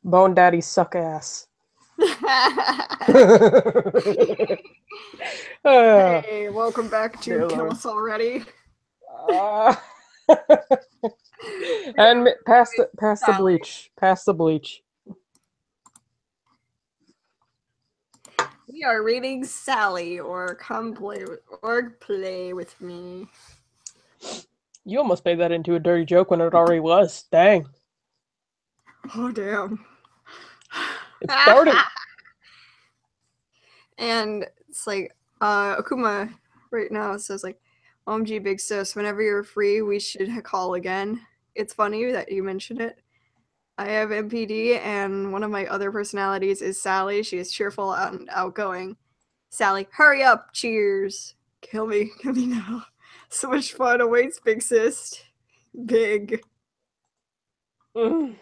Bone Daddy suck ass. Hey, welcome back to Dear Kill Lord. Us Already. Uh, We and are pass with the Sally. bleach. Pass the bleach. We are reading Sally, or play with me. You almost made that into a dirty joke when it already was. Dang. Oh damn! It started. And it's like Akuma right now says like, "OMG, big sis, whenever you're free, we should call again." It's funny that you mentioned it. I have MPD, and one of my other personalities is Sally. She is cheerful and outgoing. Sally, hurry up! Cheers! Kill me now. So much fun awaits, big sis. Big Oh,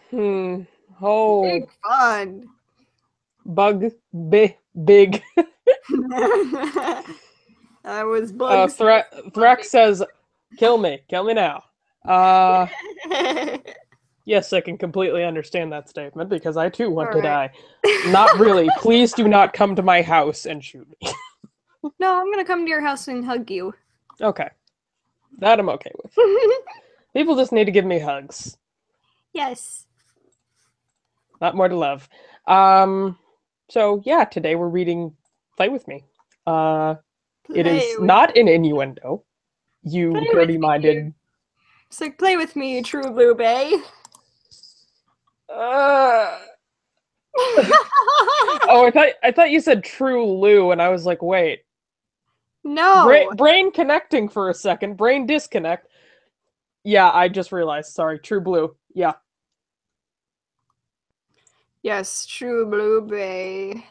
fun. Big. I was bugs. Threx says, kill me now. Yes, I can completely understand that statement because I too want to die. Not really. Please do not come to my house and shoot me. No, I'm gonna come to your house and hug you. Okay. That I'm okay with. People just need to give me hugs. Yes. Not more to love. So yeah, today we're reading Play With Me. It is not an innuendo. You dirty-minded. It's like, play with me, true blue bay. Oh, I thought you said True Lou, and I was like, wait. No. Brain connecting for a second. Brain disconnect. Yeah, I just realized. Sorry, True Blue. Yeah. Yes, true blue bay.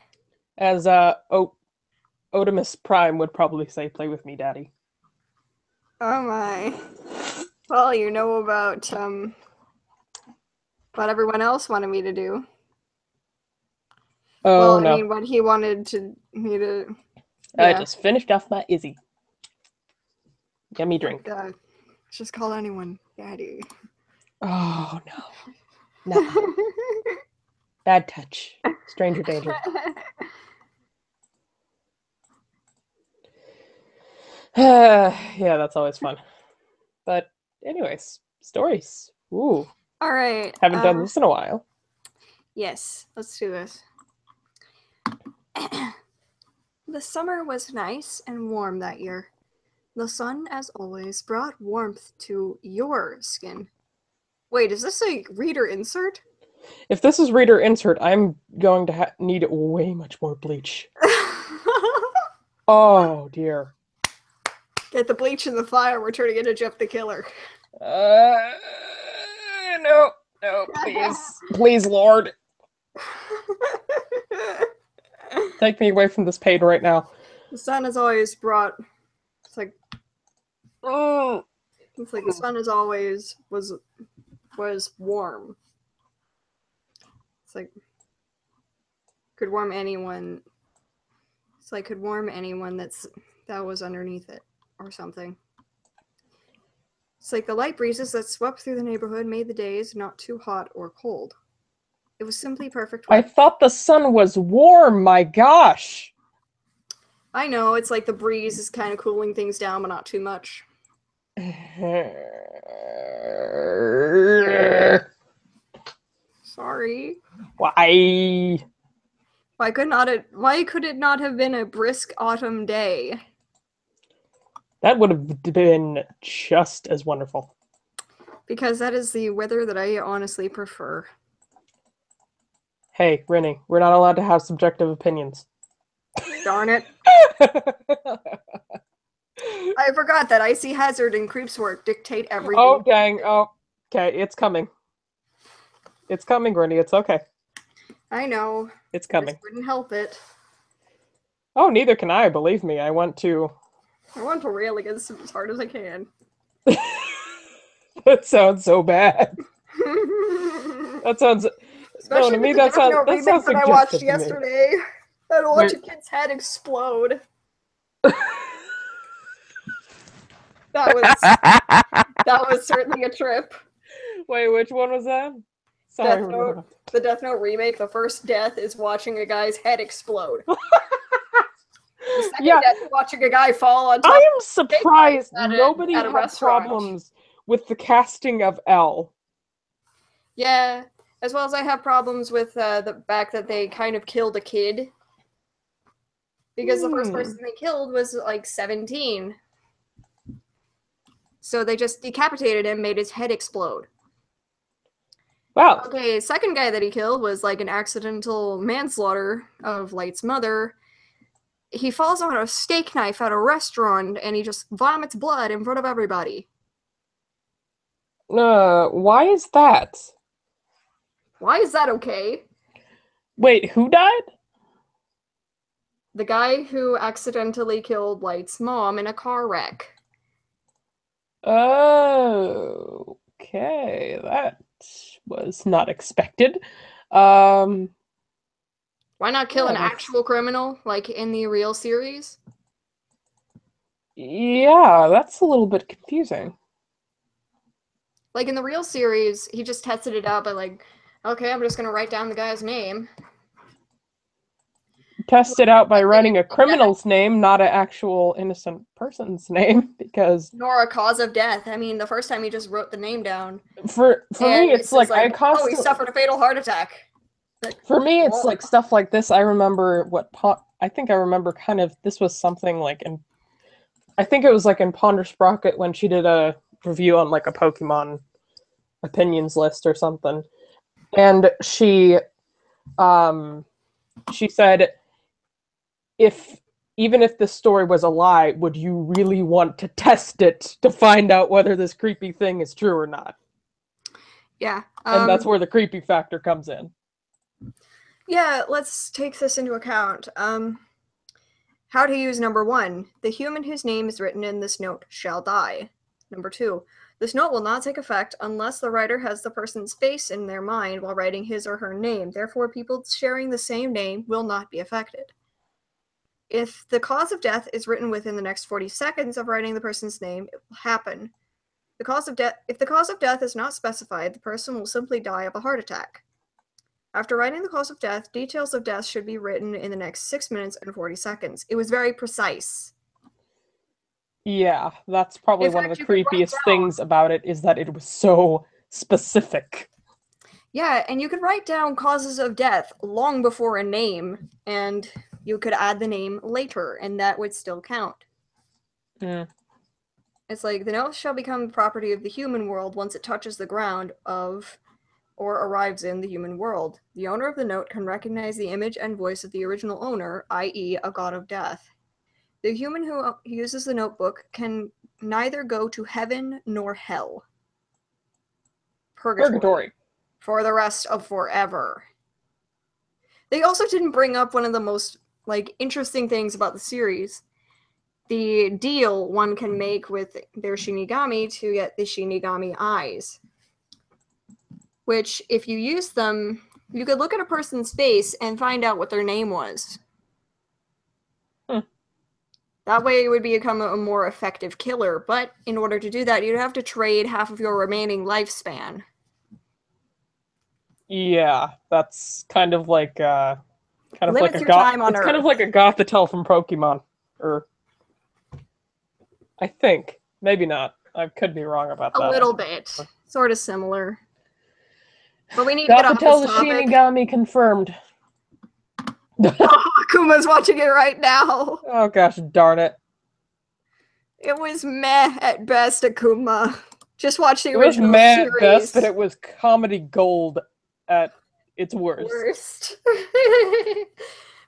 As Otimus Prime would probably say, play with me, daddy. Oh my. Well, you know about what everyone else wanted me to do. Oh, well, no. I mean, what he wanted me to... Yeah. I just finished off my Izzy. Yummy drink. Just call anyone daddy. Oh, no. No. Bad touch. Stranger danger. Yeah, that's always fun. But anyways, stories. Ooh. All right. Haven't done this in a while. Yes, let's do this. The summer was nice and warm that year. The sun, as always, brought warmth to your skin. Wait, is this a reader insert? If this is reader insert, I'm going to need way much more bleach. Oh, dear. Get the bleach in the fire. We're turning into Jeff the Killer. No, please. Please, Lord. Take me away from this page right now. The sun has always brought... It's like... It's like the sun as always was warm. It's like... Could warm anyone... It's like could warm anyone that was underneath it. Or something. It's like the light breezes that swept through the neighborhood made the days not too hot or cold. It was simply perfect weather. I thought the sun was warm, my gosh. I know, it's like the breeze is kind of cooling things down, but not too much. Sorry. Why? Why could it not have been a brisk autumn day? That would have been just as wonderful. Because that is the weather that I honestly prefer. Hey, Rennie, we're not allowed to have subjective opinions. Darn it. I forgot that Icy Hazard and Creepswork dictate everything. Oh, dang. Oh, okay, it's coming. It's coming, Rennie. It's okay. I know. It's coming. I wouldn't help it. Oh, neither can I, believe me. I want to rail against it as hard as I can. That sounds so bad. That sounds... Especially no, to me, that sounds that I watched yesterday. I had to watch a kid's head explode. That was certainly a trip. Wait, which one was that? Sorry, the Death Note remake, the first death is watching a guy's head explode. The second death is watching a guy fall on top. I am surprised nobody had problems with the casting of L. Yeah, as well as I have problems with the fact that they kind of killed a kid. Because the first person they killed was like 17. So they just decapitated him, made his head explode. Wow. Okay, second guy that he killed was like an accidental manslaughter of Light's mother. He falls on a steak knife at a restaurant and he just vomits blood in front of everybody. Why is that? Why is that okay? Wait, who died? The guy who accidentally killed Light's mom in a car wreck. Oh, okay. That was not expected. Why not kill an actual criminal, like in the real series? Yeah, that's a little bit confusing. Like in the real series, he just tested it out by like, okay, I'm just gonna write down the guy's name. Test it out by writing a criminal's name, not an actual innocent person's name, because nor a cause of death. I mean, the first time he just wrote the name down. For me, it's like I constantly. Oh, he suffered a fatal heart attack. For me, it's like stuff like this. I remember I think I remember kind of this was something like I think it was like in Ponder Sprocket when she did a review on like a Pokemon opinions list or something, and she said, even if this story was a lie, would you really want to test it to find out whether this creepy thing is true or not? Yeah. And that's where the creepy factor comes in. Yeah, let's take this into account. How to use number 1. The human whose name is written in this note shall die. Number 2. This note will not take effect unless the writer has the person's face in their mind while writing his or her name. Therefore, people sharing the same name will not be affected. If the cause of death is written within the next 40 seconds of writing the person's name, it will happen. If the cause of death is not specified, the person will simply die of a heart attack. After writing the cause of death, details of death should be written in the next 6 minutes and 40 seconds. It was very precise. Yeah, that's probably one of the creepiest things about it, is that it was so specific. Yeah, and you could write down causes of death long before a name, and you could add the name later, and that would still count. Mm. It's like, the note shall become the property of the human world once it touches the ground of or arrives in the human world. The owner of the note can recognize the image and voice of the original owner, i.e. a god of death. The human who uses the notebook can neither go to heaven nor hell. Purgatory. For the rest of forever. They also didn't bring up one of the most interesting things about the series. The deal one can make with their Shinigami to get the Shinigami eyes. Which, if you use them, you could look at a person's face and find out what their name was. That way it would become a more effective killer, but in order to do that, you'd have to trade half of your remaining lifespan. Yeah, that's kind of like a goth. It's kind of like a Gothitelle from Pokemon, or I think maybe not. I could be wrong about that. A little bit, sort of similar. But we need to get off this topic. Gothitelle the Shinigami confirmed. Oh, Akuma's watching it right now. Oh gosh, darn it! It was meh at best, Akuma. Just watch the original series. It was meh at best, but it was comedy gold at its worst.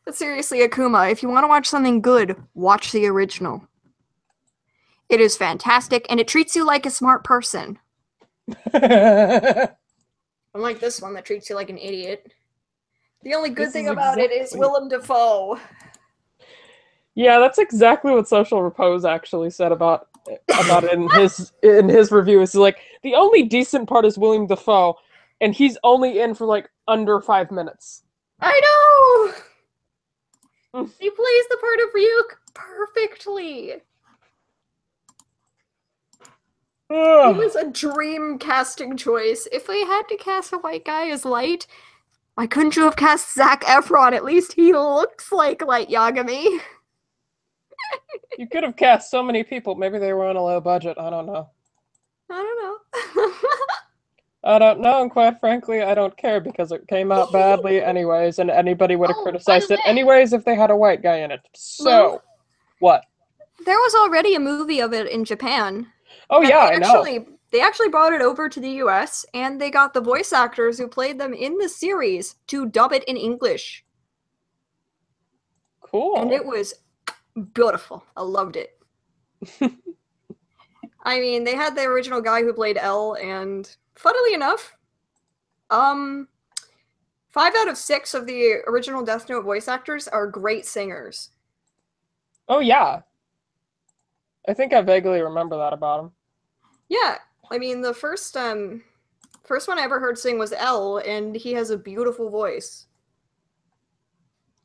But seriously, Akuma, if you want to watch something good, watch the original. It is fantastic, and it treats you like a smart person. Unlike this one that treats you like an idiot. The only good thing about it is Willem Dafoe. Yeah, that's exactly what Social Repose actually said about it in his review. Is like, the only decent part is Willem Dafoe, and he's only in for like under 5 minutes. I know! He plays the part of Ryuk perfectly. He was a dream casting choice. If we had to cast a white guy as Light, why couldn't you have cast Zac Efron? At least he looks like Light Yagami. You could have cast so many people. Maybe they were on a low budget. I don't know. I don't know. I don't know, and quite frankly, I don't care because it came out badly anyways, and anybody would have criticized it anyways if they had a white guy in it. So, what? There was already a movie of it in Japan. Oh yeah, I know. They actually brought it over to the US, and they got the voice actors who played them in the series to dub it in English. Cool. And it was beautiful. I loved it. I mean, they had the original guy who played L, and funnily enough, 5 out of 6 of the original Death Note voice actors are great singers. Oh yeah. I think I vaguely remember that about him. Yeah, I mean, the first one I ever heard sing was L, and he has a beautiful voice.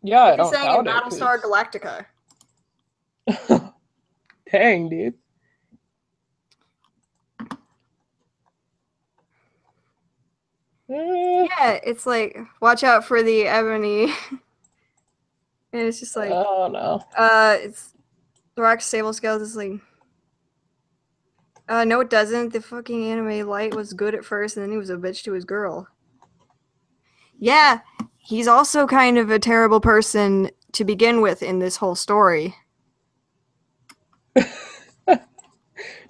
Yeah, I don't doubt it. He sang in Battlestar Galactica. Dang, dude. Yeah, it's like, watch out for the ebony. And it's just like, oh no. It's the Rock Sable Scales is like, no, it doesn't. The fucking anime Light was good at first, and then he was a bitch to his girl. Yeah, he's also kind of a terrible person to begin with in this whole story.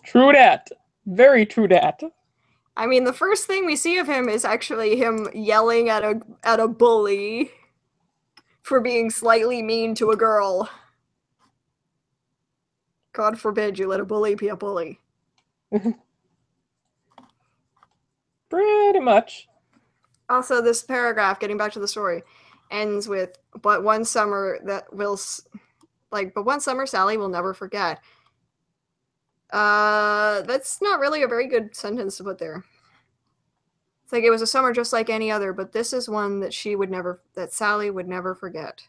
True that. Very true that. I mean, the first thing we see of him is actually him yelling at a bully for being slightly mean to a girl. God forbid you let a bully be a bully. Pretty much. Also, this paragraph, getting back to the story, ends with, but one summer Sally will never forget. That's not really a very good sentence to put there. It's like it was a summer just like any other, but this is one that Sally would never forget.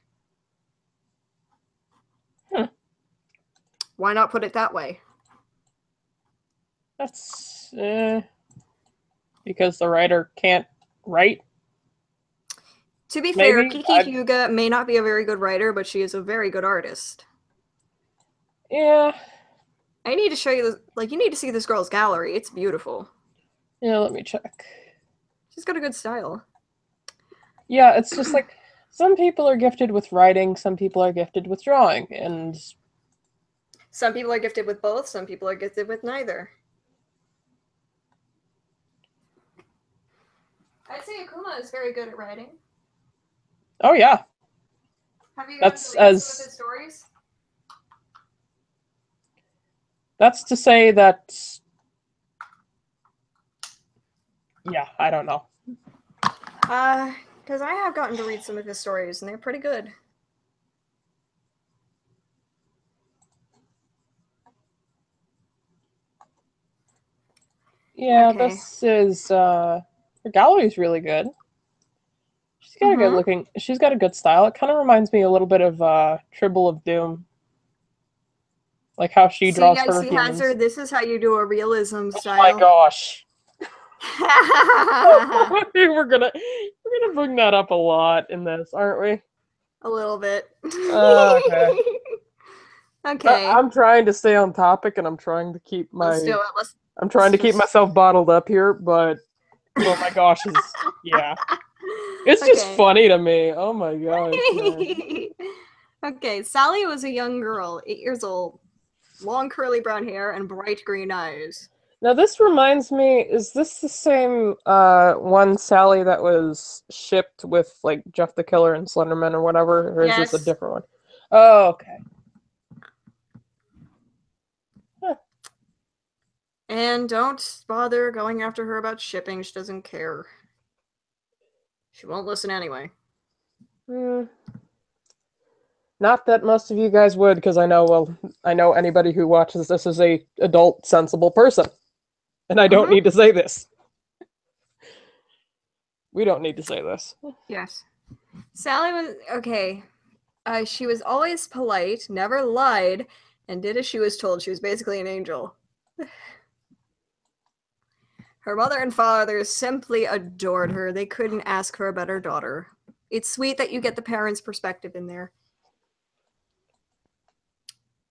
Why not put it that way? That's because the writer can't write. To be fair, Kiki Hyuga may not be a very good writer, but she is a very good artist. Yeah. I need to show you this. Like, you need to see this girl's gallery. It's beautiful. Yeah, let me check. She's got a good style. Yeah, it's just like some people are gifted with writing, some people are gifted with drawing, and some people are gifted with both, some people are gifted with neither. I'd say Akuma is very good at writing. Oh yeah. Have you gotten to read some of his stories? That's to say that, yeah, I don't know. Because I have gotten to read some of his stories, and they're pretty good. Yeah, okay. This is, her gallery's really good. She's got a good looking, she's got a good style. It kind of reminds me a little bit of, Tribble of Doom. Like how she draws her humans. Hazard, this is how you do a realism style. Oh my gosh. we're gonna bring that up a lot in this, aren't we? A little bit. Okay. Okay. I'm trying to stay on topic, and I'm trying to keep my. I'm trying to keep myself bottled up here, but oh my gosh, yeah. It's just funny to me. Oh my gosh. Okay, Sally was a young girl, 8 years old, long curly brown hair and bright green eyes. Now this reminds me, is this the same one Sally that was shipped with like Jeff the Killer and Slenderman or whatever, or is this a different one? Oh, okay. Huh. And don't bother going after her about shipping. She doesn't care. She won't listen anyway. Not that most of you guys would, because I know anybody who watches this is a adult, sensible person. And I don't need to say this. We don't need to say this. Yes. Sally was, okay. She was always polite, never lied, and did as she was told. She was basically an angel. Her mother and father simply adored her. They couldn't ask for a better daughter. It's sweet that you get the parents' perspective in there.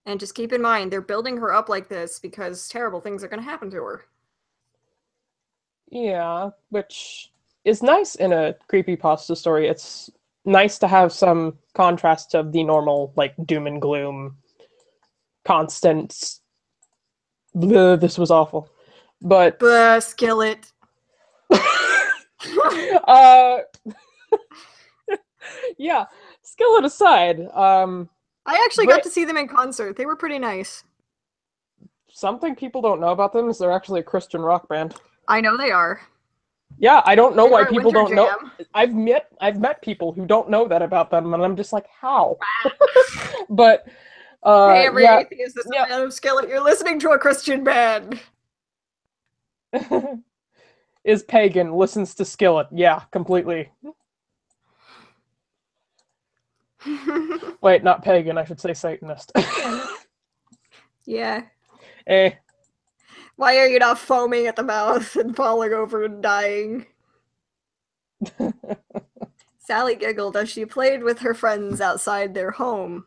And just keep in mind, they're building her up like this because terrible things are going to happen to her. Yeah, which is nice in a creepypasta story. It's nice to have some contrast of the normal, like, doom and gloom, constant, bleh, this was awful. But... Skillet. Yeah, Skillet aside, I actually got to see them in concert. They were pretty nice. Something people don't know about them is they're actually a Christian rock band. I know they are. Yeah, I don't know why people don't know. I've met people who don't know that about them, and I'm just like, how? But hey, every atheist is a fan of Skillet. You're listening to a Christian band. Is pagan, listens to Skillet. Yeah, completely. Wait, not pagan, I should say Satanist. Yeah. Eh. Why are you not foaming at the mouth and falling over and dying? Sally giggled as she played with her friends outside their home.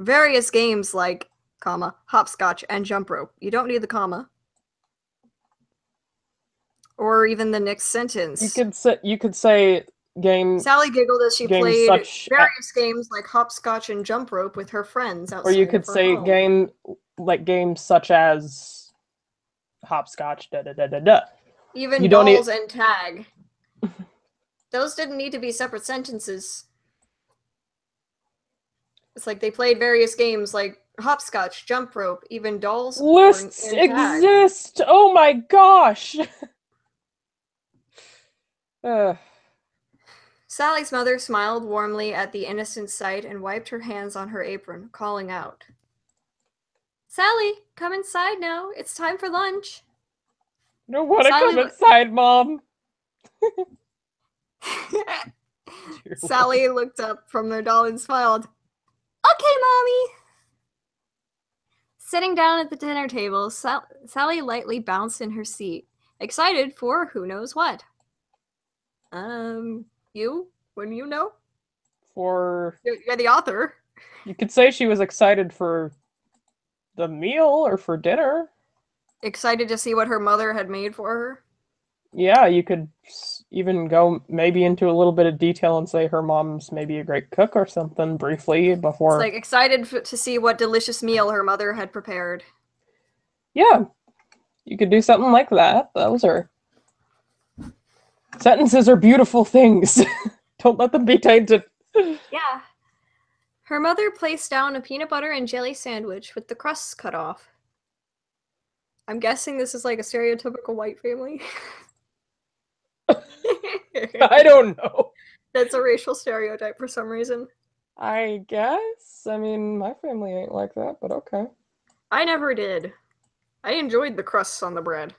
Various games like, comma, hopscotch and jump rope. You don't need the comma. Or even the next sentence. You could say game. Sally giggled as she played various games like hopscotch and jump rope with her friends outside. Or you could say home. games such as hopscotch, da da da da da. Even dolls and tag. Those didn't need to be separate sentences. It's like they played various games like hopscotch, jump rope, even dolls. Lists exist! Oh my gosh! Sally's mother smiled warmly at the innocent sight and wiped her hands on her apron, calling out, "Sally, come inside now. It's time for lunch." I don't want to come inside, Mom. Sally looked up from their doll and smiled. "Okay, Mommy." Sitting down at the dinner table, Sally lightly bounced in her seat, excited for who knows what. You? Wouldn't you know? You're the author. You could say she was excited for the meal or for dinner. Excited to see what her mother had made for her? Yeah, you could even go maybe into a little bit of detail and say her mom's maybe a great cook or something briefly before. It's like excited to see what delicious meal her mother had prepared. Yeah, you could do something like that. Those are... Sentences are beautiful things. Don't let them be tainted. Yeah. Her mother placed down a peanut butter and jelly sandwich with the crusts cut off. I'm guessing this is like a stereotypical white family. I don't know. That's a racial stereotype for some reason. I guess. I mean, my family ain't like that, but okay. I never did. I enjoyed the crusts on the bread.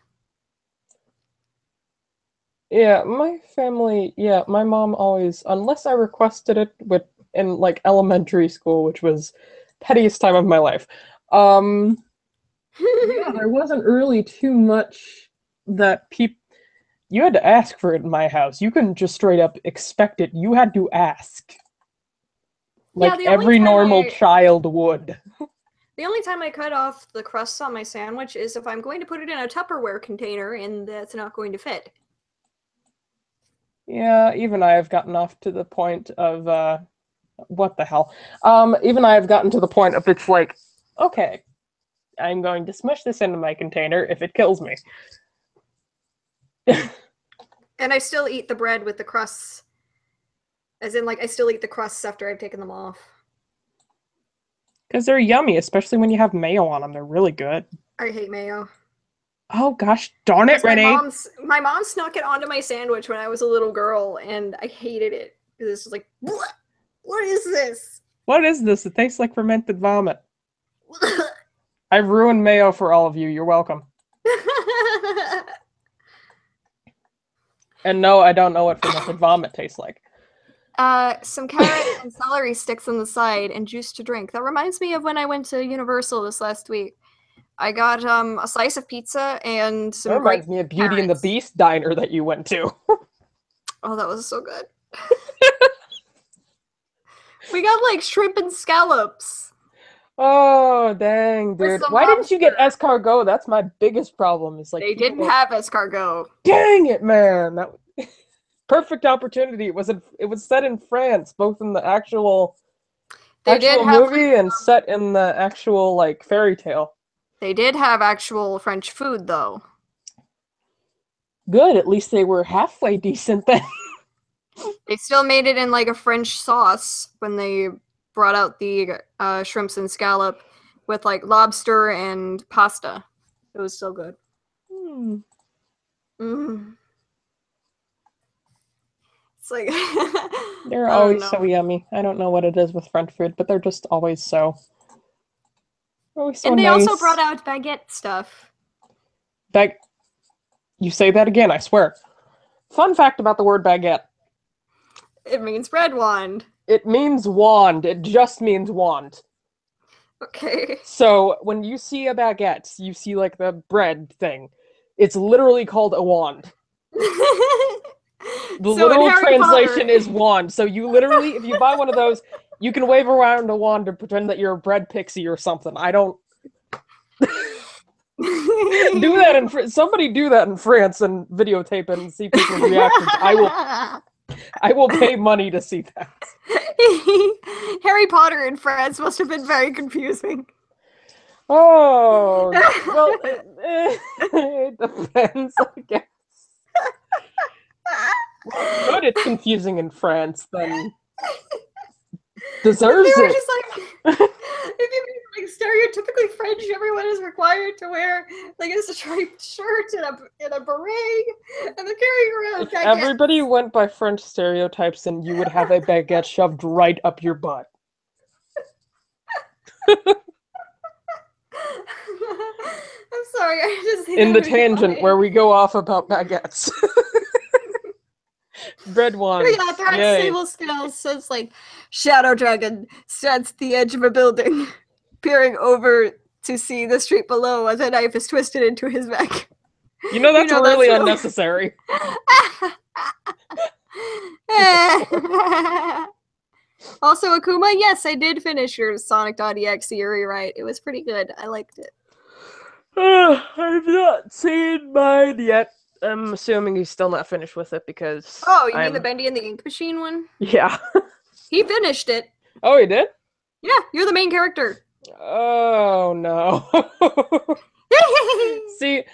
Yeah, my family, my mom always, unless I requested it in like elementary school, which was pettiest time of my life. Yeah, there wasn't really too much that you had to ask for it in my house. You couldn't just straight up expect it. You had to ask. Like every normal child would. The only time I cut off the crusts on my sandwich is if I'm going to put it in a Tupperware container and that's not going to fit. Yeah, even I have gotten off to the point of, what the hell? Even I have gotten to the point of it's like, okay, I'm going to smush this into my container if it kills me. And I still eat the bread with the crusts. As in, like, I still eat the crusts after I've taken them off. Because they're yummy, especially when you have mayo on them. They're really good. I hate mayo. Oh gosh, darn it, Renee. My mom snuck it onto my sandwich when I was a little girl, and I hated it. This was like, what is this? What is this? It tastes like fermented vomit. I've ruined mayo for all of you. You're welcome. And no, I don't know what fermented vomit tastes like. Some carrot and celery sticks on the side and juice to drink. That reminds me of when I went to Universal this last week. I got a slice of pizza and some That reminds me of Beauty and the Beast diner that you went to. Oh, that was so good. We got like shrimp and scallops. Oh, dang, dude. Why didn't you get escargot? That's my biggest problem. Is like they didn't have escargot. Dang it, man. That perfect opportunity. It was set in France, both in the actual movie and set in the actual like fairy tale. They did have actual French food though. Good, at least they were halfway decent then. They still made it in like a French sauce when they brought out the shrimps and scallop with like lobster and pasta. It was so good. It's like they're always so yummy. I don't know what it is with French food, but they're just always so nice. And they also brought out baguette stuff. You say that again, I swear. Fun fact about the word baguette. It means bread wand. It means wand. It just means wand. Okay. So when you see a baguette, you see like the bread thing. It's literally called a wand. The literal translation is wand. So you literally, if you buy one of those, you can wave around a wand and pretend that you're a bread pixie or something. I don't... do that somebody do that in France and videotape it and see people's reactions. I will pay money to see that. Harry Potter in France must have been very confusing. Oh, well, it depends, I guess. Well, good, it's confusing in France, then deserves it. Just like, if you mean like stereotypically French, everyone is required to wear like a striped shirt and a beret, and they're carrying around baguettes. If everybody went by French stereotypes, then you would have a baguette shoved right up your butt. I'm sorry, I just in the tangent where we go off about baguettes. Bread ones. Yeah, they're at stable scales, so it's like Shadow Dragon stands at the edge of a building, peering over to see the street below as a knife is twisted into his neck. You know that's really unnecessary. Also, Akuma, yes, I did finish your Sonic.exe rewrite. It was pretty good. I liked it. I've not seen mine yet. I'm assuming he's still not finished with it because... Oh, you mean the Bendy and the Ink Machine one? Yeah. He finished it. Oh, he did? Yeah, you're the main character. Oh, no. See,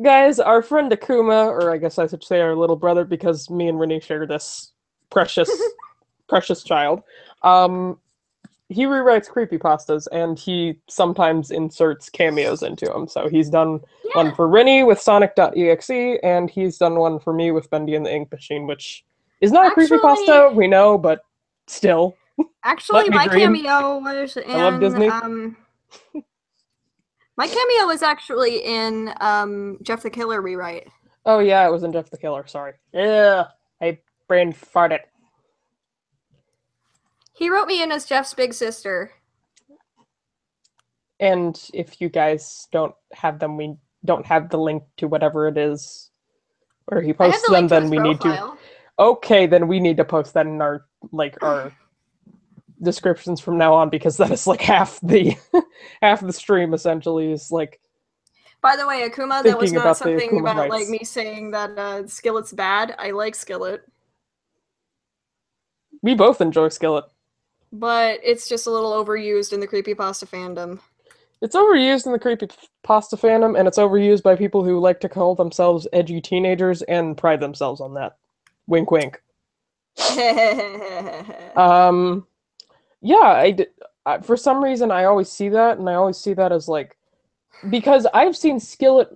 guys, our friend Akuma, or I guess I should say our little brother, because me and Renee share this precious, precious child, he rewrites creepypastas, and he sometimes inserts cameos into them. So he's done one for Rennie with Sonic.exe, and he's done one for me with Bendy and the Ink Machine, which is not a creepypasta, we know, but still. Actually, my cameo was in... I love Disney. My cameo was actually in Jeff the Killer rewrite. Oh yeah, it was in Jeff the Killer, sorry. Yeah, I brain farted. He wrote me in as Jeff's big sister. And if you guys don't have them, we don't have the link to whatever it is where he posts them, then we need to... Okay, then we need to post that in our, our descriptions from now on, because that is like half the stream, essentially, is like... By the way, Akuma, that was not something about like me saying that Skillet's bad. I like Skillet. We both enjoy Skillet. But it's just a little overused in the creepypasta fandom. It's overused in the creepypasta fandom, and it's overused by people who like to call themselves edgy teenagers and pride themselves on that. Wink, wink. Yeah, for some reason, I always see that, and I always see that as, like... Because I've seen Skillet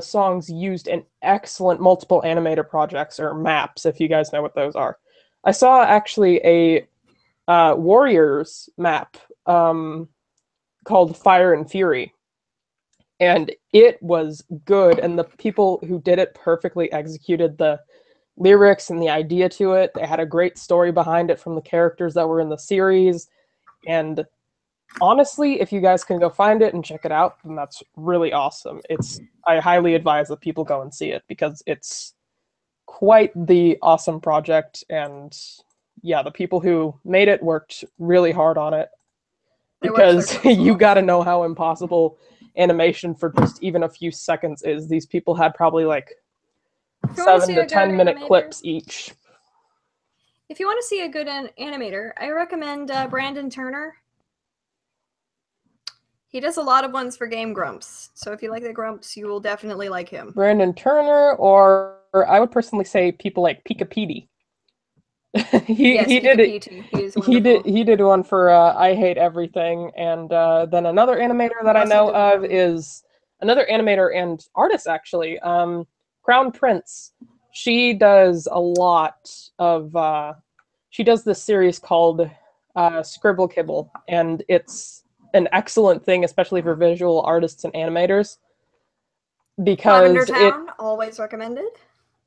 songs used in excellent multiple animated projects, or maps, if you guys know what those are. I saw, actually, a Warriors map called Fire and Fury, and it was good, and the people who did it perfectly executed the lyrics and the idea to it. They had a great story behind it from the characters that were in the series, and honestly, if you guys can go find it and check it out, then that's really awesome. I highly advise that people go and see it because it's quite the awesome project, and yeah, the people who made it worked really hard on it They worked their because tails you off. got to know how impossible animation for just even a few seconds is. These people had probably like If you want to 7 see to a good 10 minute animator, clips each. if you want to see a good animator, I recommend Brandon Turner. He does a lot of ones for Game Grumps, so if you like the Grumps, you will definitely like him. Brandon Turner, or I would personally say people like Pika Petey. he did it. He is wonderful. He did one for I Hate Everything, and then another animator that I know of is another animator and artist actually, Crown Prince. She does a lot of she does this series called Scribble Kibble, and it's an excellent thing, especially for visual artists and animators, Lavender because Town, always recommended.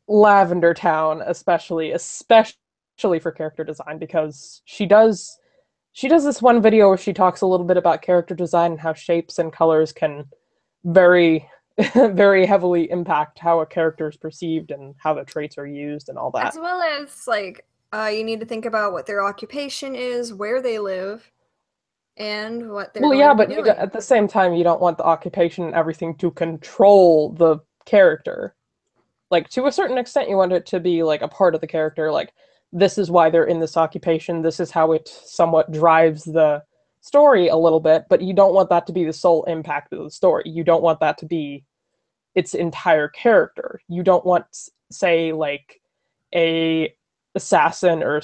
Lavender Town, especially for character design, because she does this one video where she talks a little bit about character design and how shapes and colors can very very heavily impact how a character is perceived and how the traits are used and all that. As well as like you need to think about what their occupation is, where they live, and what they're going to be doing. At the same time, you don't want the occupation and everything to control the character. Like, to a certain extent, you want it to be like a part of the character. Like, this is why they're in this occupation. This is how it somewhat drives the story a little bit, but you don't want that to be the sole impact of the story. You don't want that to be its entire character. You don't want, say, like a assassin or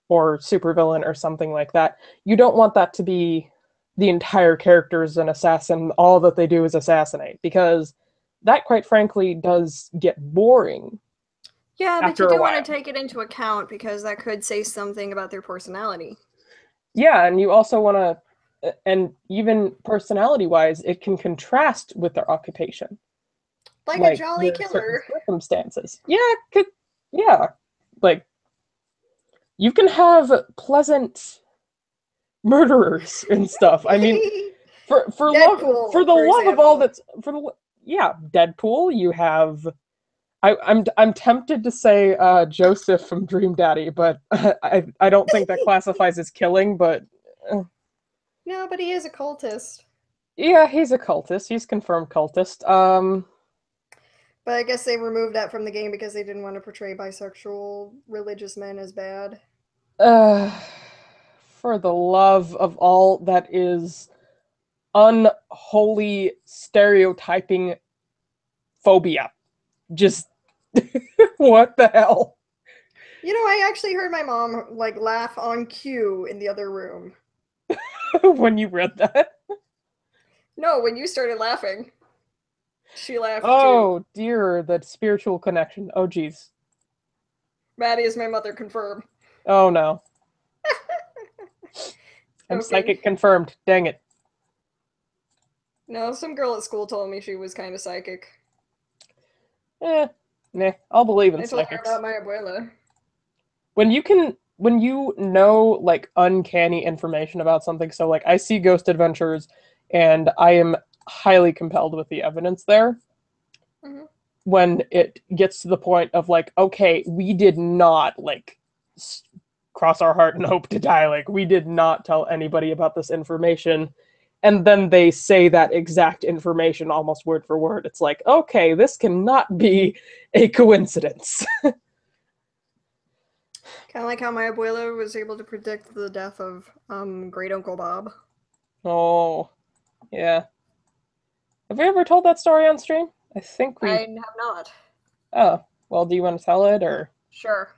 supervillain or something like that. You don't want that to be the entire character as an assassin. All that they do is assassinate, because that, quite frankly, does get boring. Yeah, but you do want to take it into account because that could say something about their personality. Yeah, and you also want to, and even personality-wise, it can contrast with their occupation. Like a jolly killer. Circumstances. Yeah. Like, you can have pleasant murderers and stuff. I mean, for Deadpool, the love of all that's Deadpool. You have. I'm tempted to say Joseph from Dream Daddy, but I don't think that classifies as killing. But no, but he is a cultist. Yeah, he's a cultist. He's confirmed cultist. But I guess they removed that from the game because they didn't want to portray bisexual religious men as bad. For the love of all that is unholy stereotyping phobia. Just what the hell? You know, I actually heard my mom like laugh on cue in the other room. When you read that? No, when you started laughing. She laughed too. Dear, that spiritual connection. Oh, geez. Maddie is my mother, confirmed. Oh, no. I'm psychic confirmed. Dang it. No, some girl at school told me she was kind of psychic. Nah, I'll believe in psychics. I told her about my abuela. When you know, like, uncanny information about something, so, like, I see Ghost Adventures, and I am highly compelled with the evidence there. Mm-hmm. When it gets to the point of, like, okay, we did not, like, cross our heart and hope to die. Like, we did not tell anybody about this information. And then they say that exact information almost word for word. It's like, okay, this cannot be a coincidence. Kind of like how my abuela was able to predict the death of Great Uncle Bob. Oh, yeah. Have we ever told that story on stream? I think we... I have not. Oh, well, do you want to tell it, or? Sure.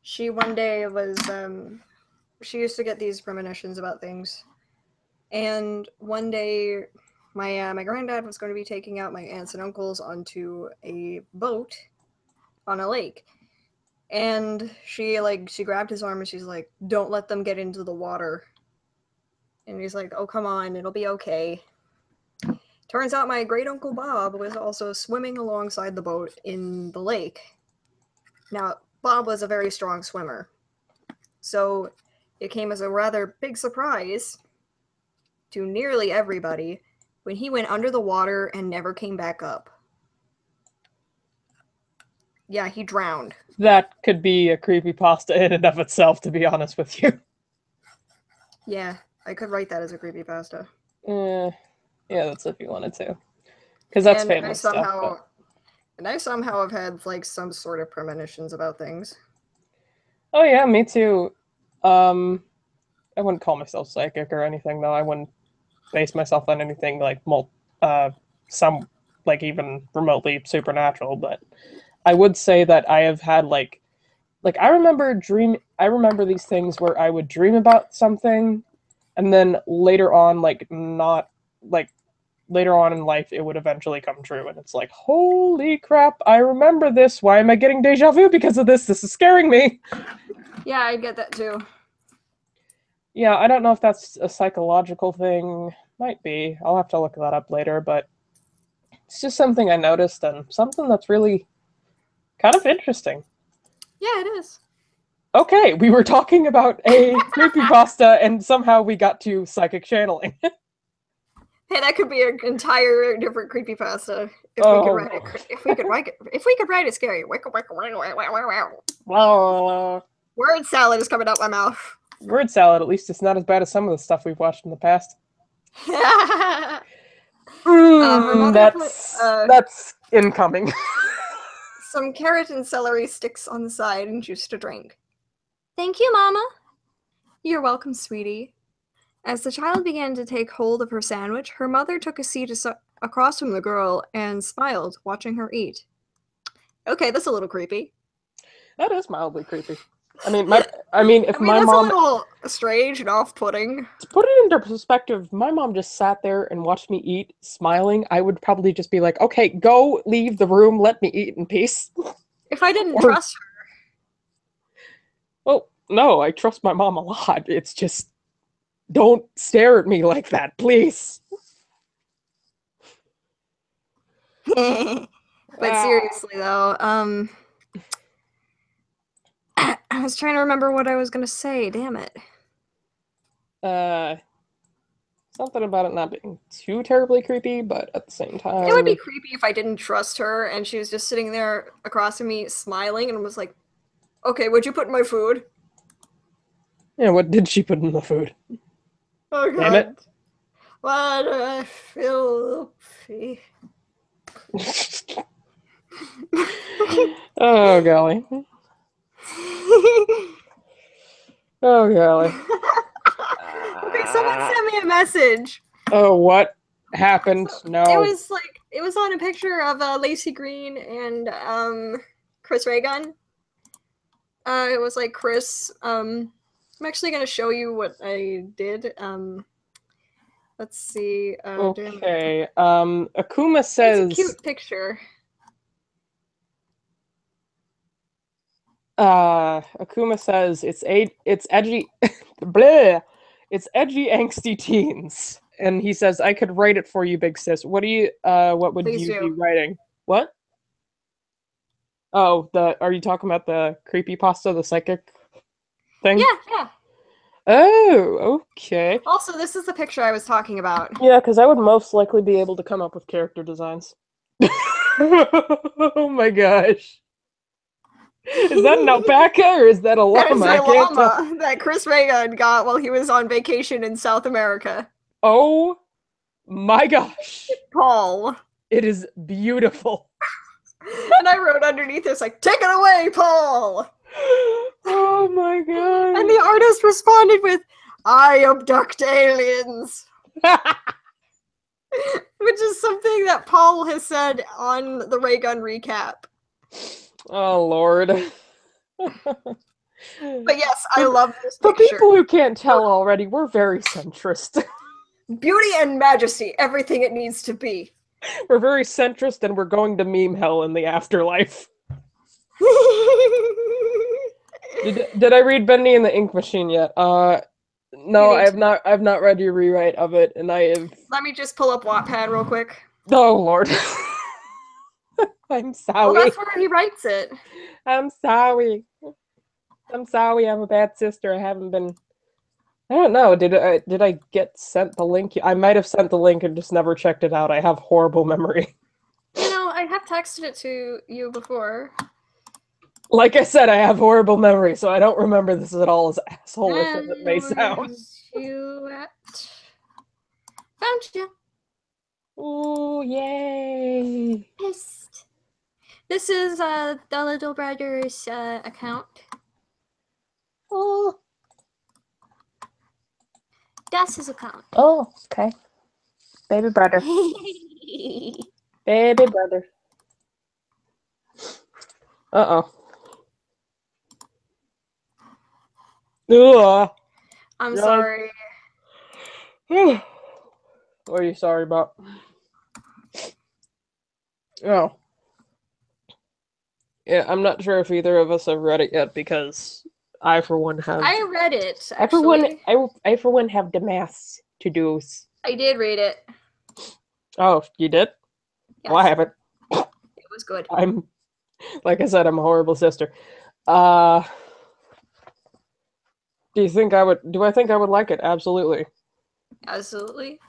She one day was, she used to get these premonitions about things. And one day, my granddad was going to be taking out my aunts and uncles onto a boat on a lake. And she grabbed his arm and she's like, "Don't let them get into the water." And he's like, "Oh, come on, it'll be okay." Turns out my great uncle Bob was also swimming alongside the boat in the lake. Now, Bob was a very strong swimmer. So It came as a rather big surprise to nearly everybody when he went under the water and never came back up. Yeah, he drowned. That could be a creepypasta in and of itself, to be honest with you. Yeah, I could write that as a creepypasta. Yeah, that's if you wanted to. Because that's family stuff. But... And I somehow have had, like, some sort of premonitions about things. Oh yeah, me too. I wouldn't call myself psychic or anything, though. I wouldn't base myself on anything like some like even remotely supernatural. But I would say that I have had like I remember these things where I would dream about something, and then later on, later on in life, it would eventually come true, and it's like, holy crap! I remember this. Why am I getting deja vu because of this? This is scaring me. Yeah, I get that too. Yeah, I don't know if that's a psychological thing. Might be. I'll have to look that up later, but it's just something I noticed and something that's really kind of interesting. Yeah, it is. Okay, we were talking about a creepypasta and somehow we got to psychic channeling. Hey, that could be an entire different creepypasta if we could write it. If we could write it scary. Word salad is coming out my mouth. Word salad, at least it's not as bad as some of the stuff we've watched in the past. That's incoming. Some carrot and celery sticks on the side and juice to drink. Thank you, Mama. You're welcome, sweetie. As the child began to take hold of her sandwich, her mother took a seat across from the girl and smiled, watching her eat. Okay, that's a little creepy. That is mildly creepy. I mean, if my mom... That's a little strange and off-putting. To put it into perspective, my mom just sat there and watched me eat, smiling. I would probably just be like, okay, go leave the room, let me eat in peace. If I didn't trust her. Well, no, I trust my mom a lot. It's just, don't stare at me like that, please. But seriously, though, I was trying to remember what I was going to say. Damn it. Something about it not being too terribly creepy, but at the same time... It would be creepy if I didn't trust her and she was just sitting there across from me smiling and was like, okay, what'd you put in my food? Yeah, what did she put in the food? Oh, God. Damn it. Why do I feel loopy? Oh, golly. Oh, golly. Okay, someone sent me a message. Oh, what happened? No. It was on a picture of Lacey Green and Chris Raygun. It was like Chris. I'm actually gonna show you what I did. Let's see. Okay. Akuma says it's a cute picture. Akuma says it's edgy bleh, it's edgy angsty teens. And he says, I could write it for you, big sis. What would Please you be writing? What? Oh, are you talking about the creepypasta, the psychic thing? Yeah. Oh, okay. Also, this is the picture I was talking about. Yeah, because I would most likely be able to come up with character designs. Oh my gosh. Is that an alpaca or is that a llama? That is a llama that Chris Raygun got while he was on vacation in South America. Oh my gosh. Paul. It is beautiful. And I wrote underneath this, like, take it away, Paul! Oh my god. And the artist responded with, I abduct aliens. Which is something that Paul has said on the Raygun recap. Oh, Lord. But yes, I love this picture. For people who can't tell already, we're very centrist. Beauty and majesty, everything it needs to be. We're very centrist and we're going to meme hell in the afterlife. Did I read Bendy and the Ink Machine yet? No, I have not. I've not read your rewrite of it, and I have. Let me just pull up Wattpad real quick. Oh, Lord. I'm sorry. Well, that's where he writes it. I'm sorry. I'm sorry. I'm a bad sister. I haven't been I don't know. Did I get sent the link? I might have sent the link and just never checked it out. I have horrible memory. You know, I have texted it to you before. Like I said, I have horrible memory, so I don't remember this at all as asshole-ish as it may sound. You at? Found you. Ooh, yay! Pissed. This is the little brother's account. Oh. That's his account. Oh, okay. Baby brother. Baby brother. Uh-oh. Ugh. I'm sorry. What are you sorry about? Oh. Yeah, I'm not sure if either of us have read it yet because I, for one, have. I read it, actually. I for one, have the maths to do. I did read it. Oh, you did? Yes. Well, I haven't. It was good. Like I said, I'm a horrible sister. Do I think I would like it? Absolutely. Absolutely.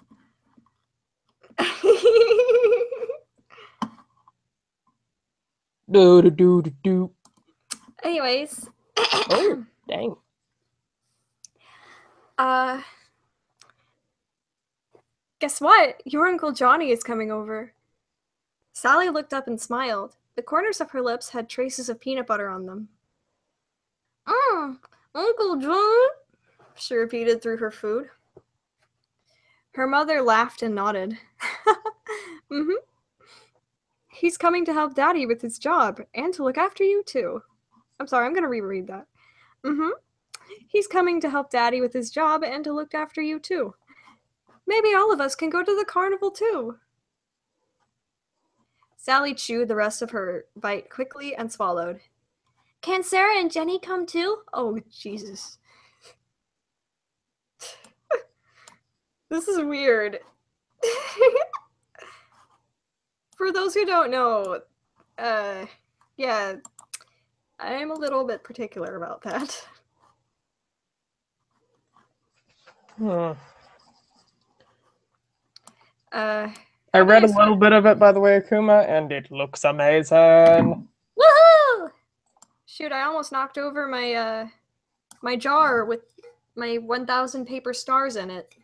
Do. Anyways. Oh, dang. Guess what? Your Uncle Johnny is coming over. Sally looked up and smiled. The corners of her lips had traces of peanut butter on them. Uncle John? She repeated through her food. Her mother laughed and nodded. Mm-hmm. He's coming to help Daddy with his job and to look after you, too. I'm sorry, I'm going to reread that. Mm-hmm. He's coming to help Daddy with his job and to look after you, too. Maybe all of us can go to the carnival, too. Sally chewed the rest of her bite quickly and swallowed. Can Sarah and Jenny come, too? Oh, Jesus. This is weird. For those who don't know, yeah, I'm a little bit particular about that. I read a little bit of it, by the way, Akuma, and it looks amazing. Woohoo! Shoot, I almost knocked over my my jar with my 1,000 paper stars in it.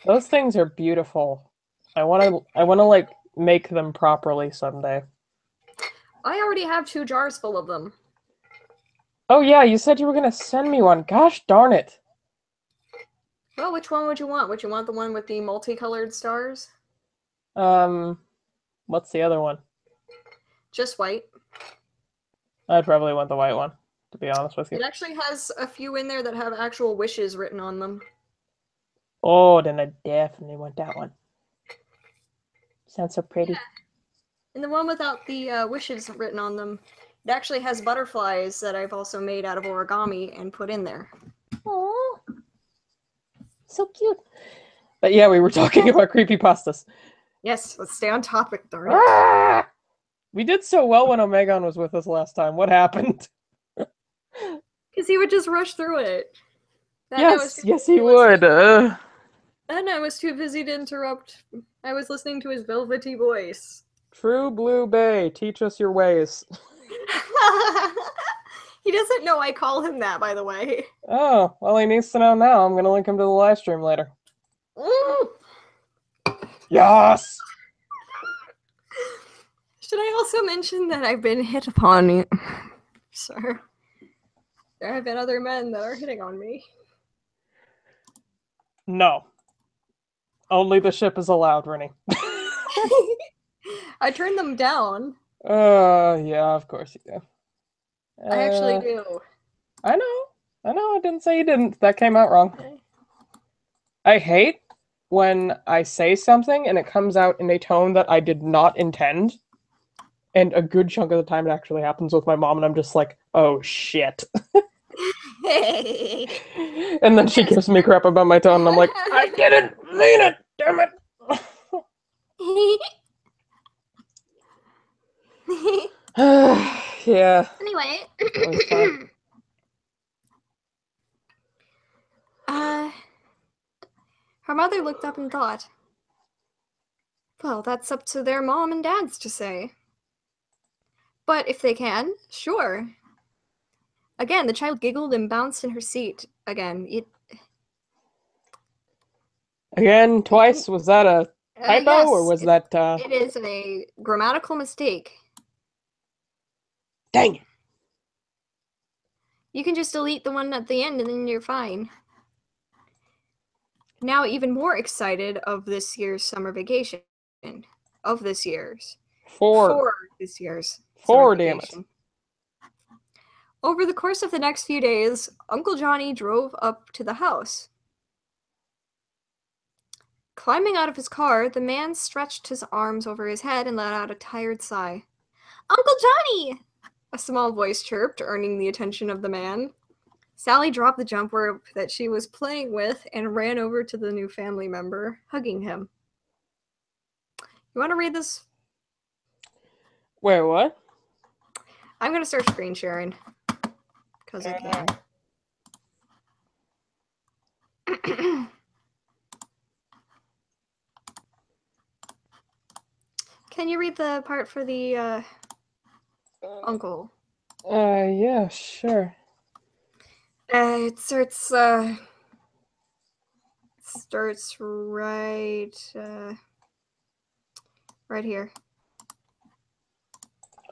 Those things are beautiful. I want to like make them properly someday. I already have 2 jars full of them. Oh yeah, you said you were gonna send me one. Gosh darn it. Well, which one would you want? Would you want the one with the multicolored stars? What's the other one? Just white. I'd probably want the white one, to be honest with you. It actually has a few in there that have actual wishes written on them. Oh, then I definitely want that one. Sounds so pretty. Yeah. And the one without the wishes written on them, it actually has butterflies that I've also made out of origami and put in there. Oh, so cute. But yeah, we were talking about creepypastas. Yes, let's stay on topic, darn it. We did so well when Omegon was with us last time. What happened? Because he would just rush through it. Yes, he would. And I was too busy to interrupt. I was listening to his velvety voice. True Blue Bay, teach us your ways. He doesn't know I call him that, by the way. Oh, well, he needs to know now. I'm going to link him to the live stream later. Yes! Should I also mention that I've been hit upon, sir? There have been other men that are hitting on me. No. Only the ship is allowed, Rennie. I turned them down. Yeah, of course you do. I actually do. I know. I didn't say you didn't. That came out wrong. Okay. I hate when I say something and it comes out in a tone that I did not intend. And a good chunk of the time it actually happens with my mom, and I'm just like, oh shit. And then she gives me crap about my tone, and I'm like, I didn't mean it, damn it. Yeah. Anyway. Her mother looked up and thought, well, that's up to their mom and dads to say. But if they can, sure. Again, the child giggled and bounced in her seat. Again, twice? Was that a typo, yes, or was that... It is a grammatical mistake. Dang it. You can just delete the one at the end and then you're fine. Now even more excited of this year's summer vacation. Of this year's. For this year's summer vacation. Damn it. Over the course of the next few days, Uncle Johnny drove up to the house. Climbing out of his car, the man stretched his arms over his head and let out a tired sigh. Uncle Johnny! A small voice chirped, earning the attention of the man. Sally dropped the jump rope that she was playing with and ran over to the new family member, hugging him. You want to read this? Wait, what? I'm going to start screen sharing. Because I can. Can you read the part for the uncle? Yeah, sure. It starts right here.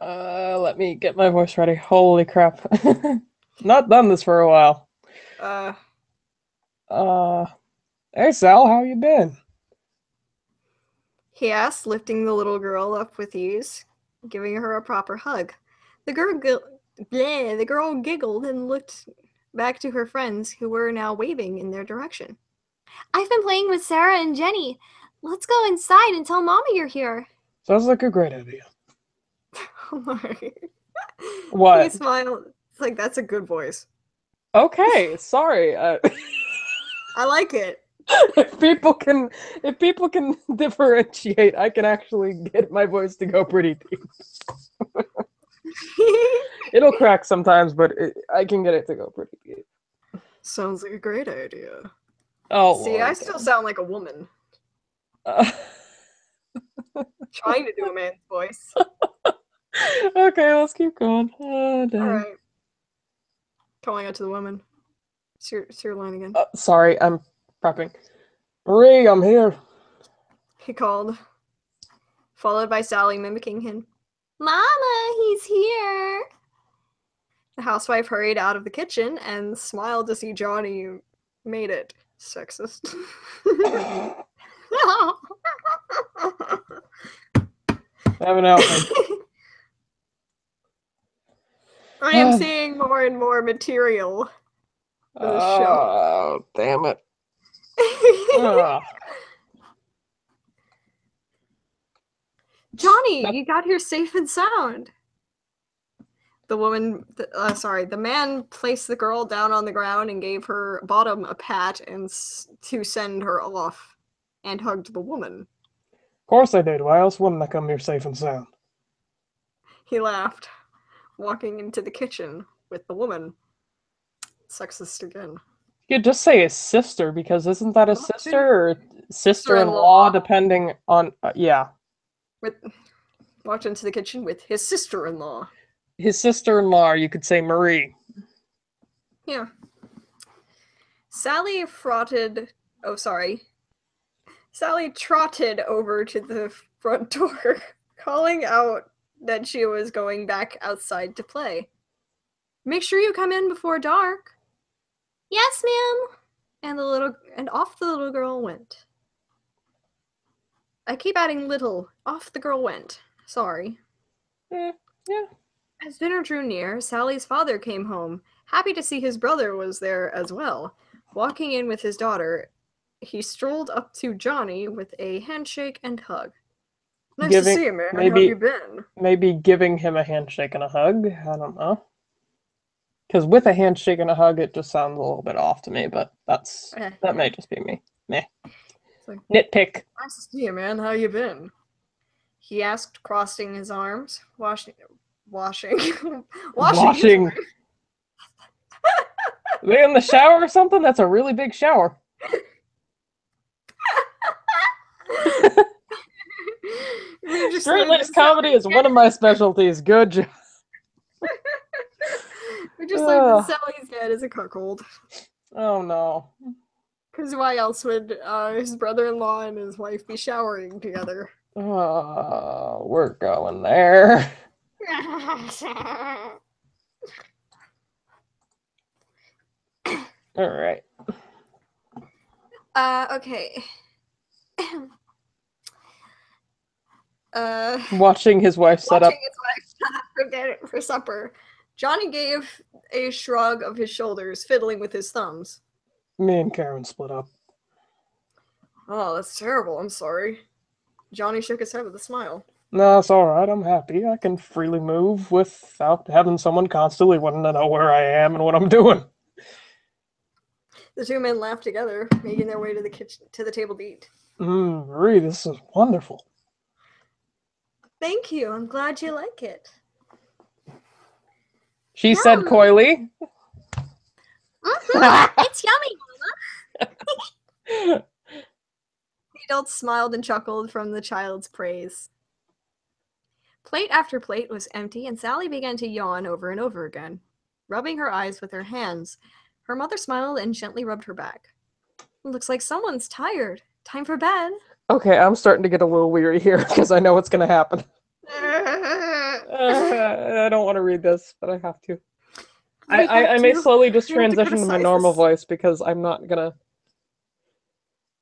Let me get my voice ready. Holy crap. Not done this for a while. Hey Sal, how you been? He asked, lifting the little girl up with ease, giving her a proper hug. The girl giggled and looked back to her friends, who were now waving in their direction. I've been playing with Sarah and Jenny. Let's go inside and tell Mama you're here. Sounds like a great idea. What? He smiled. It's like, that's a good voice. Okay, sorry. I like it. If people can differentiate, I can actually get my voice to go pretty deep. It'll crack sometimes, but I can get it to go pretty deep. Sounds like a great idea. Oh, see, I still sound like a woman. Trying to do a man's voice. Okay, let's keep going. Oh, dang. All right. Calling out to the woman. It's your line again. Sorry, I'm prepping. Marie, I'm here. He called, followed by Sally mimicking him. Mama, he's here. The housewife hurried out of the kitchen and smiled to see Johnny made it. Sexist. Have an outfit. I am seeing more and more material for this show. Oh, damn it. Johnny, you got here safe and sound. The man placed the girl down on the ground and gave her bottom a pat to send her off, and hugged the woman. Of course I did. Why else wouldn't I come here safe and sound? He laughed, walking into the kitchen with the woman. Sexist again. You could just say his sister, because isn't that a sister or sister-in-law, depending on... yeah. Walked into the kitchen with his sister-in-law. His sister-in-law, you could say Marie. Yeah. Sally trotted over to the front door, calling out that she was going back outside to play. Make sure you come in before dark. Yes, ma'am. And off the little girl went. I keep adding little. Off the girl went. Sorry. Yeah. As dinner drew near, Sally's father came home, happy to see his brother was there as well. Walking in with his daughter, he strolled up to Johnny with a handshake and hug. Nice to see you, man. How have you been? Maybe giving him a handshake and a hug. I don't know. Because with a handshake and a hug, it just sounds a little bit off to me, but that may just be me. Meh. Like, nitpick. Nice to see you, man. How you been? He asked, crossing his arms. Washing. Are they in the shower or something? That's a really big shower. Straight-laced comedy is one of my specialties. Good job. We just learned that Sally's dad is a cuckold. Oh no. Because why else would his brother-in-law and his wife be showering together? Oh, we're going there. All right. Okay. Watching his wife set up for supper. Johnny gave a shrug of his shoulders, fiddling with his thumbs. Me and Karen split up. Oh, that's terrible. I'm sorry. Johnny shook his head with a smile. No, it's alright. I'm happy. I can freely move without having someone constantly wanting to know where I am and what I'm doing. The two men laughed together, making their way to the kitchen to the table to eat. Marie, this is wonderful. Thank you. I'm glad you like it. She said coyly. It's yummy, Mama. The adults smiled and chuckled from the child's praise. Plate after plate was empty, and Sally began to yawn over and over again, rubbing her eyes with her hands. Her mother smiled and gently rubbed her back. Looks like someone's tired. Time for bed. Okay, I'm starting to get a little weary here because I know what's going to happen. I don't want to read this, but I have to. I may slowly just transition to my normal voice because I'm not gonna.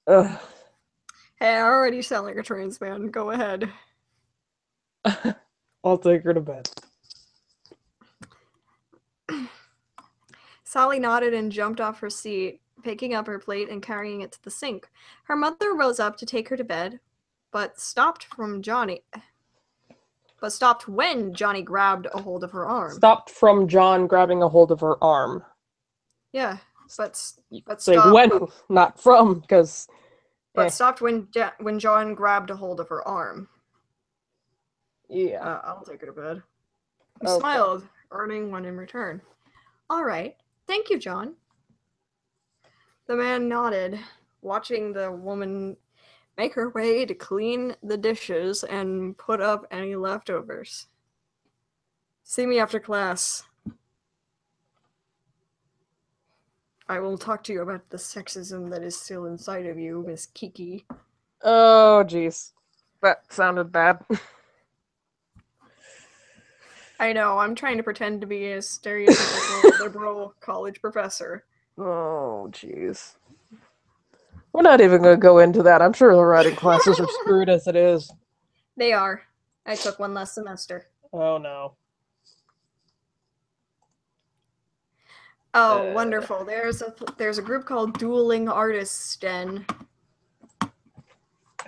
Hey, I already sound like a trans man. Go ahead. I'll take her to bed. Sally nodded and jumped off her seat, picking up her plate and carrying it to the sink. Her mother rose up to take her to bed, but stopped when Johnny grabbed a hold of her arm. Stopped from John grabbing a hold of her arm. Yeah, but say stopped. When, not from, because. But stopped when John grabbed a hold of her arm. Yeah. I'll take her to bed. He smiled, earning one in return. All right. Thank you, John. The man nodded, watching the woman make her way to clean the dishes and put up any leftovers. See me after class. I will talk to you about the sexism that is still inside of you, Miss Kiki. Oh, jeez. That sounded bad. I know, I'm trying to pretend to be a stereotypical liberal college professor. Oh, jeez. We're not even going to go into that. I'm sure the writing classes are screwed as it is. They are. I took one last semester. Oh, no. Oh, wonderful. There's a group called Dueling Artists Den.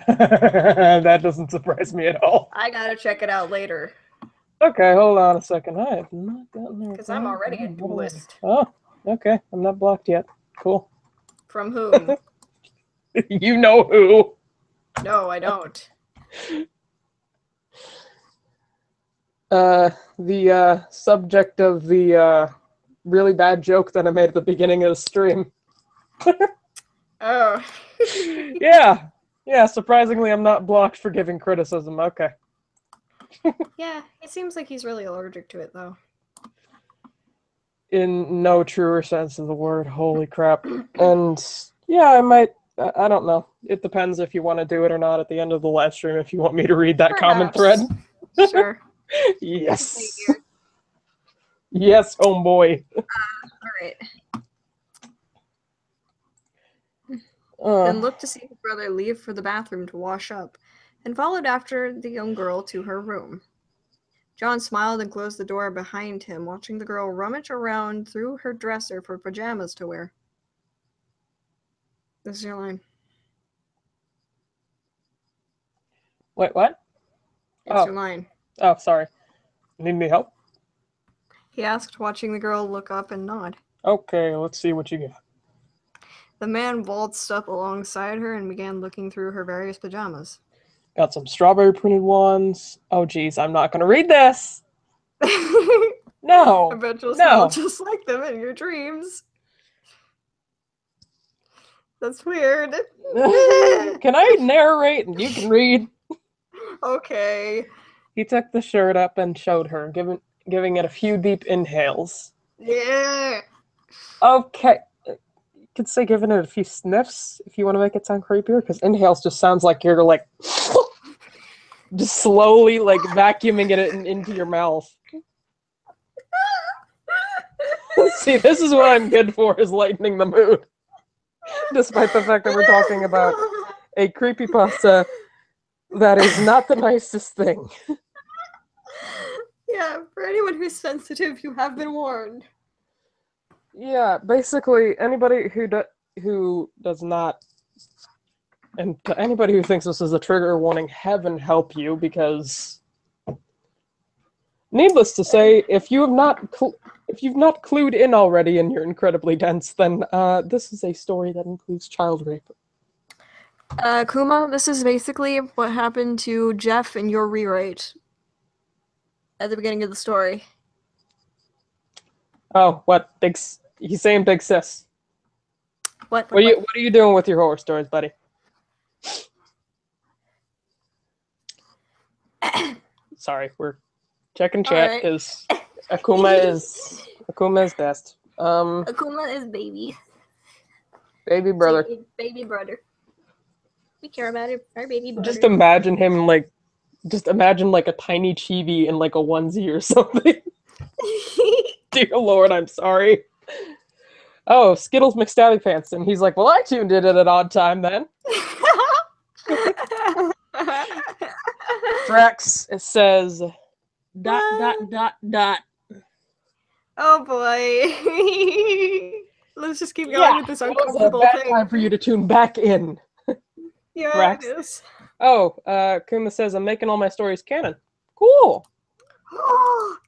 That doesn't surprise me at all. I gotta check it out later. Okay, hold on a second. I have not gotten there. Because I'm already a duelist. Oh, okay. I'm not blocked yet. Cool. From whom? You know who. No, I don't. The subject of the really bad joke that I made at the beginning of the stream. Oh. Yeah. Yeah, surprisingly, I'm not blocked for giving criticism. Okay. Yeah, it seems like he's really allergic to it, though. In no truer sense of the word. Holy crap. And, yeah, I might... I don't know. It depends if you want to do it or not at the end of the live stream, if you want me to read that comment thread. Sure. Yes. Yes, homeboy. Alright. Then looked to see his brother leave for the bathroom to wash up, and followed after the young girl to her room. John smiled and closed the door behind him, watching the girl rummage around through her dresser for pajamas to wear. This is your line. Wait, what? It's your line. Oh, sorry. Need me help? He asked, watching the girl look up and nod. Okay, let's see what you got. The man waltzed up alongside her and began looking through her various pajamas. Got some strawberry printed ones. Oh, geez, I'm not going to read this. No. I bet you'll smell just like them in your dreams. That's weird. Can I narrate and you can read? Okay. He took the shirt up and showed her, giving it a few deep inhales. Yeah. Okay. You could say giving it a few sniffs if you want to make it sound creepier, because inhales just sounds like you're like just slowly like vacuuming it into your mouth. See, this is what I'm good for, is lightening the mood. Despite the fact that we're talking about a creepypasta that is not the nicest thing. Yeah, for anyone who's sensitive, you have been warned. Yeah, basically anybody who does not, and to anybody who thinks this is a trigger warning, heaven help you, because needless to say, if you've not clued in already and you're incredibly dense, then this is a story that includes child rape. Kuma, this is basically what happened to Jeff in your rewrite at the beginning of the story. Oh, what? He's saying big sis. What are you doing with your horror stories, buddy? Sorry, we're checking chat because Akuma is best. Akuma is baby. Baby brother. Baby brother. We care about our baby brother. Just imagine him like a tiny chibi in like a onesie or something. Dear Lord, I'm sorry. Oh, Skittles McStabby Pants, and he's like, well, I tuned in at an odd time then. Drax, it says ... Oh boy. Let's just keep going with this uncomfortable thing. Time for you to tune back in. Yeah, Drax. it is. Oh, Kuma says, I'm making all my stories canon. Cool.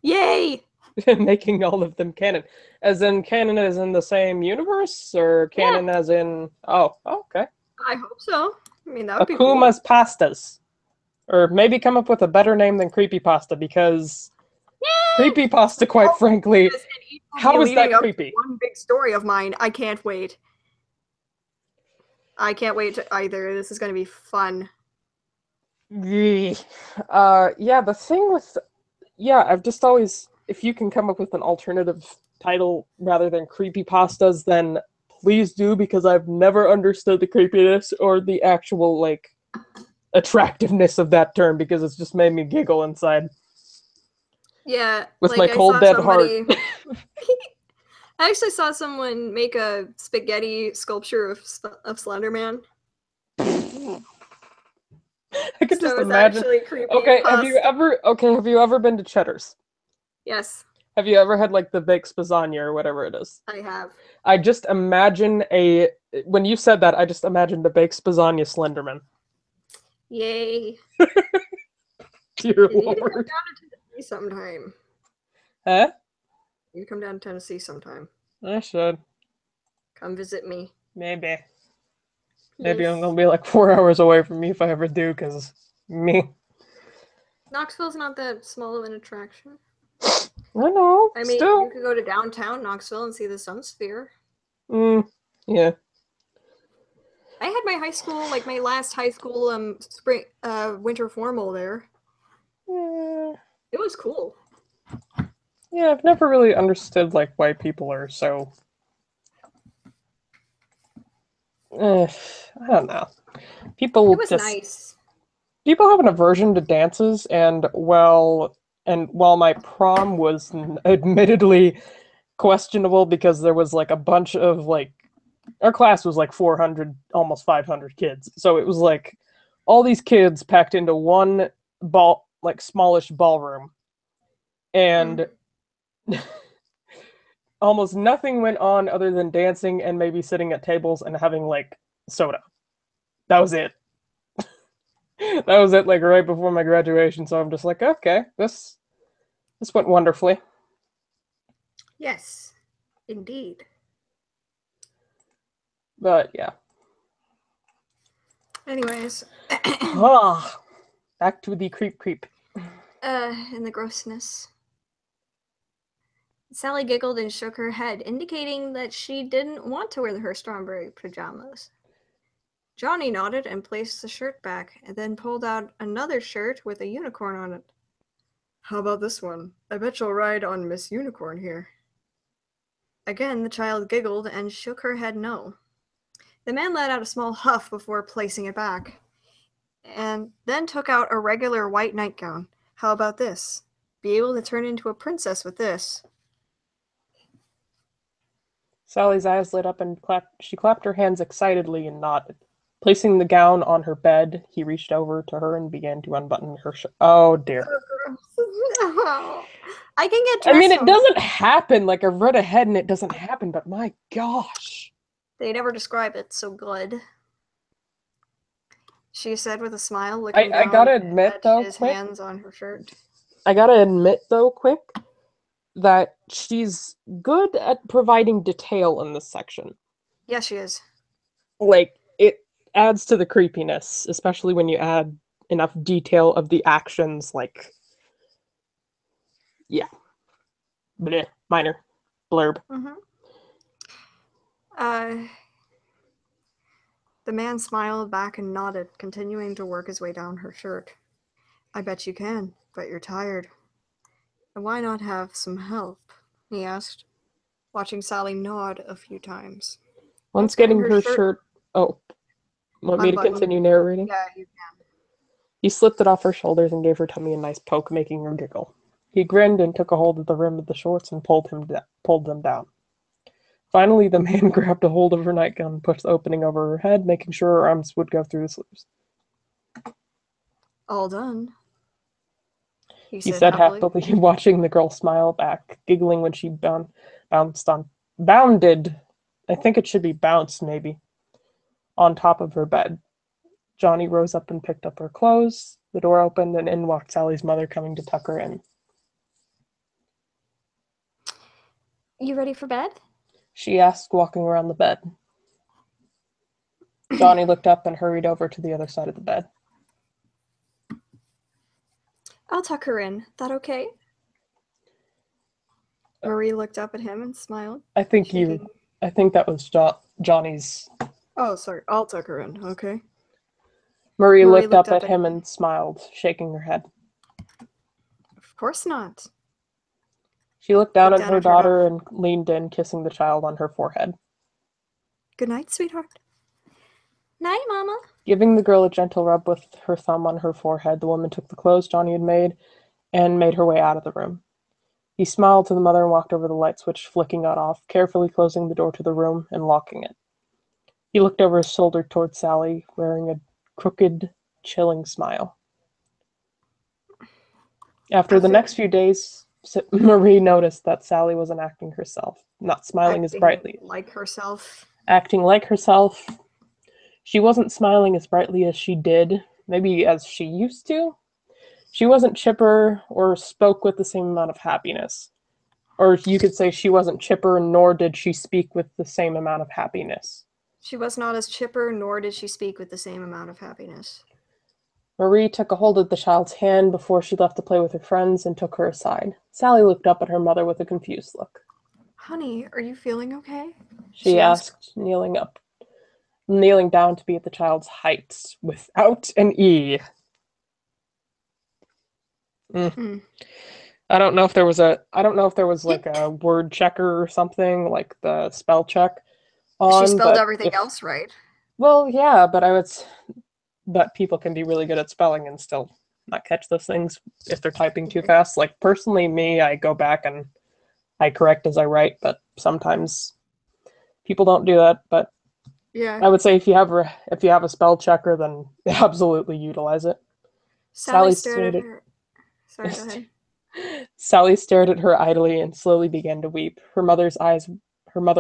Yay! Making all of them canon. As in canon as in the same universe, or canon as in... Oh, okay. I hope so. I mean, that would be Akuma's pastas. Or maybe come up with a better name than creepypasta, because creepypasta, quite frankly, how is that creepy? One big story of mine. I can't wait. I can't wait to either. This is going to be fun. Yeah, the thing with... Yeah, I've just always... If you can come up with an alternative title rather than creepypastas, then please do, because I've never understood the creepiness or the actual, like, attractiveness of that term, because it's just made me giggle inside. Yeah. With like, my cold, dead heart. I actually saw someone make a spaghetti sculpture of Slenderman. I could just imagine. Okay, have you ever been to Cheddar's? Yes. Have you ever had like the baked spazania or whatever it is? I have. I just imagine when you said that, I just imagined a baked spazania Slenderman. Yay. Dear you Lord. Need to come down to Tennessee sometime. Huh? You come down to Tennessee sometime. I should. Come visit me. Maybe. Maybe I'm gonna be like 4 hours away from me if I ever do, because me. Knoxville's not that small of an attraction. I know. I mean, still. You could go to downtown Knoxville and see the Sun Sphere. Yeah. I had my high school, like my last high school spring winter formal there. It was cool. Yeah, I've never really understood like why people are so I don't know. People it was nice. People have an aversion to dances, and while my prom was admittedly questionable because there was like a bunch of like our class was like 400, almost 500 kids. So it was like all these kids packed into one smallish ballroom. And almost nothing went on other than dancing and maybe sitting at tables and having like soda. That was it. That was it, like right before my graduation. So I'm just like, okay, this went wonderfully. Yes, indeed. But yeah. Anyways. Back to the creep. And the grossness. Sally giggled and shook her head, indicating that she didn't want to wear her strawberry pajamas. Johnny nodded and placed the shirt back, and then pulled out another shirt with a unicorn on it. How about this one? I bet you'll ride on Miss Unicorn here. Again, the child giggled and shook her head no. The man let out a small huff before placing it back, and then took out a regular white nightgown. How about this? Be able to turn into a princess with this. Sally's eyes lit up and she clapped her hands excitedly and nodded. Placing the gown on her bed, he reached over to her and began to unbutton her shirt. Oh dear. No. I can get dressed. I mean, it doesn't happen. Like, I've read ahead and it doesn't happen, but my gosh. They never describe it so good. She said with a smile, looking down I gotta admit, at though, his quick. hands on her shirt. I gotta admit, though, quick, that she's good at providing detail in this section. Yeah, she is. Like, it adds to the creepiness, especially when you add enough detail of the actions, like, yeah. Bleh, minor. Blurb. Mm-hmm. The man smiled back and nodded, continuing to work his way down her shirt. I bet you can, but you're tired. And why not have some help? He asked, watching Sally nod a few times. Once getting her shirt... Oh. Want me to continue narrating? Yeah, you can. He slipped it off her shoulders and gave her tummy a nice poke, making her giggle. He grinned and took a hold of the rim of the shorts and pulled them down. Finally, the man grabbed a hold of her nightgown and pushed the opening over her head, making sure her arms would go through the sleeves. All done, he said happily, watching the girl smile back, giggling when she bounded. I think it should be bounced, maybe. On top of her bed. Johnny rose up and picked up her clothes. The door opened, and in walked Sally's mother, coming to tuck her in. You ready for bed? She asked, walking around the bed. Johnny looked up and hurried over to the other side of the bed. I'll tuck her in. That okay? Marie looked up at him and smiled. I think that was Johnny's... Oh, sorry. I'll tuck her in, okay? Marie looked up at him and smiled, shaking her head. Of course not. She looked down at her daughter and leaned in, kissing the child on her forehead. Good night, sweetheart. Night, Mama. Giving the girl a gentle rub with her thumb on her forehead, the woman took the clothes Johnny had made and made her way out of the room. He smiled to the mother and walked over the light switch, flicking it off, carefully closing the door to the room and locking it. He looked over his shoulder toward Sally, wearing a crooked, chilling smile. After the next few days, Marie noticed that Sally wasn't acting herself, not smiling as brightly. Acting like herself. She wasn't smiling as brightly as she did, maybe as she used to. She wasn't chipper or spoke with the same amount of happiness. Or you could say she wasn't chipper, nor did she speak with the same amount of happiness. She was not as chipper, nor did she speak with the same amount of happiness. Marie took a hold of the child's hand before she left to play with her friends and took her aside. Sally looked up at her mother with a confused look. Honey, are you feeling okay? She asked, kneeling down to be at the child's height, without an E. I don't know if there was like a word checker or something, like the spell check. She spelled everything else right. Well, yeah, but people can be really good at spelling and still not catch those things if they're typing too fast. Like, personally, me, I go back and I correct as I write, but sometimes people don't do that. But yeah, I would say if you have a spell checker, then absolutely utilize it. Sally stared at her. Sorry, go ahead. Sally stared at her idly and slowly began to weep. Her mother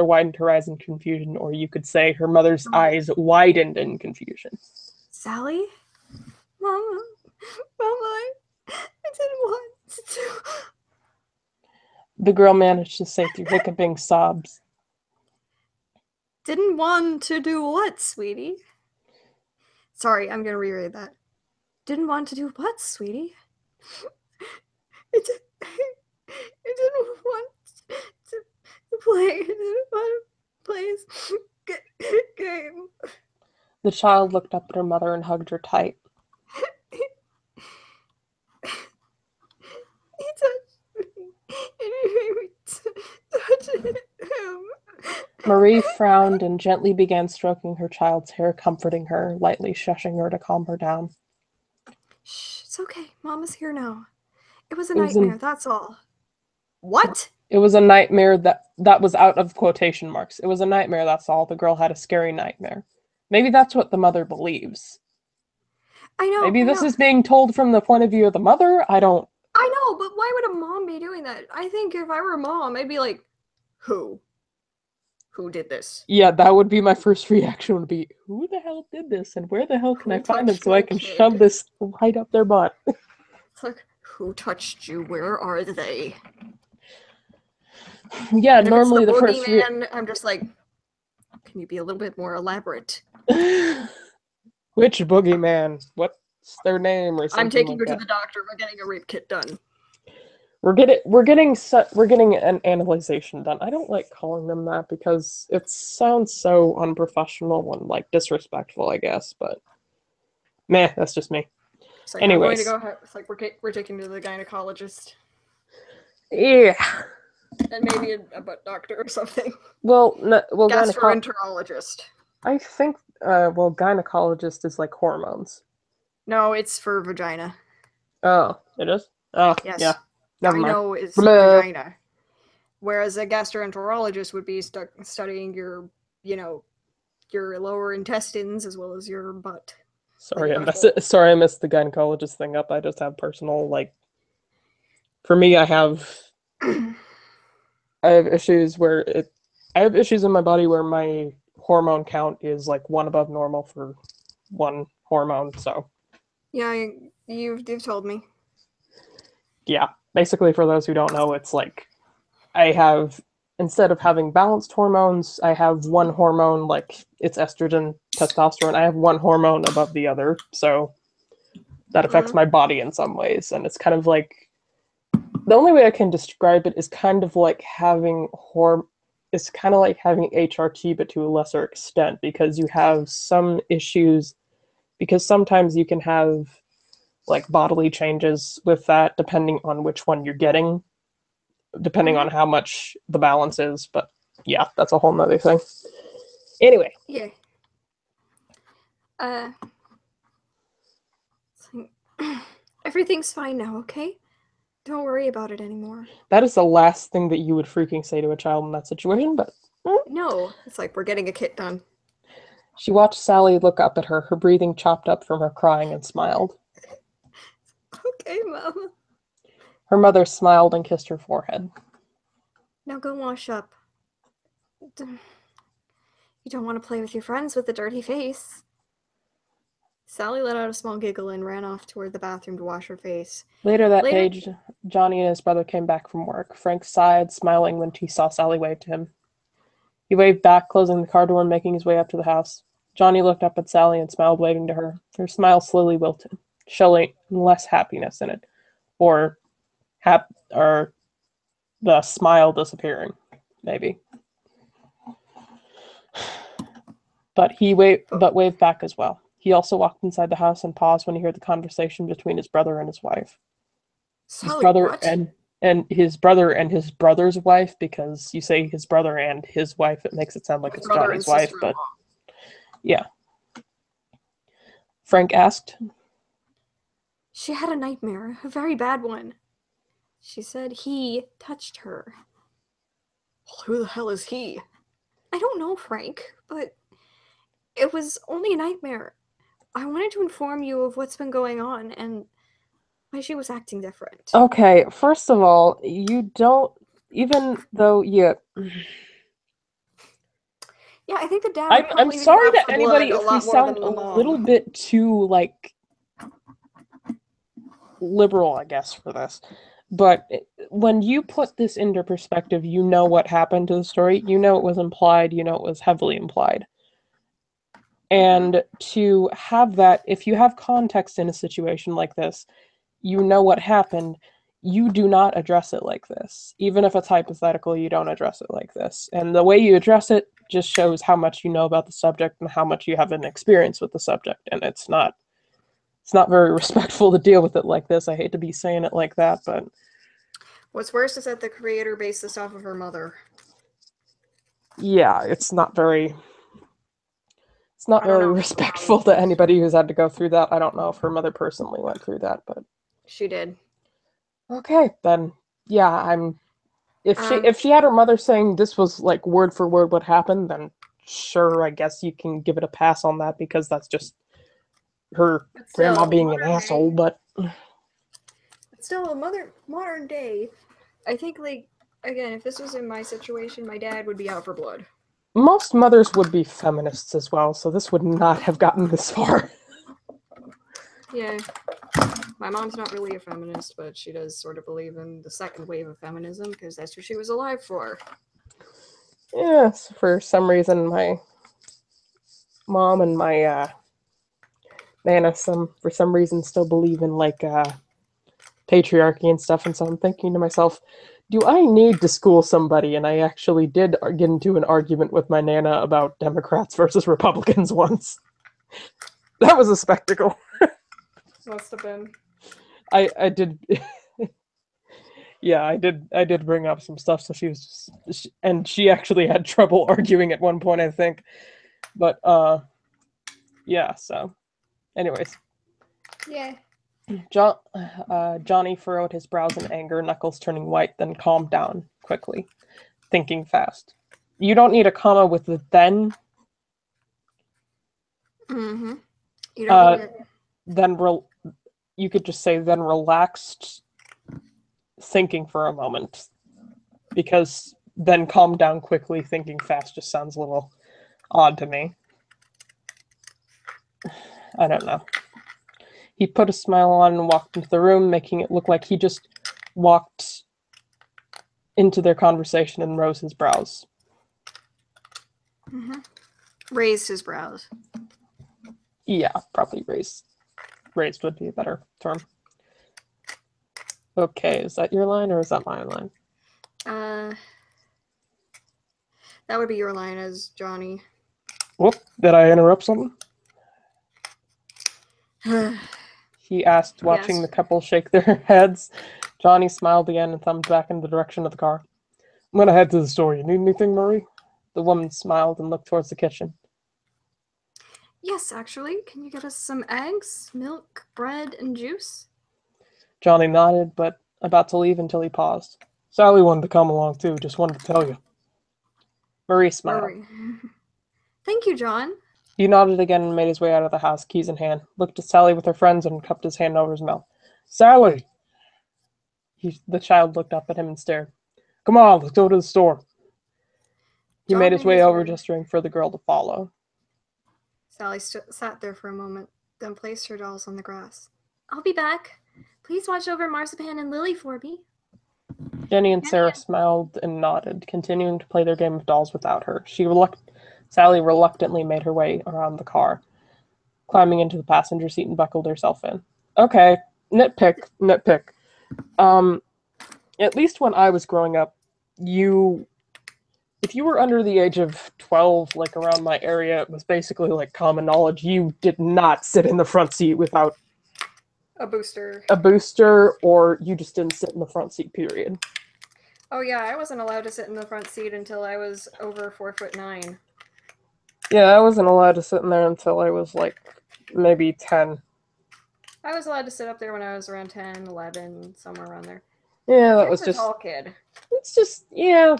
widened her eyes in confusion, or you could say her mother's eyes widened in confusion. Sally? Mama, I didn't want to. The girl managed to say through hiccuping sobs. Didn't want to do what, sweetie? Sorry, I'm gonna reread that. Didn't want to do what, sweetie? It didn't want to play. It didn't want to play his game. The child looked up at her mother and hugged her tight. He touched me. And he made me touch him. Marie frowned and gently began stroking her child's hair, comforting her, lightly shushing her to calm her down. Shh, it's okay. Mama's here now. It was a nightmare, that's all. What? It was a nightmare that was out of quotation marks. It was a nightmare, that's all. The girl had a scary nightmare. Maybe that's what the mother believes. I know. Maybe this is being told from the point of view of the mother. I know, but why would a mom be doing that? I think if I were a mom, I'd be like, who? Who did this? Yeah, that would be my first reaction, would be, who the hell did this? And where the hell can I find them so I can shove this right up their butt? It's like, who touched you? Where are they? Yeah, and normally the first I'm just like, can you be a little bit more elaborate? Which boogeyman? What's their name or something? I'm taking her to the doctor. We're getting a rape kit done. We're getting an analyzation done. I don't like calling them that because it sounds so unprofessional and like disrespectful, I guess. But meh, that's just me. It's like, anyways, I'm going to go. It's like we're taking to the gynecologist. Yeah. And maybe a butt doctor or something. Well, gastroenterologist. I think. Gynecologist is like hormones. No, it's for vagina. Oh, it is. Oh, yes. Yeah. Never mind. Gyno is vagina. Whereas a gastroenterologist would be studying your lower intestines as well as your butt. Sorry, I messed the gynecologist thing up. I just have personal, for me, I have issues I have issues in my body where my hormone count is like one above normal for one hormone, so. Yeah, you've told me. Yeah. Basically, for those who don't know, it's like I have, instead of having balanced hormones, I have one hormone, like it's estrogen, testosterone. I have one hormone above the other, so that affects my body in some ways. And it's kind of like, the only way I can describe it is kind of like having HRT, but to a lesser extent, because you have some issues, because sometimes you can have like bodily changes with that, depending on which one you're getting, depending on how much the balance is. But yeah, that's a whole nother thing. Anyway. Yeah. Everything's fine now, okay? Don't worry about it anymore. That is the last thing that you would freaking say to a child in that situation, but... No, it's like, we're getting a kit done. She watched Sally look up at her, her breathing chopped up from her crying, and smiled. Okay, Mama. Her mother smiled and kissed her forehead. Now go wash up. You don't want to play with your friends with a dirty face. Sally let out a small giggle and ran off toward the bathroom to wash her face. Later that day, Johnny and his brother came back from work. Frank sighed, smiling when he saw Sally wave to him. He waved back, closing the car door and making his way up to the house. Johnny looked up at Sally and smiled, waving to her. Her smile slowly wilted, showing less happiness in it, or the smile disappearing, maybe. But he waved back as well. He also walked inside the house and paused when he heard the conversation between his brother and his wife. Sally, his brother what? and his brother and his brother's wife, because you say his brother and his wife, it makes it sound like it's Johnny's wife, but yeah. Frank asked. She had a nightmare, a very bad one. She said he touched her. Well, who the hell is he? I don't know, Frank, but it was only a nightmare. I wanted to inform you of what's been going on and why she was acting different. Okay, first of all, you don't, even though you... Yeah, I think the dad... I'm sorry to anybody if we sound a little bit too, liberal, I guess, for this. But when you put this into perspective, you know what happened to the story. You know it was implied. You know it was heavily implied. And to have that, if you have context in a situation like this, you know what happened, you do not address it like this. Even if it's hypothetical, you don't address it like this. And the way you address it just shows how much you know about the subject and how much you have an experience with the subject, and it's not very respectful to deal with it like this. I hate to be saying it like that, but what's worse is that the creator based this off of her mother. Yeah, it's not very respectful to anybody who's had to go through that. I don't know if her mother personally went through that, but she did. Okay, then yeah, if she had her mother saying this was like word for word what happened, then sure, I guess you can give it a pass on that because that's just her grandma being an asshole, but still modern day, I think, like, again, if this was in my situation, my dad would be out for blood. Most mothers would be feminists as well, so this would not have gotten this far. Yeah. My mom's not really a feminist, but she does sort of believe in the second wave of feminism because that's what she was alive for. Yes, for some reason my mom and my Nana for some reason still believe in like patriarchy and stuff, and so I'm thinking to myself, do I need to school somebody? And I actually did get into an argument with my Nana about Democrats versus Republicans once. That was a spectacle. Must have been. I did. Yeah, I did bring up some stuff, so she was just, and she actually had trouble arguing at one point, I think. But yeah. So, anyways. Yeah. Johnny furrowed his brows in anger, knuckles turning white, then calmed down quickly, thinking fast. You don't need a comma with the then. Mm-hmm. You don't need it. Then you could just say then relaxed, thinking for a moment, because then calm down quickly, thinking fast just sounds a little odd to me. I don't know. He put a smile on and walked into the room, making it look like he just walked into their conversation and rose his brows. Mm-hmm. Raised his brows. Yeah, probably raised. Raised would be a better term. Okay, is that your line or is that my line? That would be your line as Johnny. Whoop, did I interrupt something? He asked, watching the couple shake their heads. Johnny smiled again and thumbed back in the direction of the car. I'm gonna head to the store. You need anything, Marie? The woman smiled and looked towards the kitchen. Yes, actually. Can you get us some eggs, milk, bread, and juice? Johnny nodded, but about to leave until he paused. Sally wanted to come along too, just wanted to tell you. Marie smiled. Thank you, John. He nodded again and made his way out of the house, keys in hand, looked at Sally with her friends and cupped his hand over his mouth. Sally! The child looked up at him and stared. Come on, let's go to the store. He made his way over, gesturing for the girl to follow. Sally sat there for a moment, then placed her dolls on the grass. I'll be back. Please watch over Marzipan and Lily for me. Jenny and Sarah smiled and nodded, continuing to play their game of dolls without her. Sally reluctantly made her way around the car, climbing into the passenger seat and buckled herself in. Okay, nitpick. At least when I was growing up, if you were under the age of 12, like around my area, it was basically like common knowledge. You did not sit in the front seat without a booster. Or you just didn't sit in the front seat, period. Oh yeah, I wasn't allowed to sit in the front seat until I was over 4'9". Yeah, I wasn't allowed to sit in there until I was like maybe 10. I was allowed to sit up there when I was around 10, 11, somewhere around there. Yeah, that was just a tall kid. It's just yeah,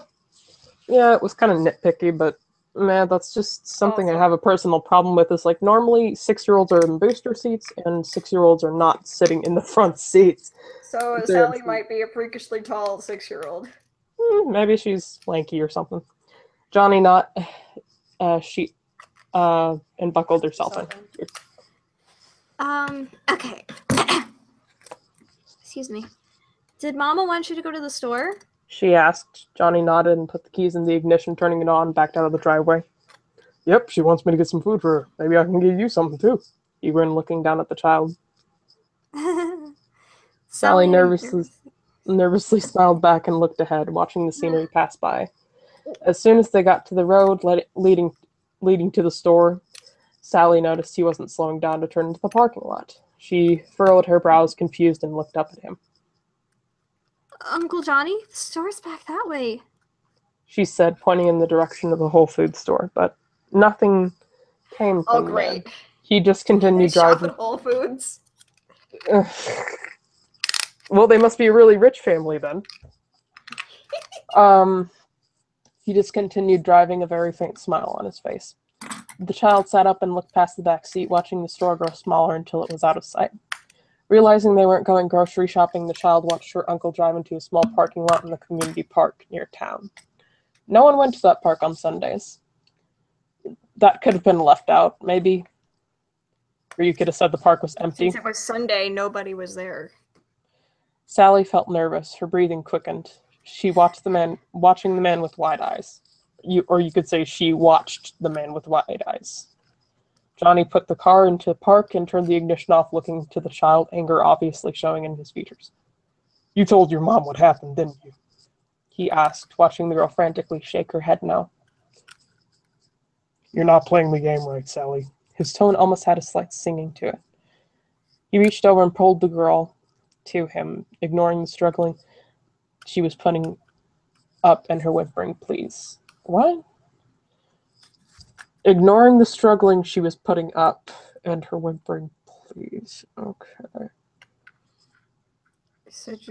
it was kind of nitpicky, but man, that's just something I have a personal problem with. Is like normally 6-year-olds are in booster seats and 6-year-olds are not sitting in the front seats. So Sally might be a freakishly tall 6-year-old. Maybe she's lanky or something. Johnny and buckled herself in. Okay. Excuse me. Did Mama want you to go to the store? She asked. Johnny nodded and put the keys in the ignition, turning it on, backed out of the driveway. Yep, she wants me to get some food for her. Maybe I can give you something too. He grinned, looking down at the child. Sally nervously smiled back and looked ahead, watching the scenery pass by. As soon as they got to the road leading to the store, Sally noticed he wasn't slowing down to turn into the parking lot. She furrowed her brows, confused, and looked up at him. Uncle Johnny, the store's back that way, she said, pointing in the direction of the Whole Foods store, but nothing came from there. He just continued driving. Shop at Whole Foods. Well, they must be a really rich family then. He just continued driving, a very faint smile on his face. The child sat up and looked past the back seat, watching the store grow smaller until it was out of sight. Realizing they weren't going grocery shopping, the child watched her uncle drive into a small parking lot in the community park near town. No one went to that park on Sundays. That could have been left out, maybe. Or you could have said the park was empty. Since it was Sunday, nobody was there. Sally felt nervous. Her breathing quickened. She watched watching the man with wide eyes. Or you could say she watched the man with wide eyes. Johnny put the car into park and turned the ignition off, looking to the child, anger obviously showing in his features. You told your mom what happened, didn't you? He asked, watching the girl frantically shake her head no. You're not playing the game right, Sally. His tone almost had a slight singing to it. He reached over and pulled the girl to him, ignoring the struggling she was putting up and her whimpering pleas. What? Ignoring the struggling she was putting up and her whimpering pleas. Okay.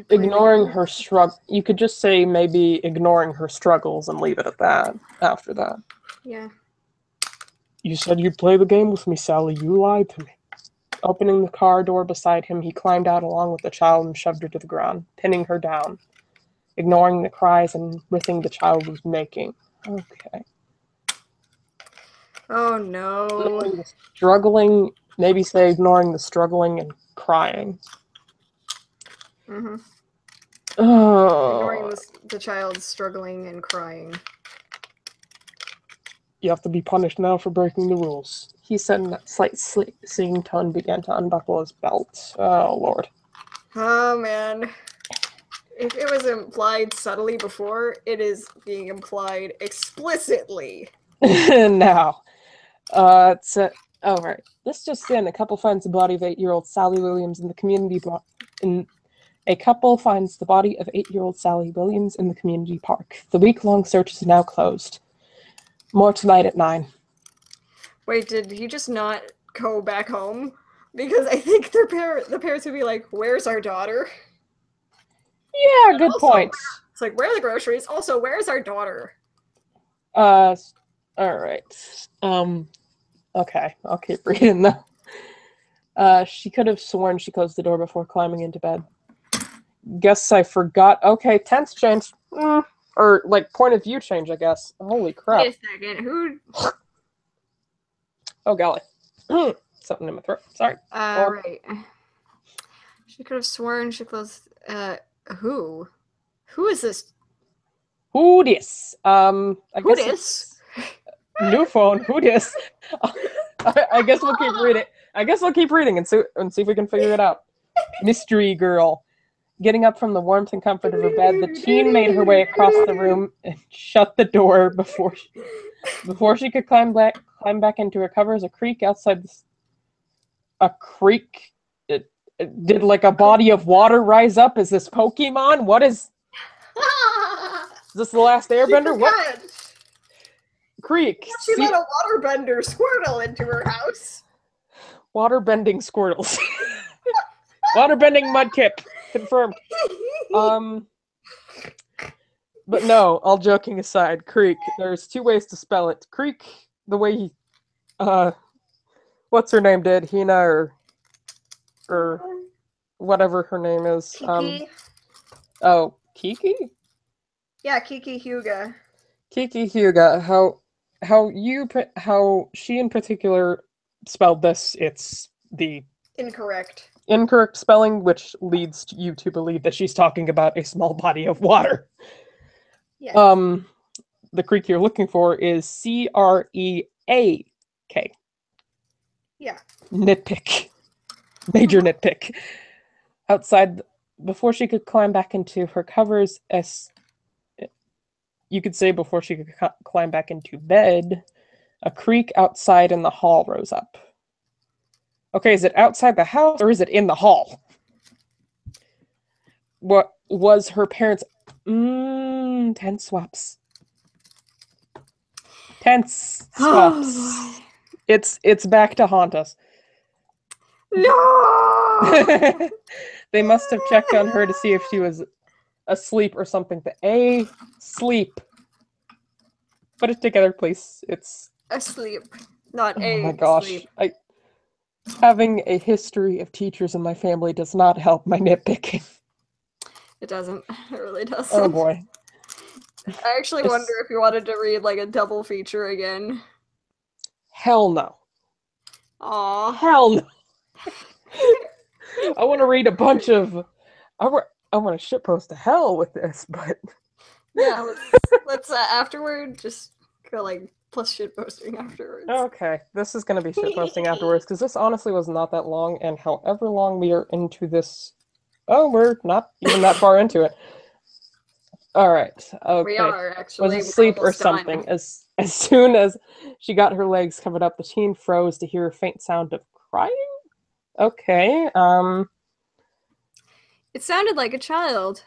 Ignoring her struggle. You could just say maybe ignoring her struggles and leave it at that after that. Yeah. You said you'd play the game with me, Sally. You lied to me. Opening the car door beside him, he climbed out along with the child and shoved her to the ground, pinning her down, ignoring the cries and writhing the child was making. Okay. Oh no. Struggling, maybe say ignoring the struggling and crying. Mm-hmm. Oh. Ignoring the child struggling and crying. You have to be punished now for breaking the rules. He said in that slight singing tone, began to unbuckle his belt. Oh, Lord. Oh, man. If it was implied subtly before, it is being implied explicitly. Now. All right. This just in. A couple finds the body of 8-year-old Sally Williams in the community A couple finds the body of 8-year-old Sally Williams in the community park. The week-long search is now closed. More tonight at 9. Wait, did he just not go back home? Because I think the parents would be like, where's our daughter? Yeah, good point. It's like, where are the groceries? Also, where's our daughter? All right. Okay, I'll keep reading though. She could have sworn she closed the door before climbing into bed. Guess I forgot. Okay, tense change. Or, like, point of view change, I guess. Holy crap. Wait a second, who... Oh, golly. Something in my throat. Sorry. Right. She could have sworn she closed... who? Who is this? Who dis? Who dis? New phone. Who dis? I guess we'll keep reading. I guess we'll keep reading and see if we can figure it out. Mystery girl. Getting up from the warmth and comfort of her bed, the teen made her way across the room and shut the door before she could climb back into her covers. A creek outside a creek. It did like a body of water rise up? Is this Pokemon? What is this? The Last Airbender? What? Creek. She let a waterbender Squirtle into her house. Waterbending Squirtles. Waterbending Mudkip. Confirmed. But no, all joking aside, creek. There's 2 ways to spell it. Creek, the way what's her name did? Hina or whatever her name is. Kiki. Kiki? Yeah, Kiki Hyuga. Kiki Hyuga. How she in particular spelled this, it's the incorrect spelling, which leads you to believe that she's talking about a small body of water. Yes. The creek you're looking for is Creak. Yeah. Nitpick. Major nitpick. Outside, before she could climb back into her covers, you could say before she could climb back into bed, a creak outside in the hall rose up. Okay, is it outside the house or is it in the hall? What was her parents? Tense swaps. Tense swaps. It's back to haunt us. No! They must have checked on her to see if she was asleep or something. The sleep. Put it together, please. It's asleep, not oh my gosh. Sleep. Having a history of teachers in my family does not help my nitpicking. It doesn't. It really doesn't. Oh boy. I actually wonder if you wanted to read like a double feature again. Hell no. Aw. Hell no. I want to read a bunch of. I want to shitpost to hell with this, but yeah, let's afterward just go like plus shitposting afterwards. Okay, this is gonna be shitposting afterwards because this honestly was not that long, and however long we are into this, we're not even that far into it. All right. Okay. We are actually. Was asleep or something. Done. As soon as she got her legs covered up, the teen froze to hear a faint sound of crying. Okay. It sounded like a child.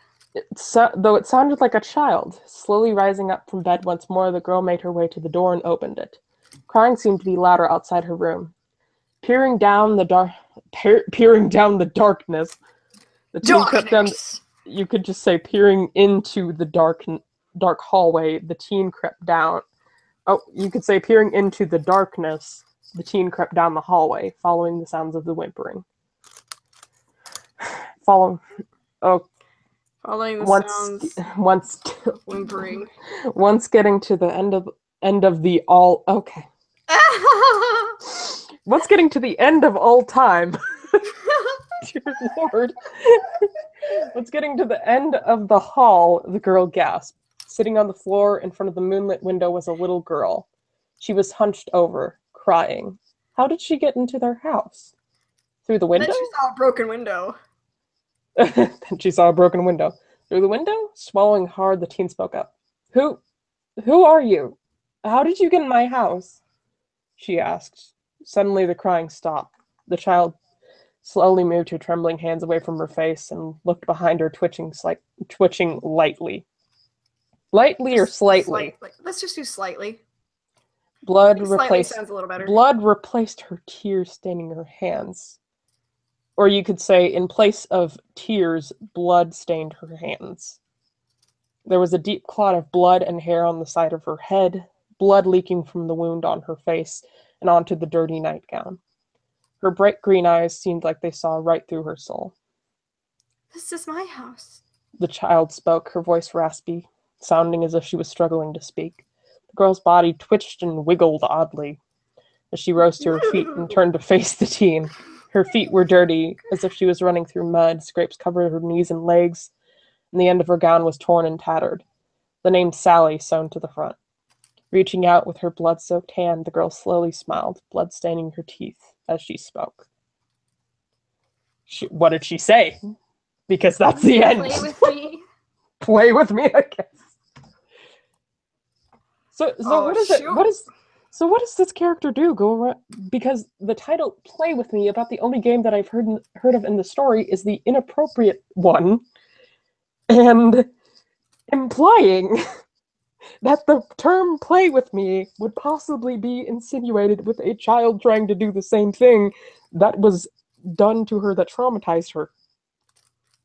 Though it sounded like a child. Slowly rising up from bed once more, the girl made her way to the door and opened it. Crying seemed to be louder outside her room. Peering down the darkness, the teen crept down. You could just say peering into the dark hallway, the teen crept down. Oh, you could say peering into the darkness, the teen crept down the hallway, following the sounds of the whimpering. Following the sounds. Once whimpering. Once getting to the end of the all. Okay. Once getting to the end of all time. Dear Lord. Once getting to the end of the hall, the girl gasped. Sitting on the floor in front of the moonlit window was a little girl. She was hunched over, crying. How did she get into their house? Through the window? Then she saw a broken window. Then she saw a broken window. Through the window? Swallowing hard, the teen spoke up. Who are you? How did you get in my house? She asked. Suddenly the crying stopped. The child slowly moved her trembling hands away from her face and looked behind her, twitching lightly. Lightly or slightly? Let's just do slightly. Blood sounds a little better. Blood replaced her tears staining her hands. Or you could say, in place of tears, blood stained her hands. There was a deep clot of blood and hair on the side of her head, blood leaking from the wound on her face and onto the dirty nightgown. Her bright green eyes seemed like they saw right through her soul. This is my house. The child spoke, her voice raspy, sounding as if she was struggling to speak. The girl's body twitched and wiggled oddly as she rose to her feet and turned to face the teen. Her feet were dirty, as if she was running through mud. Scrapes covered her knees and legs, and the end of her gown was torn and tattered. The name Sally sewn to the front. Reaching out with her blood-soaked hand, the girl slowly smiled, blood staining her teeth as she spoke. What did she say? Because that's the end. Play with me. Play with me, I guess. So what is it? What does this character do? Go around, because the title "Play with Me" about the only game that I've heard of in the story is the inappropriate one, and implying that the term "play with me" would possibly be insinuated with a child trying to do the same thing that was done to her that traumatized her.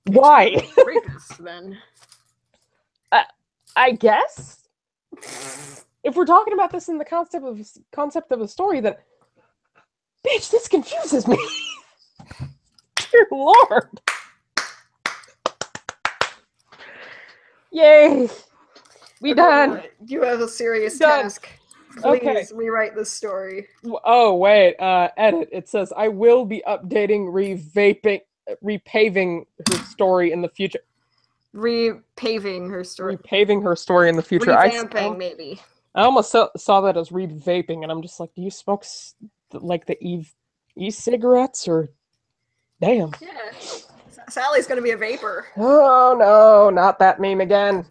Why? Rapist, then. I guess. If we're talking about this in the concept of a story, then, bitch, this confuses me. Dear Lord. Yay. We done. You have a serious task. Please rewrite this story. Oh, wait. Edit. It says, I will be updating, repaving her story in the future. Repaving her story. Repaving her story in the future. Revamping, maybe. I almost saw that as re-vaping, and I'm just like, do you smoke like the e-cigarettes, or damn? Yeah. Sally's gonna be a vapor. Oh no, not that meme again.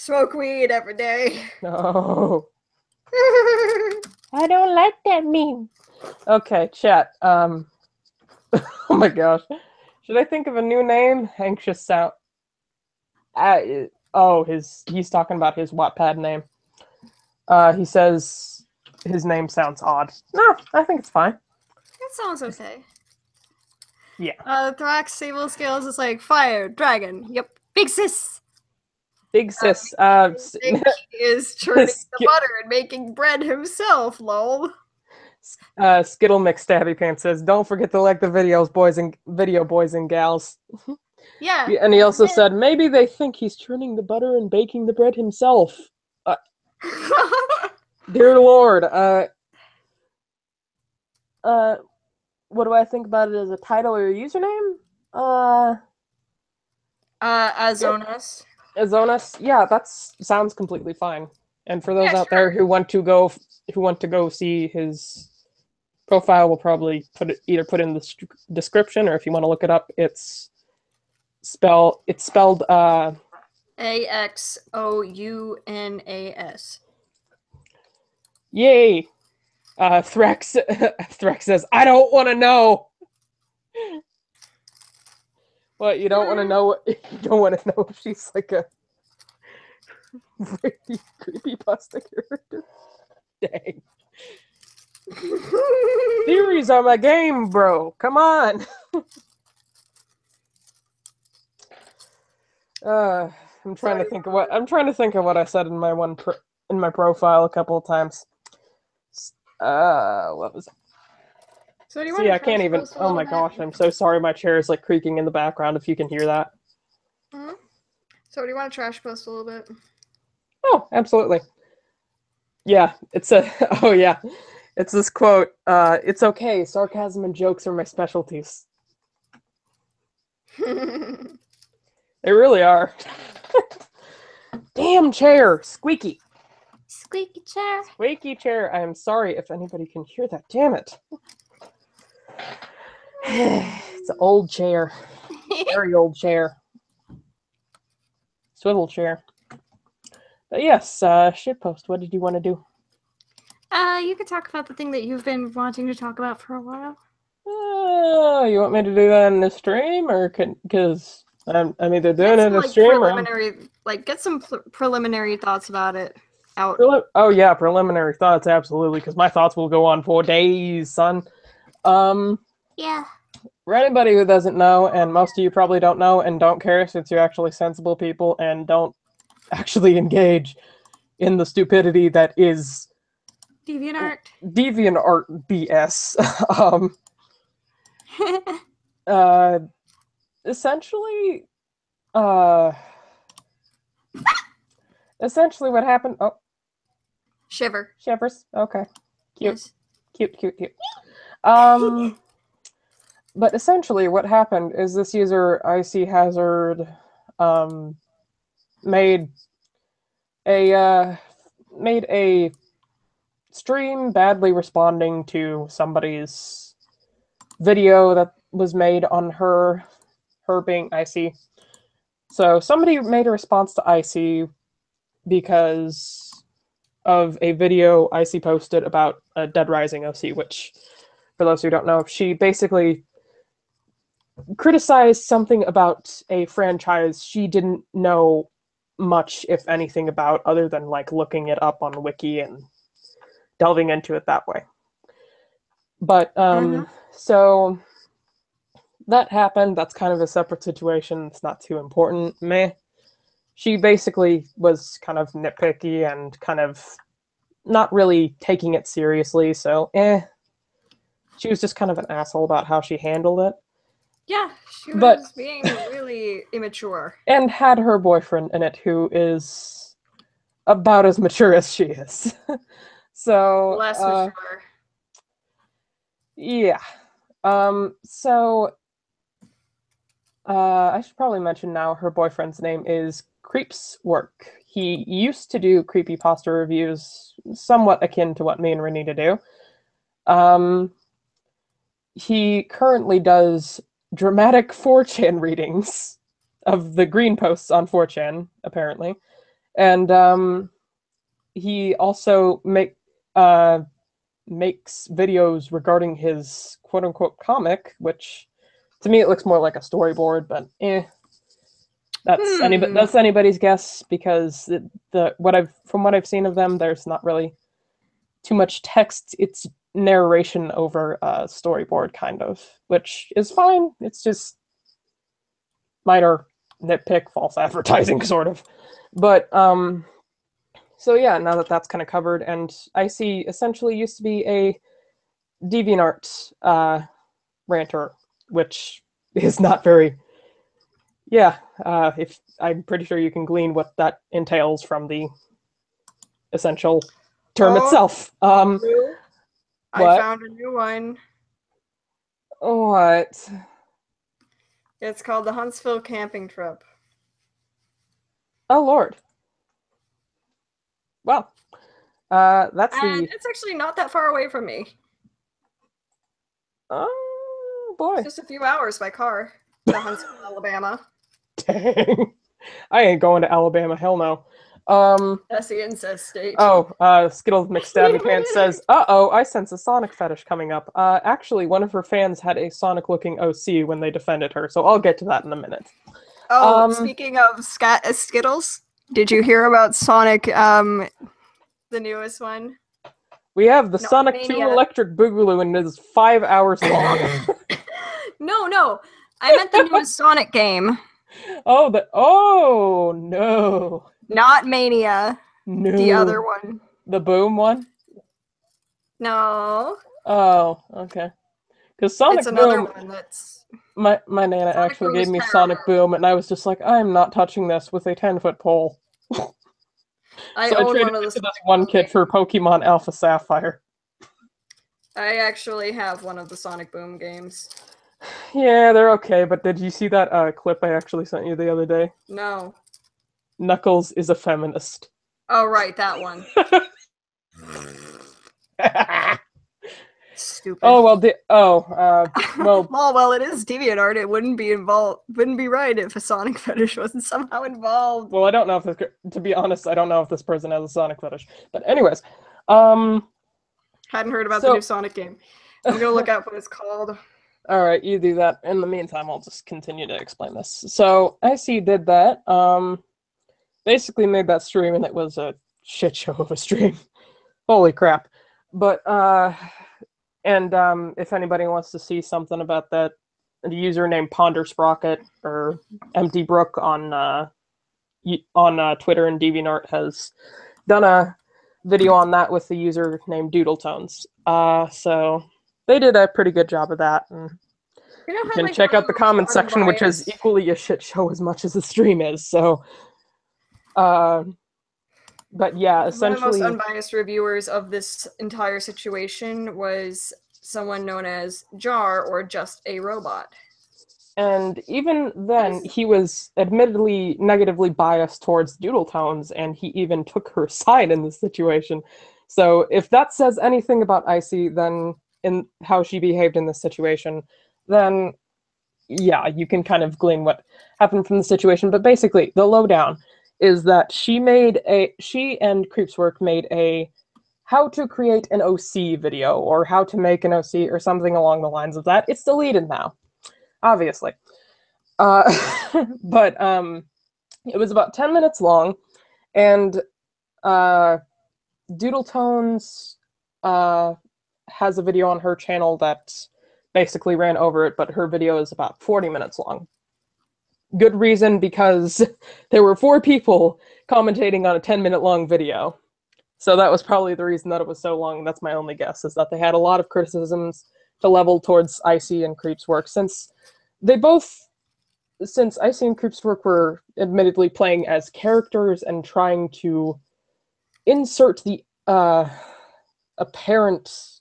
Smoke weed every day. No. I don't like that meme. Okay, chat. Oh my gosh. Should I think of a new name? Anxious sound. He's talking about his Wattpad name. He says his name sounds odd. No, I think it's fine. That sounds okay. Yeah. Thrax Sable Scales is like fire, dragon. Yep. Big sis. Big sis. He is churning the butter and making bread himself, lol. Skittle McStabby Pants says, "Don't forget to like the videos, boys and gals." Yeah. And he also said, maybe they think he's churning the butter and baking the bread himself. Dear Lord. What do I think about it as a title or a username? Azonas. Azonas, yeah, that sounds completely fine. And for those out there who want to go see his profile, we'll probably either put in the description, or if you want to look it up, it's spelled Axounas. Yay. Threx says, "I don't want to know." What, you don't want to know? You don't want to know if she's like a really creepypasta character? Dang. Theories are my game, bro. Come on. I'm trying to think of what I said in my profile a couple of times. What was it? So do you See, I can't even. Oh my gosh, I'm so sorry. My chair is like creaking in the background. If you can hear that. Mm-hmm. So do you want to trash post a little bit? Oh, absolutely. Yeah, it's this quote. It's okay. Sarcasm and jokes are my specialties. They really are. Damn chair, squeaky. Squeaky chair. Squeaky chair. I am sorry if anybody can hear that. Damn it. It's an old chair. Very old chair. Swivel chair. But yes, shitpost, what did you want to do? You could talk about the thing that you've been wanting to talk about for a while. You want me to do that in the stream, or because I'm either doing it in the stream or get some preliminary thoughts about it out. Oh yeah, preliminary thoughts, absolutely, because my thoughts will go on for days, son. Yeah. For anybody who doesn't know, and most of you probably don't know and don't care, since you're actually sensible people and don't actually engage in the stupidity that is DeviantArt BS. Essentially what happened. Oh, shivers. Okay, cute, yes. cute. But essentially, what happened is this user IC Hazard made a stream badly responding to somebody's video that was made on her being IC. So somebody made a response to IC because of a video IC posted about a Dead Rising OC, which, for those who don't know, she basically criticized something about a franchise she didn't know much, if anything, about, other than like looking it up on Wiki and delving into it that way. But so that happened. That's kind of a separate situation. It's not too important. Meh. She basically was kind of nitpicky and kind of not really taking it seriously. So, she was just kind of an asshole about how she handled it. Yeah, she was being really immature. And had her boyfriend in it, who is about as mature as she is. So less mature. Yeah. So I should probably mention now her boyfriend's name is Creepswork. He used to do creepypasta reviews, somewhat akin to what me and Renita do. He currently does dramatic 4chan readings of the green posts on 4chan, apparently. And he also makes videos regarding his quote-unquote comic, which to me it looks more like a storyboard, but that's anybody's guess, because from what I've seen of them, there's not really too much text. It's narration over a storyboard, kind of, which is fine. It's just minor nitpick, false advertising, sort of. But so yeah, now that that's kind of covered, and Icy essentially used to be a DeviantArt ranter, which is not very. Yeah, if I'm pretty sure you can glean what that entails from the essential term itself. I found a new one. What? It's called the Huntsville Camping Trip. Oh Lord. Well, It's actually not that far away from me. Oh boy. It's just a few hours by car to Huntsville, Alabama. Dang. I ain't going to Alabama, hell no. That's the incest state. Skittles McStabby Pants says, uh-oh, I sense a Sonic fetish coming up. Actually, one of her fans had a Sonic-looking OC when they defended her, so I'll get to that in a minute. Speaking of Skittles, did you hear about Sonic, the newest one? We have the Sonic Mania. 2 Electric Boogaloo, and it is 5 hours long. No. I meant the newest Sonic game. Oh, no. Not Mania. No. The other one. The Boom one? No. Oh, okay. Because Sonic Boom... It's another one that's... My Nana Sonic actually gave me terrible. Sonic Boom, and I was just like, I'm not touching this with a 10-foot pole. I traded it to this one kid for Pokemon Alpha Sapphire. I actually have one of the Sonic Boom games. Yeah, they're okay, but did you see that clip I actually sent you the other day? No. Knuckles is a feminist. Oh, right, that one. Stupid. Oh, well, well, it is DeviantArt. It wouldn't be right if a Sonic fetish wasn't somehow involved. Well, I don't know if to be honest, I don't know if this person has a Sonic fetish. But anyways, hadn't heard about the new Sonic game. I'm gonna look up what it's called. All right, you do that. In the meantime, I'll just continue to explain this. So, Icy did that. Basically made that stream, and it was a shit show of a stream. Holy crap. But, if anybody wants to see something about that, the username PonderSprocket or Empty Brook on Twitter and DeviantArt has done a video on that with the user named Doodletones. So they did a pretty good job of that. And you can check out the comment section, which is equally a shit show as much as the stream is. So, but yeah, essentially... One of the most unbiased reviewers of this entire situation was someone known as Jar, or Just a Robot. And even then, he was admittedly negatively biased towards Doodletones, and he even took her side in this situation. So if that says anything about Icy, then in how she behaved in this situation, then yeah, you can kind of glean what happened from the situation. But basically, the lowdown is that she and Creepswork made a how to create an OC video, or how to make an OC, or something along the lines of that. It's deleted now, obviously. But it was about 10 minutes long, and Doodletones has a video on her channel that basically ran over it, but her video is about 40 minutes long. Good reason, because there were 4 people commentating on a 10-minute long video. So that was probably the reason that it was so long. That's my only guess, is that they had a lot of criticisms to level towards Icy and Creepswork, since Icy and Creepswork were admittedly playing as characters and trying to insert the apparent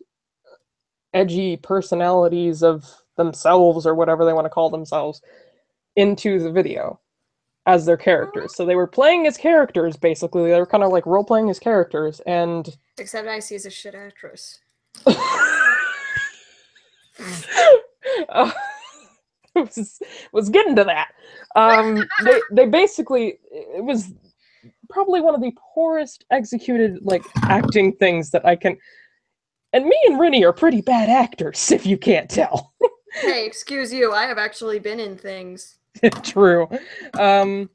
edgy personalities of themselves, or whatever they want to call themselves, into the video as their characters. So they were playing as characters, basically. They were kind of like role-playing as characters, and... Except Icy is a shit actress. was getting to that. They basically... It was probably one of the poorest executed, like, acting things that I can... And me and Rinny are pretty bad actors, if you can't tell. Hey, excuse you, I have actually been in things. True. I've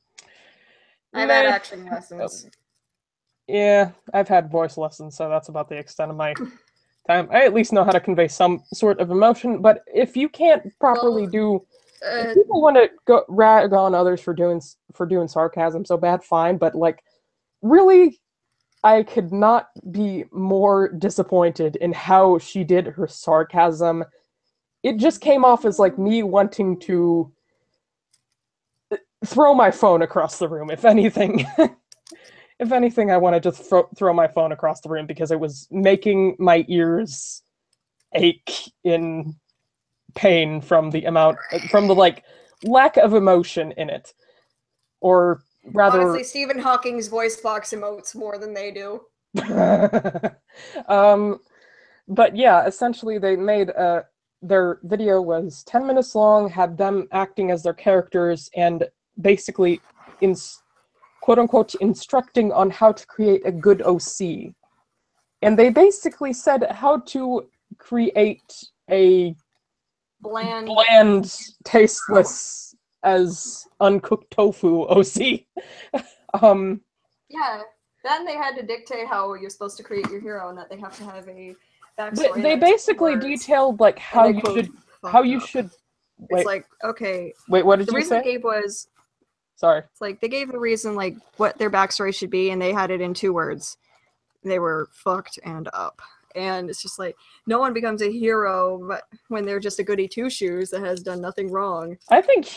had acting lessons. Yeah, I've had voice lessons, so that's about the extent of my time. I at least know how to convey some sort of emotion, but if you can't properly if people want to go rag on others for doing sarcasm so bad, fine, but, like, really, I could not be more disappointed in how she did her sarcasm. It just came off as, like, me wanting to throw my phone across the room, if anything. If anything, I wanted to throw my phone across the room because it was making my ears ache in pain from the like, lack of emotion in it. Or rather... Honestly, Stephen Hawking's voice box emotes more than they do. But yeah, essentially they made their video was 10 minutes long, had them acting as their characters, and basically quote-unquote instructing on how to create a good OC. And they basically said how to create a bland, tasteless, as uncooked tofu OC. Yeah, then they had to dictate how you're supposed to create your hero, and that they have to have a backstory. They basically detailed, like, how you should... Wait. It's like, okay. Wait, what did you say? The reason they gave was... Sorry. It's like, they gave the reason, like, what their backstory should be, and they had it in 2 words. They were fucked and up. And it's just like, no one becomes a hero when they're just a goody two-shoes that has done nothing wrong. I think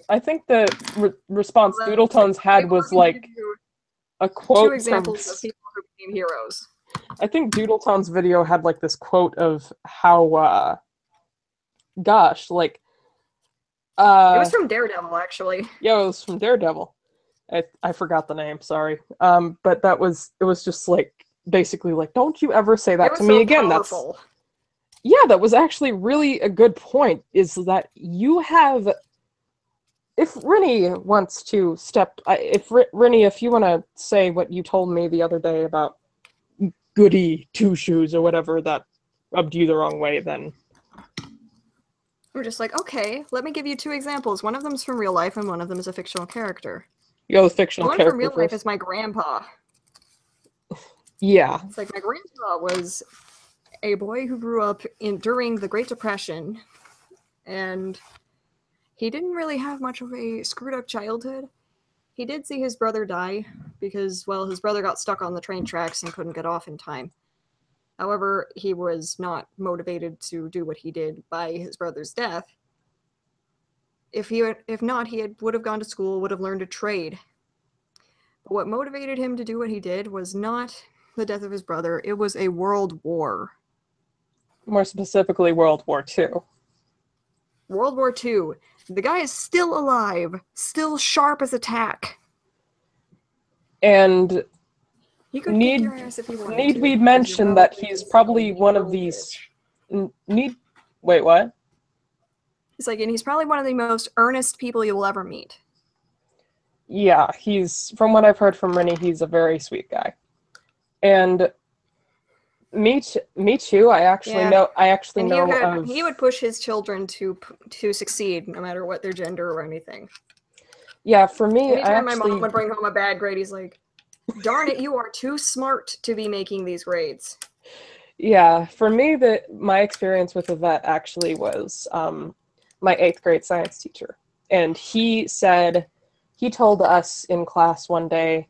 I think the response Doodletones had was, like, a quote 2 examples of people who became heroes. I think Doodletones' video had, like, this quote of how, gosh, like, it was from Daredevil, actually. Yeah, it was from Daredevil. I forgot the name, sorry. But it was just, like, basically, like, don't you ever say that to me again. Powerful. That was actually really a good point, is that you have... If Rinny wants to Rinny, if you want to say what you told me the other day about goody two-shoes or whatever that rubbed you the wrong way, then... We're just like, okay, let me give you 2 examples. One of them's from real life, and one of them is a fictional character. You go with fictional character. The one from real life is my grandpa. Yeah. It's like, my grandpa was a boy who grew up during the Great Depression, and he didn't really have much of a screwed up childhood. He did see his brother die because, well, his brother got stuck on the train tracks and couldn't get off in time. However, he was not motivated to do what he did by his brother's death. If not, he would have gone to school, would have learned a trade. But what motivated him to do what he did was not the death of his brother, it was a world war. More specifically, World War II. World War II. The guy is still alive, still sharp as a tack. And need we mention that he's probably one of these... Wait, what? It's like, and he's probably one of the most earnest people you will ever meet. Yeah, from what I've heard from Rennie, he's a very sweet guy. And me too. I actually know. He would push his children to succeed, no matter what their gender or anything. Yeah, for me, anytime my mom would bring home a bad grade, he's like, "Darn it, you are too smart to be making these grades." Yeah, for me, my experience with that actually was my 8th grade science teacher, and he told us in class one day,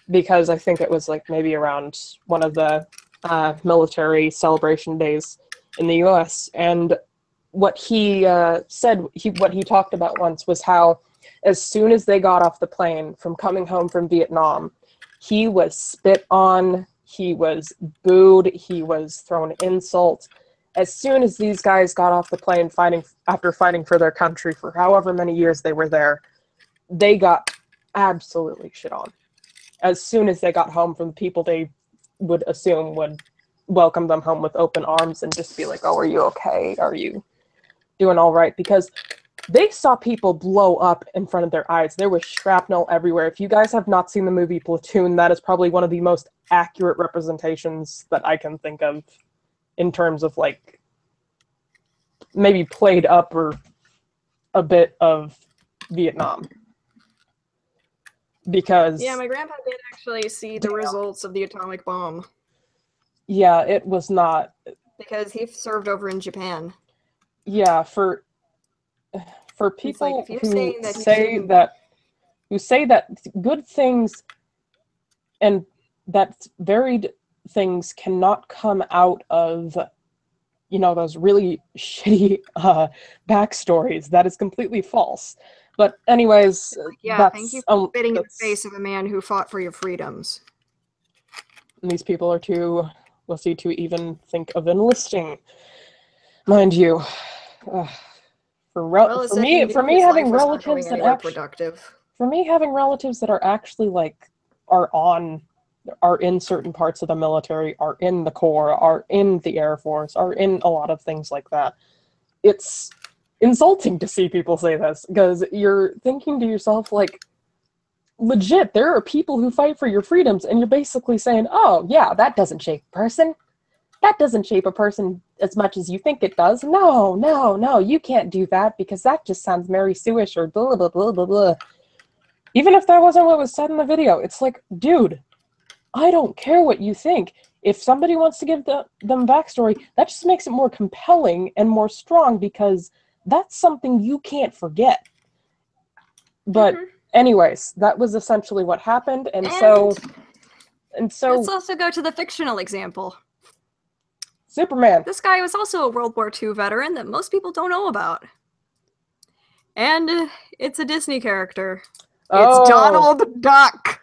because I think it was like maybe around one of the military celebration days in the U.S. And what he what he talked about once was how as soon as they got off the plane from coming home from Vietnam, he was spit on, he was booed, he was thrown insults. As soon as these guys got off the plane after fighting for their country for however many years they were there, they got absolutely shit on. As soon as they got home from the people they would assume would welcome them home with open arms and just be like, "Oh, are you okay? Are you doing all right?" Because They saw people blow up in front of their eyes. There was shrapnel everywhere. If you guys have not seen the movie Platoon, that is probably one of the most accurate representations that I can think of in terms of, like, maybe played up or a bit of Vietnam. Because... yeah, my grandpa did actually see the results of the atomic bomb. Yeah, it was not... because he served over in Japan. Yeah, for people like, who say that good things and that varied things cannot come out of, you know, those really shitty backstories, that is completely false. But anyways, yeah, thank you for spitting in the face of a man who fought for your freedoms. And these people are too wussy to even think of enlisting, mind you. For me having relatives that are actually, like, are in certain parts of the military, are in the Corps, are in the Air Force, are in a lot of things like that, it's insulting to see people say this, because you're thinking to yourself, like, legit, there are people who fight for your freedoms, and you're basically saying, oh, yeah, that doesn't shape a person. That doesn't shape a person as much as you think it does. No, you can't do that, because that just sounds Mary Sue-ish or blah, blah, blah, blah, blah. Even if that wasn't what was said in the video, it's like, dude, I don't care what you think. If somebody wants to give them backstory, that just makes it more compelling and more strong, because that's something you can't forget. But anyways, that was essentially what happened, and so let's also go to the fictional example. Superman. This guy was also a World War II veteran that most people don't know about. And it's a Disney character. Oh. It's Donald Duck!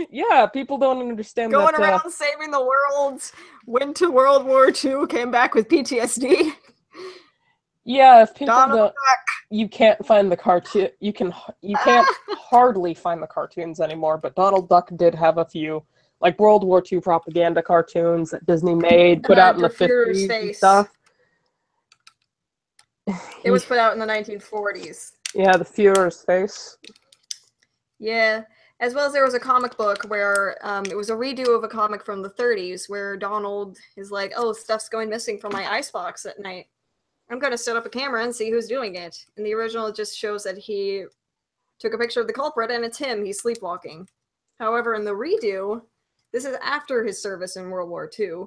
Yeah, people don't understand Going around saving the world, went to World War II, came back with PTSD. Yeah, if people don't... You can't find the cartoon... You can't hardly find the cartoons anymore, but Donald Duck did have a few, like, World War II propaganda cartoons that Disney made, put out in the 50s and stuff. It was put out in the 1940s. Yeah, the Führer's face. Yeah, as well as there was a comic book where it was a redo of a comic from the 30s where Donald is like, oh, stuff's going missing from my icebox at night. I'm going to set up a camera and see who's doing it. And the original just shows that he took a picture of the culprit and it's him. He's sleepwalking. However, in the redo, this is after his service in World War II.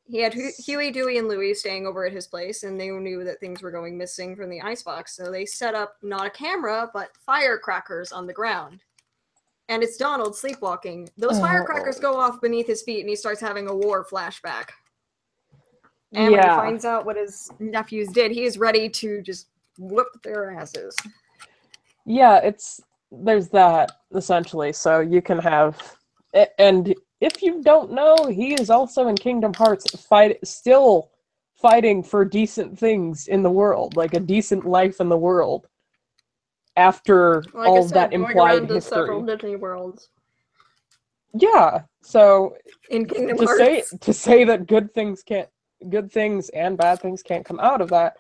He had Huey, Dewey, and Louie staying over at his place, and they knew that things were going missing from the icebox, so they set up not a camera, but firecrackers on the ground. And it's Donald sleepwalking. Those firecrackers go off beneath his feet, and he starts having a war flashback. And when he finds out what his nephews did, he is ready to just whoop their asses. Yeah, there's that, essentially, so you can have... And if you don't know, he is also in Kingdom Hearts still fighting for decent things in the world, like a decent life in the world, after all of that implied history. Several Disney worlds. Yeah, so in Kingdom Hearts, to say that good things and bad things can't come out of that,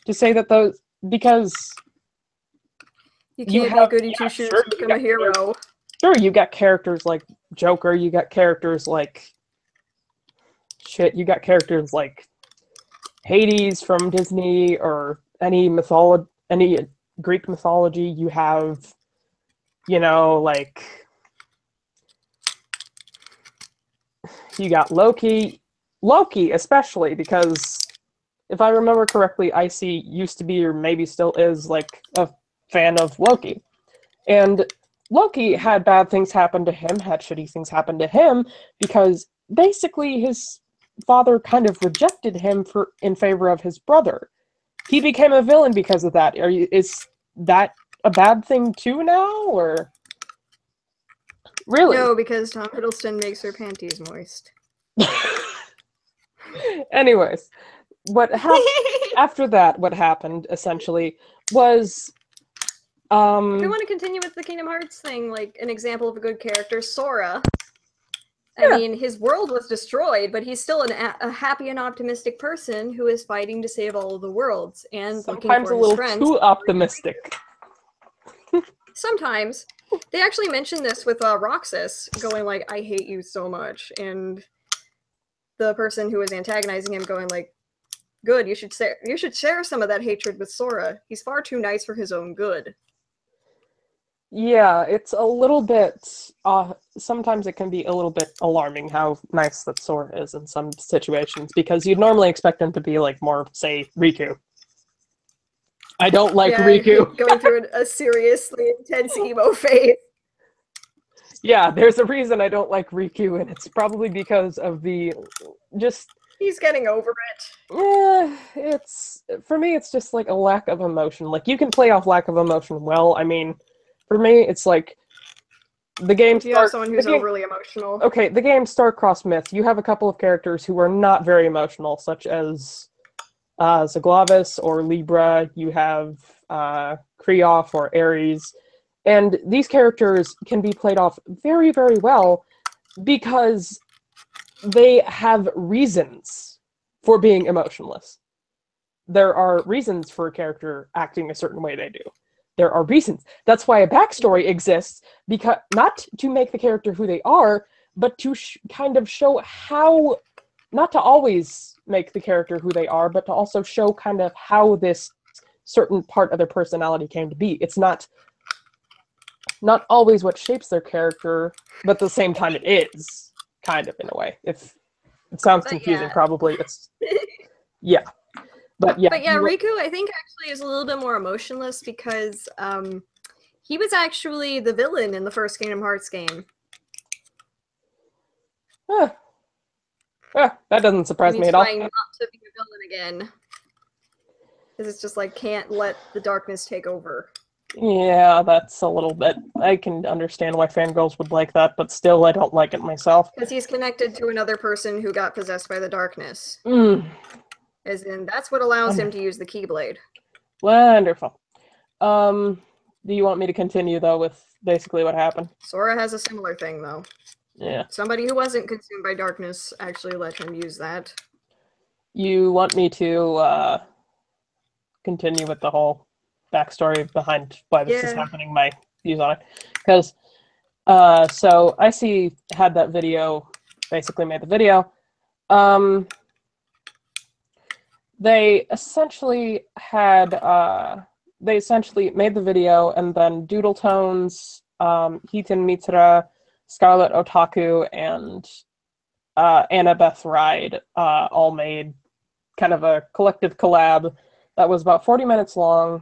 to say that those, because you can't be a goody two-shoes and become a hero. Sure, you got characters like Joker, you got characters like... Shit, you got characters like Hades from Disney, or any Greek mythology. You have, you know, like... You got Loki. Loki, especially, because if I remember correctly, Icy used to be, or maybe still is, like, a fan of Loki. And Loki had bad things happen to him, had shitty things happen to him, because basically his father kind of rejected him in favor of his brother. He became a villain because of that. Is that a bad thing too now, or... Really? No, because Tom Hiddleston makes her panties moist. Anyways, after that, what happened, essentially, was... If we want to continue with the Kingdom Hearts thing, like an example of a good character, Sora. I mean, his world was destroyed, but he's still a happy and optimistic person who is fighting to save all of the worlds and looking for his friends. Sometimes a little too optimistic. Sometimes. They actually mentioned this with Roxas going like, I hate you so much, and the person who was antagonizing him going like, good, you should share some of that hatred with Sora. He's far too nice for his own good. Yeah, it's a little bit, sometimes it can be a little bit alarming how nice that Sora is in some situations, because you'd normally expect him to be like more, say, Riku. I don't like Riku. Going through a seriously intense emo phase. Yeah, there's a reason I don't like Riku, and it's probably because of he's getting over it. Yeah, for me, it's just like a lack of emotion. Like, you can play off lack of emotion well. I mean, for me, it's like the game. You have someone who's overly emotional. Okay, the game Star-Crossed Myth. You have a couple of characters who are not very emotional, such as Zaglavis or Libra. You have Kriyoff or Ares, and these characters can be played off very, very well because they have reasons for being emotionless. There are reasons for a character acting a certain way they do. There are reasons. That's why a backstory exists, because not to make the character who they are, but to kind of show how, not to always make the character who they are, but to also show kind of how this certain part of their personality came to be. It's not always what shapes their character, but at the same time it is, kind of, in a way. If it sounds confusing, probably. It's yeah. But yeah, Riku, I think, actually is a little bit more emotionless because he was actually the villain in the first Kingdom Hearts game. That doesn't surprise me at all. He's trying not to be a villain again. Because it's just like, can't let the darkness take over. Yeah, that's a little bit... I can understand why fangirls would like that, but still, I don't like it myself. Because he's connected to another person who got possessed by the darkness. As in, that's what allows him to use the Keyblade. Wonderful. Do you want me to continue, though, with basically what happened? Sora has a similar thing, though. Yeah. Somebody who wasn't consumed by darkness actually let him use that. You want me to continue with the whole backstory behind why this is happening, my views on it? Because, so Icy had that video, basically made the video. They essentially made the video, and then Doodle Tones, Heaton Mitra, Scarlet Otaku, and Annabeth Ride all made kind of a collective collab that was about 40 minutes long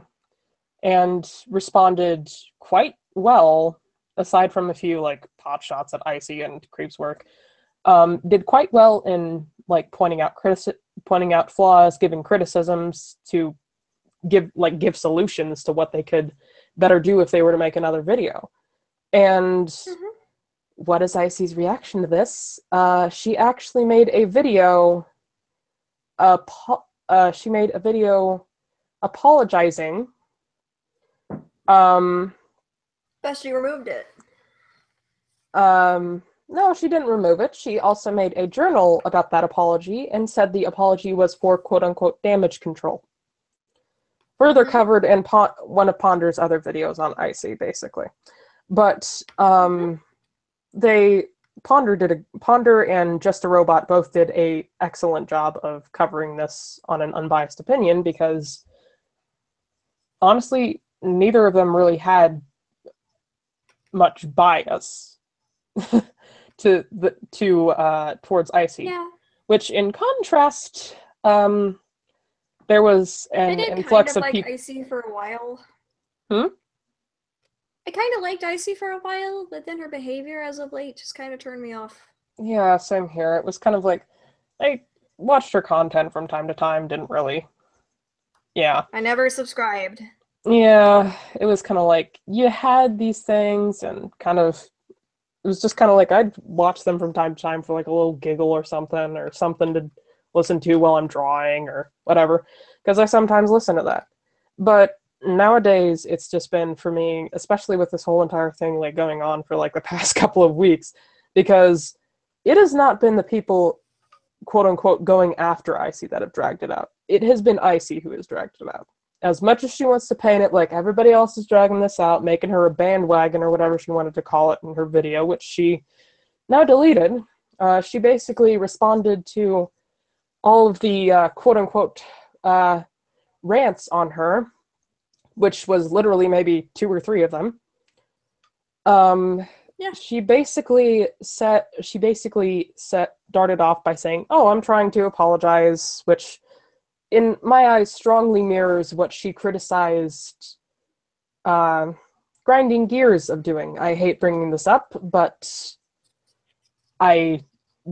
and responded quite well, aside from a few like pot shots at Icy and Creep's work. Did quite well in like pointing out flaws, giving criticisms, to give solutions to what they could better do if they were to make another video. And what is Icy's reaction to this? She actually made a video. She made a video apologizing. But she removed it. No, she didn't remove it. She also made a journal about that apology and said the apology was for quote-unquote damage control. Further covered in one of Ponder's other videos on Icy, basically. But Ponder and Just a Robot both did a excellent job of covering this on an unbiased opinion, because honestly, neither of them really had much bias towards Icy. Yeah. Which, in contrast, there was an influx of people. I did kind of like Icy for a while. I kind of liked Icy for a while, but then her behavior as of late just kind of turned me off. Yeah, same here. It was kind of like, I watched her content from time to time, didn't really... Yeah. I never subscribed. Yeah, it was kind of like, you had these things, and kind of... It was just kind of like, I'd watch them from time to time for like a little giggle or something to listen to while I'm drawing or whatever, because I sometimes listen to that. But nowadays, it's just been, for me, especially with this whole entire thing like going on for like the past couple of weeks, because it has not been the people, quote unquote, going after Icy that have dragged it out. It has been Icy who has dragged it out. As much as she wants to paint it like everybody else is dragging this out, making her a bandwagon or whatever she wanted to call it in her video, which she now deleted, she basically responded to all of the quote-unquote rants on her, which was literally maybe 2 or 3 of them. She basically started off by saying, "Oh, I'm trying to apologize," which in my eyes strongly mirrors what she criticized Grinding Gears of doing. I hate bringing this up, but I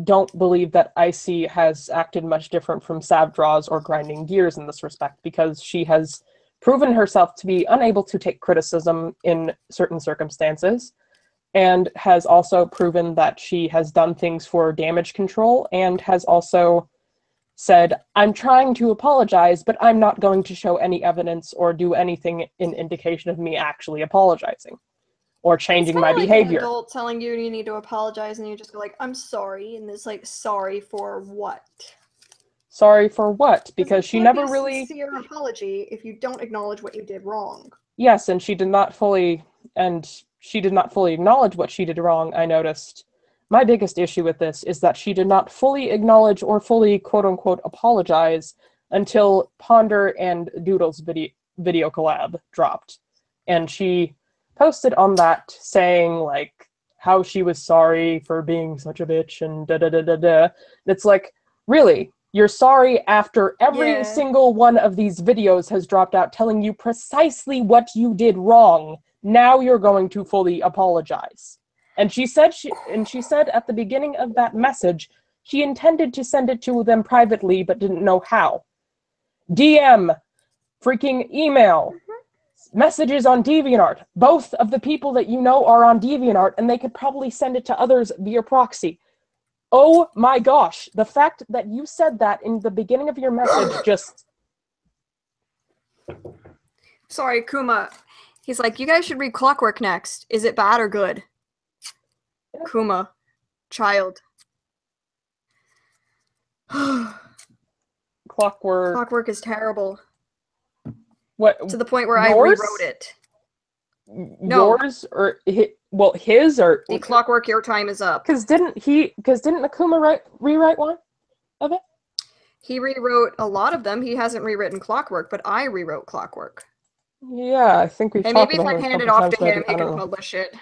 don't believe that Icy has acted much different from Savdraws or Grinding Gears in this respect, because she has proven herself to be unable to take criticism in certain circumstances, and has also proven that she has done things for damage control, and has also said, "I'm trying to apologize, but I'm not going to show any evidence or do anything in indication of me actually apologizing or changing my behavior." An adult telling you you need to apologize, and you just go like, "I'm sorry," and it's like, "Sorry for what?" Sorry for what? Because she never really... It can't be a sincere apology if you don't acknowledge what you did wrong. Yes, and she did not fully acknowledge what she did wrong, I noticed. My biggest issue with this is that she did not fully acknowledge or fully, quote-unquote, apologize until Ponder and Doodle's video collab dropped. And she posted on that saying, like, how she was sorry for being such a bitch and da-da-da-da-da. It's like, really? You're sorry after every single one of these videos has dropped out telling you precisely what you did wrong. Now you're going to fully apologize. And she said at the beginning of that message, she intended to send it to them privately, but didn't know how. DM, freaking email, messages on DeviantArt. Both of the people that you know are on DeviantArt, and they could probably send it to others via proxy. Oh my gosh, the fact that you said that in the beginning of your message just... Sorry, Kuma. He's like, "You guys should read Clockwork next. Is it bad or good?" Yeah. Kuma. Child. Clockwork. Clockwork is terrible. What? To the point where I rewrote it. No. Yours or his or the Clockwork Your Time Is Up. Because didn't Akuma rewrite one of it? He rewrote a lot of them. He hasn't rewritten Clockwork, but I rewrote Clockwork. Yeah, I think we've talked about it. Maybe if I hand it off to him, he can publish it.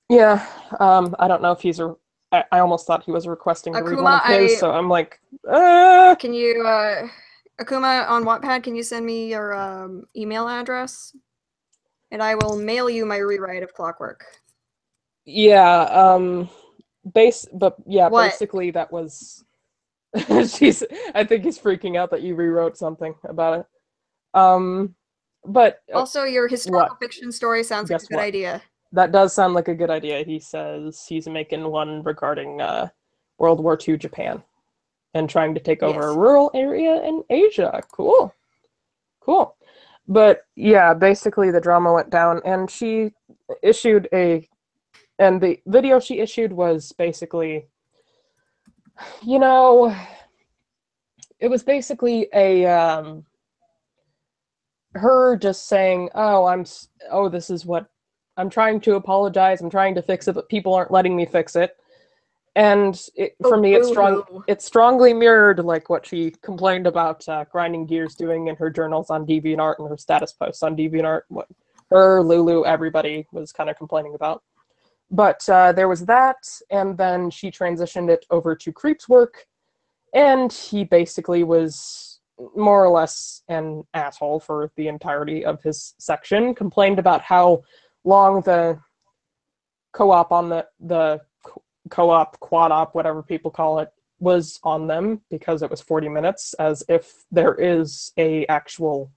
Yeah, I don't know if he's I almost thought he was requesting to read one of his, so I'm like, Can you, Akuma on Wattpad, can you send me your email address? And I will mail you my rewrite of Clockwork. Yeah, basically that was... I think he's freaking out that you rewrote something about it. But... Also, your historical fiction story sounds like a good idea. That does sound like a good idea. He says he's making one regarding World War II Japan and trying to take over a rural area in Asia. Cool. Cool. But yeah, basically the drama went down, and she issued and the video she issued was basically, you know, it was basically her just saying, this is what I'm trying to apologize, I'm trying to fix it, but people aren't letting me fix it. And for me, it's strongly mirrored like what she complained about Grinding Gears doing in her journals on DeviantArt and her status posts on DeviantArt. What her, Lulu, everybody was kind of complaining about. But there was that, and then she transitioned it over to Creep's work, and he basically was more or less an asshole for the entirety of his section, complained about how long the co-op on the co-op, quad-op, whatever people call it, was on them, because it was 40 minutes, as if there is a actual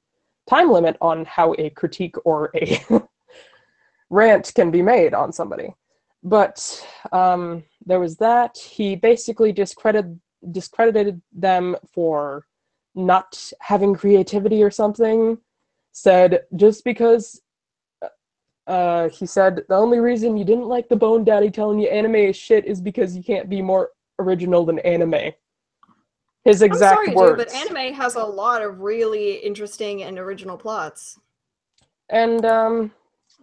time limit on how a critique or a rant can be made on somebody. But there was that. He basically discredited them for not having creativity or something. Said just because He said, the only reason you didn't like the Bone Daddy telling you anime is shit is because you can't be more original than anime. His exact I'm sorry, words. dude, but anime has a lot of really interesting and original plots. And,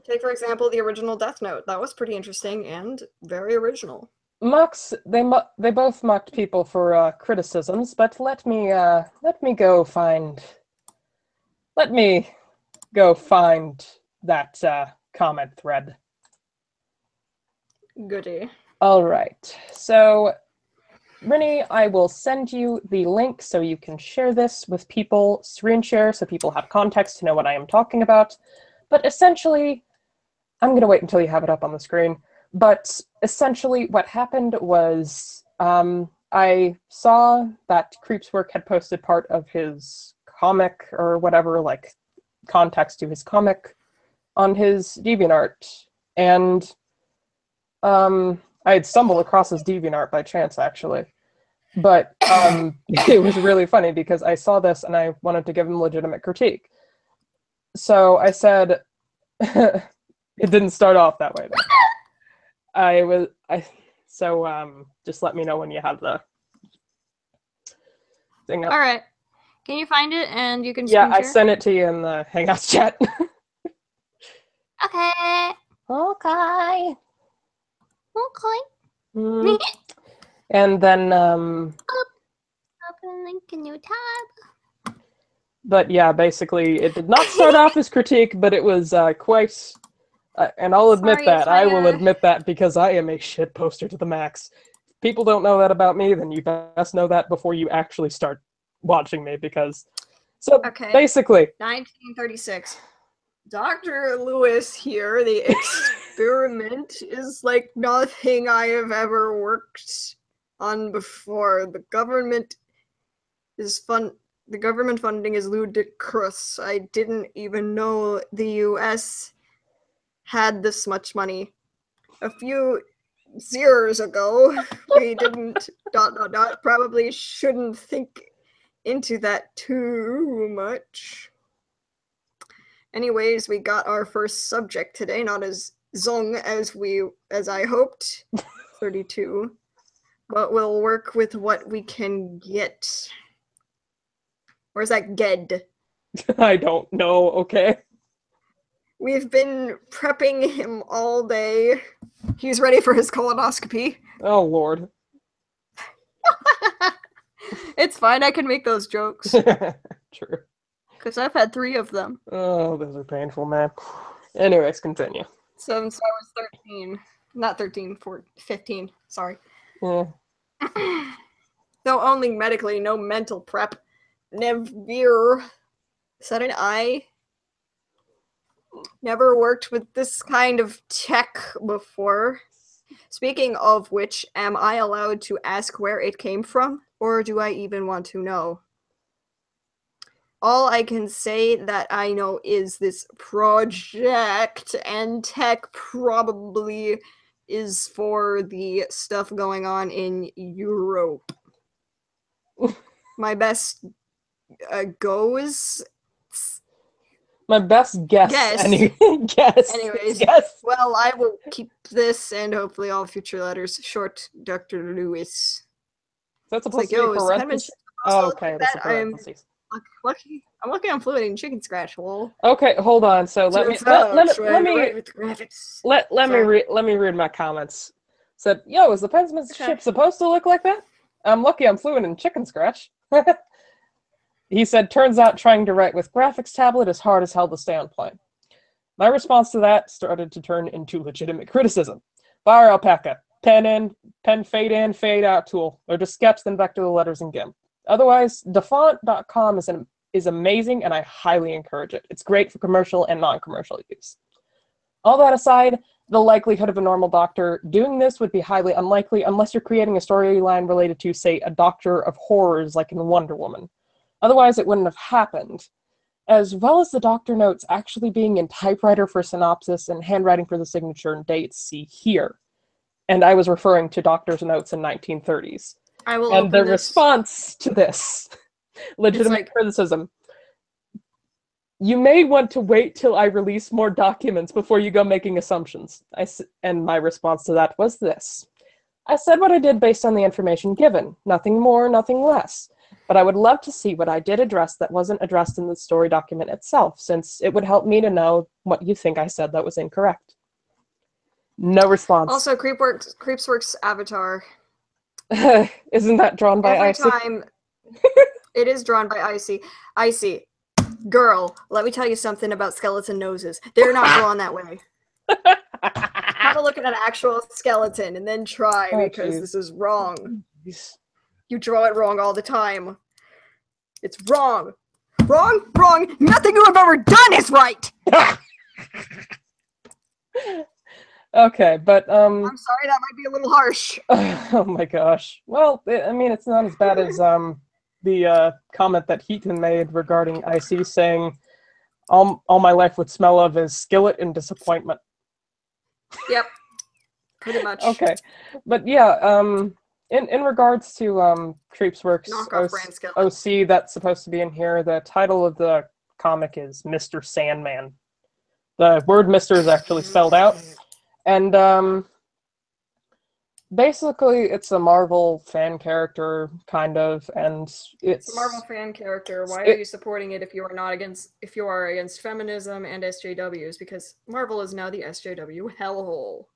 take, for example, the original Death Note. That was pretty interesting and very original. Mocks, they both mocked people for criticisms, but let me go find that comment thread. Goody. All right. So, Rennie, I will send you the link so you can share this with people, screen share, so people have context to know what I am talking about. But essentially, I'm going to wait until you have it up on the screen. But essentially, what happened was I saw that Creepswork had posted part of his comic or whatever, like context to his comic on his DeviantArt. And I had stumbled across his DeviantArt by chance, actually. But it was really funny because I saw this and I wanted to give him legitimate critique. So I said, it didn't start off that way, though. So just let me know when you have the thing up. All right. Can you find it and you can Yeah, screen share? I sent it to you in the Hangouts chat. Okay. Okay. Okay. And then open a link in your tab. But yeah, basically, it did not start off as critique, but it was quite. And I'll admit that. I will admit that because I am a shit poster to the max. If people don't know that about me, then you best know that before you actually start watching me, because. So, basically. 1936. Dr. Lewis here, the experiment is like nothing I have ever worked on before. The government funding is ludicrous. I didn't even know the US had this much money. A few years ago, we didn't probably shouldn't think into that too much. Anyways, we got our first subject today, not as zong as I hoped, 32, but we'll work with what we can get. Where's that Ged? I don't know, okay? We've been prepping him all day. He's ready for his colonoscopy. Oh, Lord. It's fine, I can make those jokes. True. Because I've had 3 of them. Oh, those are painful, man. Anyways, continue. So I was 13. Not 13, 15. Sorry. Yeah. Though only medically, no mental prep. Never. Said an I. Never worked with this kind of tech before. Speaking of which, am I allowed to ask where it came from? Or do I even want to know? All I can say that I know is this project, and tech probably is for the stuff going on in Europe. My best goes. My best guess. Anyways, guess. Well, I will keep this and hopefully all future letters short, Dr. Lewis. That's supposed to be parentheses? Oh, okay, that's a parentheses. I'm looking on Fluid and Chicken Scratch. Lol. Okay, hold on. So let me read my comments. Said, yo, is the penmanship supposed to look like that? I'm lucky I'm fluent in Chicken Scratch. He said, turns out trying to write with graphics tablet is hard as hell to stay on point. My response to that started to turn into legitimate criticism. Fire alpaca. Pen fade in, fade out tool. Or just sketch then vector the letters in GIMP. Otherwise, dafont.com is amazing and I highly encourage it. It's great for commercial and non-commercial use. All that aside, the likelihood of a normal doctor doing this would be highly unlikely unless you're creating a storyline related to, say, a doctor of horrors like in Wonder Woman. Otherwise, it wouldn't have happened. As well as the doctor notes actually being in typewriter for synopsis and handwriting for the signature and dates, see here. And I was referring to doctor's notes in 1930s. And the response to this legitimate criticism. You may want to wait till I release more documents before you go making assumptions. And my response to that was this. I said what I did based on the information given. Nothing more, nothing less. But I would love to see what I did address that wasn't addressed in the story document itself, since it would help me to know what you think I said that was incorrect. No response. Also, Creepsworks avatar. Isn't that drawn by Every Icy? time it is drawn by Icy. Icy. Girl, let me tell you something about skeleton noses. They're not drawn that way. Have a look at an actual skeleton and then try, because this is wrong. You draw it wrong all the time. It's wrong. Wrong, wrong. Nothing you have ever done is right. Okay, but I'm sorry, that might be a little harsh. Oh my gosh. Well, I mean, it's not as bad as the comment that Heaton made regarding IC saying, all my life would smell of is skillet and disappointment. Yep. Pretty much. Okay. But yeah, in regards to Creepsworks OC that's supposed to be in here, the title of the comic is Mr. Sandman. The word Mr. is actually spelled out. And basically, it's a Marvel fan character, kind of, and it's a Marvel fan character. Why are you supporting it if you are not against against feminism and SJWs? Because Marvel is now the SJW hellhole.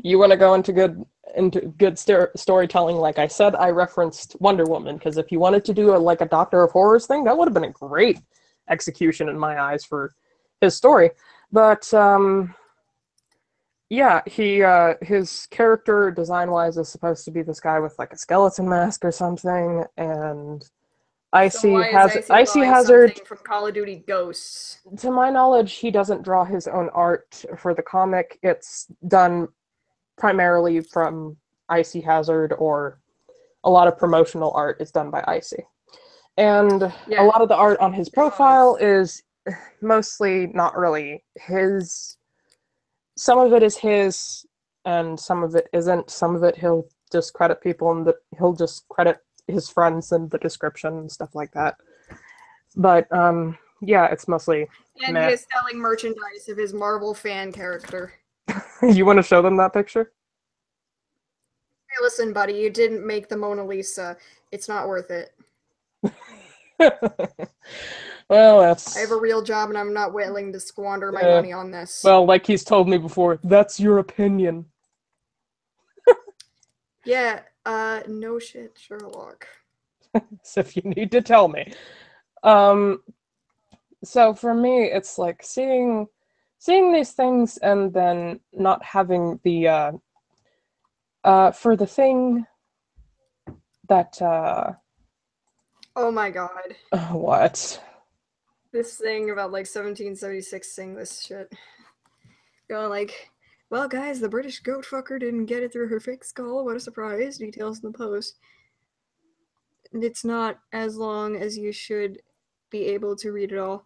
You want to go into good storytelling? Like I said, I referenced Wonder Woman because if you wanted to do a Doctor of Horrors thing, that would have been a great execution in my eyes for his story. But yeah, his character design-wise is supposed to be this guy with a skeleton mask or something, and Icy Hazard from Call of Duty Ghosts. To my knowledge, he doesn't draw his own art for the comic. It's done primarily from Icy Hazard, or a lot of promotional art is done by Icy. And a lot of the art on his profile is mostly not really his. Some of it is his, and some of it isn't. Some of it he'll just credit people, and he'll just credit his friends in the description and stuff like that. But yeah, it's mostly. And he is selling merchandise of his Marvel fan character. You want to show them that picture? Hey, listen, buddy, you didn't make the Mona Lisa. It's not worth it. Well, that's... I have a real job and I'm not willing to squander my money on this. Well, like he's told me before, that's your opinion. Yeah, no shit, Sherlock. So if you need to tell me. So for me, it's like seeing these things and then not having the, for the thing that, oh my god. What? This thing about 1776 saying this shit. Going well guys, the British goat fucker didn't get it through her fake skull. What a surprise. Details in the post. And it's not as long as you should be able to read it all.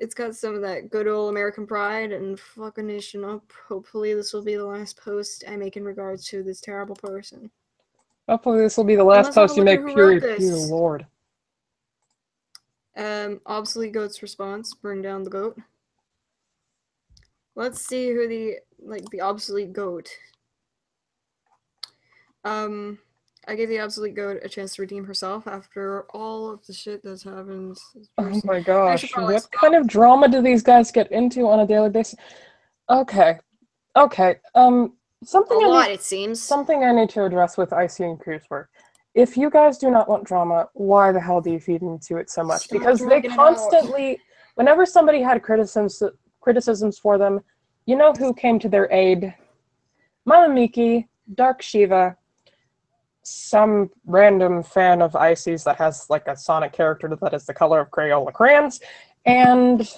It's got some of that good old American pride and fucking nation up. Hopefully this will be the last post I make in regards to this terrible person. Hopefully this will be the last post you make, period, dear Lord. Obsolete Goat's response, bring down the goat. Let's see who the Obsolete Goat. I gave the Obsolete Goat a chance to redeem herself after all of the shit that's happened. Oh my gosh, what kind of drama do these guys get into on a daily basis? Okay, something I need to address with IC and Creepswork. If you guys do not want drama, why the hell do you feed into it so much? Because they constantly, whenever somebody had criticisms for them, you know who came to their aid? Mama Miki, Dark Shiva, some random fan of Icy's that has a Sonic character that is the color of Crayola crayons, and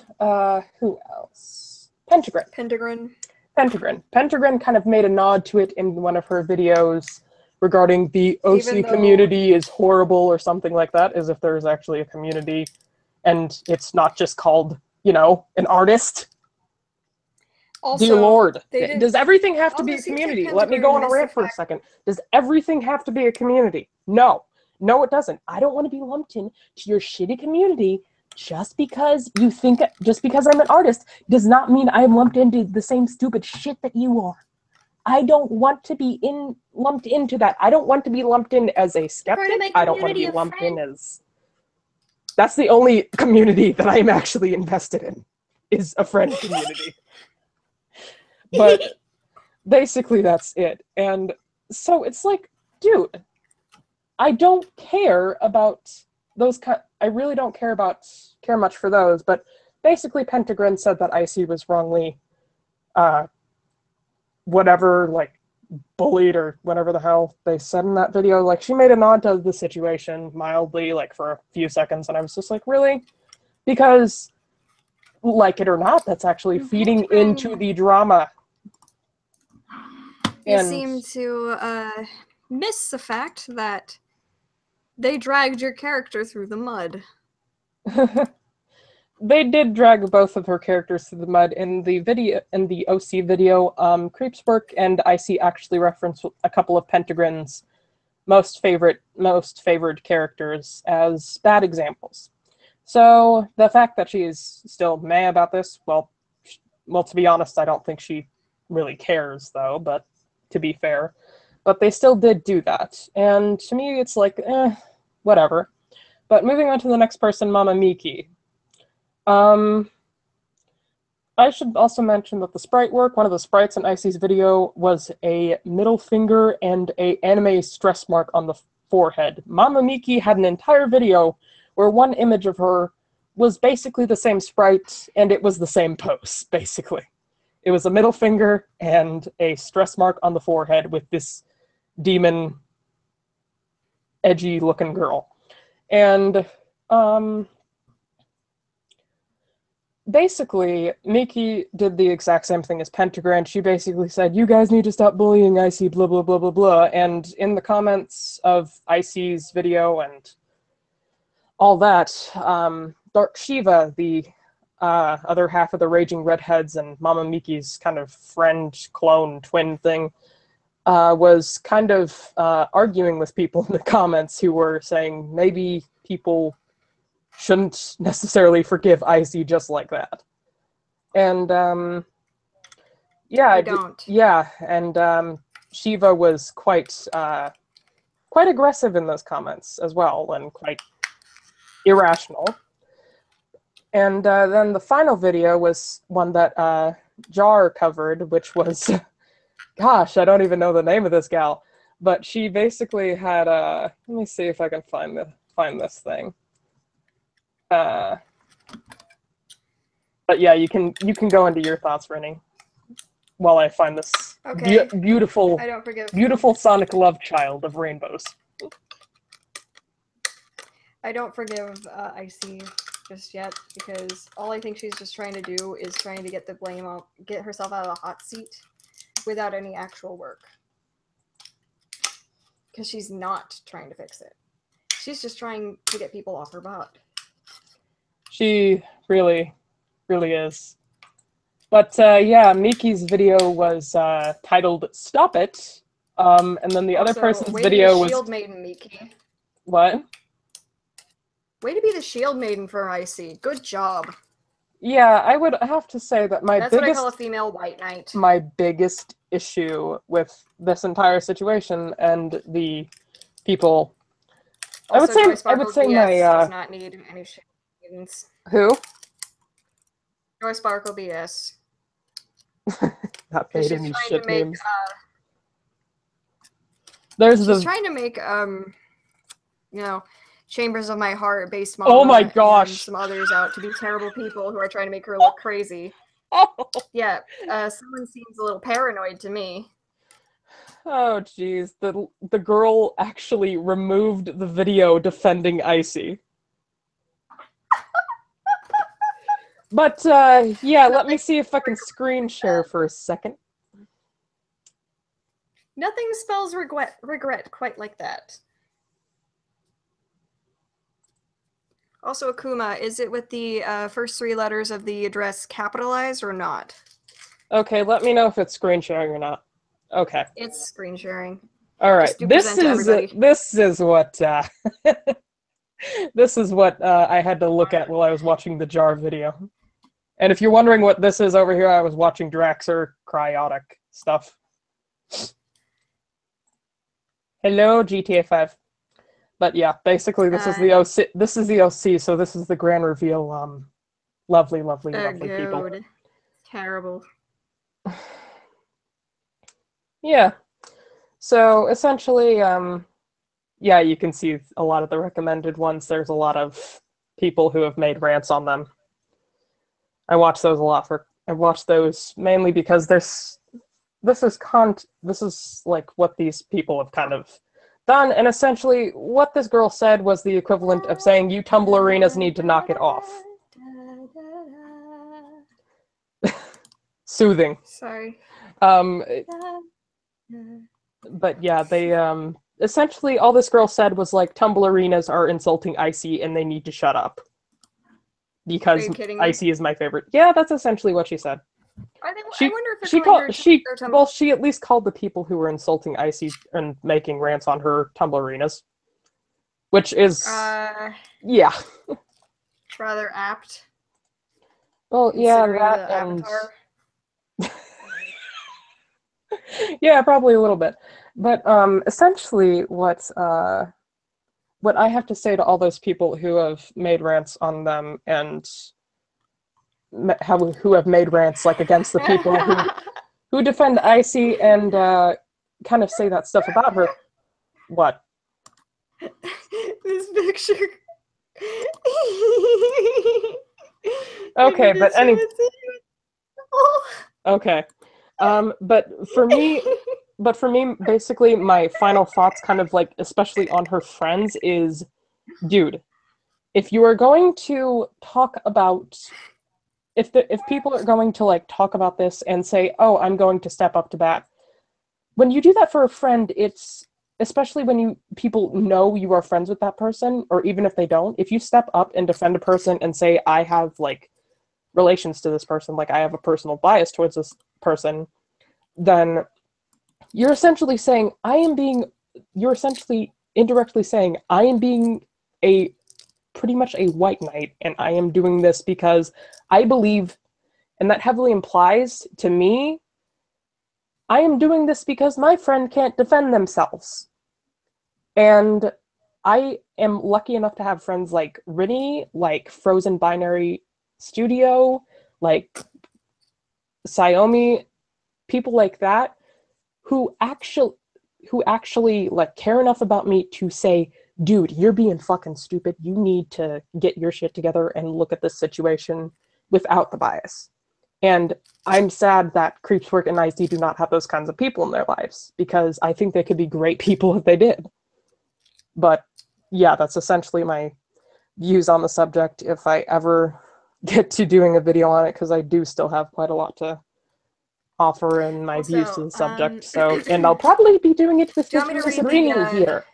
who else? Pentagon. Pentagon kind of made a nod to it in one of her videos regarding the OC community is horrible or something like that, as if there's actually a community and it's not just called, an artist. Also, dear Lord, does everything have to be a community? Let me go on a rant for a second. Does everything have to be a community? No, it doesn't. I don't want to be lumped in to your shitty community just because I'm an artist does not mean I'm lumped into the same stupid shit that you are. I don't want to be lumped into that. I don't want to be lumped in as a skeptic. I don't want to be lumped in as... That's the only community that I'm actually invested in, is a friend community. But basically that's it. And so it's like, dude, I don't care about those I really don't care much for those, but basically Pentagrin said that Icy was wrongly whatever, like, bullied or whatever the hell they said in that video. Like, she made a nod to the situation mildly, like, for a few seconds, and I was just like, really? Because, like it or not, that's actually feeding into the drama. You seem to miss the fact that they dragged your character through the mud. They did drag both of her characters through the mud in the video. In the OC video, Creepswork and Icy actually reference a couple of Pentagrin's most favored characters as bad examples. So the fact that she is still meh about this, well, to be honest, I don't think she really cares, though, but to be fair. But they still did do that. And to me, it's like, whatever. But moving on to the next person, Mama Miki. I should also mention that the sprite work, one of the sprites in Icy's video was a middle finger and an anime stress mark on the forehead. Mama Miki had an entire video where one image of her was basically the same sprite, and it was the same pose, basically. It was a middle finger and a stress mark on the forehead with this demon, edgy-looking girl. And, basically, Miki did the exact same thing as Pentagrin. She basically said, you guys need to stop bullying Icy, blah, blah, blah, blah, blah. And in the comments of Icy's video and all that, Dark Shiva, the other half of the Raging Redheads and Mama Miki's kind of friend, clone, twin thing, was kind of arguing with people in the comments who were saying maybe people shouldn't necessarily forgive Icy just like that. And, yeah. I don't. Yeah, and Shiva was quite aggressive in those comments as well, and quite irrational. And then the final video was one that Jar covered, which was, gosh, I don't even know the name of this gal, but she basically had let me see if I can find this thing. But yeah, you can go into your thoughts, Rennie, while I find this beautiful sonic love child of rainbows. I don't forgive Icy just yet, because all I think she's just trying to do is trying to get the blame out, get herself out of the hot seat without any actual work. Because she's not trying to fix it. She's just trying to get people off her butt. She really, really is. But yeah, Miki's video was titled "Stop It," and then the other person's video was Shield Maiden, Miki. What? Way to be the shield maiden for Icy. Good job. Yeah, I would have to say that That's what I call a female white knight. My biggest issue with this entire situation and the people. Also, I would say BS my does not need any shield maidens. Who? Joy Sparkle BS. Not paid any shit names. She's trying to make you know, Chambers of My Heart based Mama, oh my gosh, and some others out to be terrible people who are trying to make her look crazy. Yeah, someone seems a little paranoid to me. Oh jeez, the girl actually removed the video defending Icy. But yeah, let me see if I can screen share for a second. Nothing spells regret quite like that. Also, Akuma, is it with the first three letters of the address capitalized or not? Okay, let me know if it's screen sharing or not. Okay. It's screen sharing. All right. This is what This is what I had to look at while I was watching the jar video. And if you're wondering what this is over here, I was watching Draxer Cryotic stuff. Hello, GTA 5. But yeah, basically this is the OC. This is the OC, so this is the grand reveal. Lovely, lovely, lovely people. Terrible. Yeah. So essentially, yeah, you can see a lot of the recommended ones. There's a lot of people who have made rants on them. I watch those a lot I watch those mainly because this is like what these people have kind of done, and essentially what this girl said was the equivalent of saying you Tumblrinas need to knock it off. Soothing. Sorry. But yeah, they essentially all this girl said was like Tumblrinas are insulting Icy and they need to shut up. Because Icy is my favorite. Yeah, that's essentially what she said. I wonder if she at least called the people who were insulting Icy and making rants on her Tumblrinas. Which is yeah. Rather apt. Well, yeah, that and yeah, probably a little bit. But essentially what I have to say to all those people who have made rants on them and who have made rants like against the people who defend Icy and kind of say that stuff about her. What? This picture. Okay, but okay. But for me, basically, my final thoughts, kind of like, especially on her friends, is, dude, if you are going to talk about, if people are going to like talk about this and say, oh, I'm going to step up to bat, when you do that for a friend, it's, especially when people know you are friends with that person, or even if they don't, if you step up and defend a person and say, I have like relations to this person, like I have a personal bias towards this person, then you're essentially saying you're essentially indirectly saying I am being pretty much a white knight, and I am doing this because I believe, and that heavily implies to me, I am doing this because my friend can't defend themselves. And I am lucky enough to have friends like Rinny, like Frozen Binary Studio, like Xiaomi, people like that, who actually like care enough about me to say, dude, you're being fucking stupid. You need to get your shit together and look at this situation without the bias. And I'm sad that Creepswork and IC do not have those kinds of people in their lives, because I think they could be great people if they did. But yeah, that's essentially my views on the subject if I ever get to doing a video on it, because I do still have quite a lot to offer in my views to the subject. So, and I'll probably be doing it with Miss Rinny here.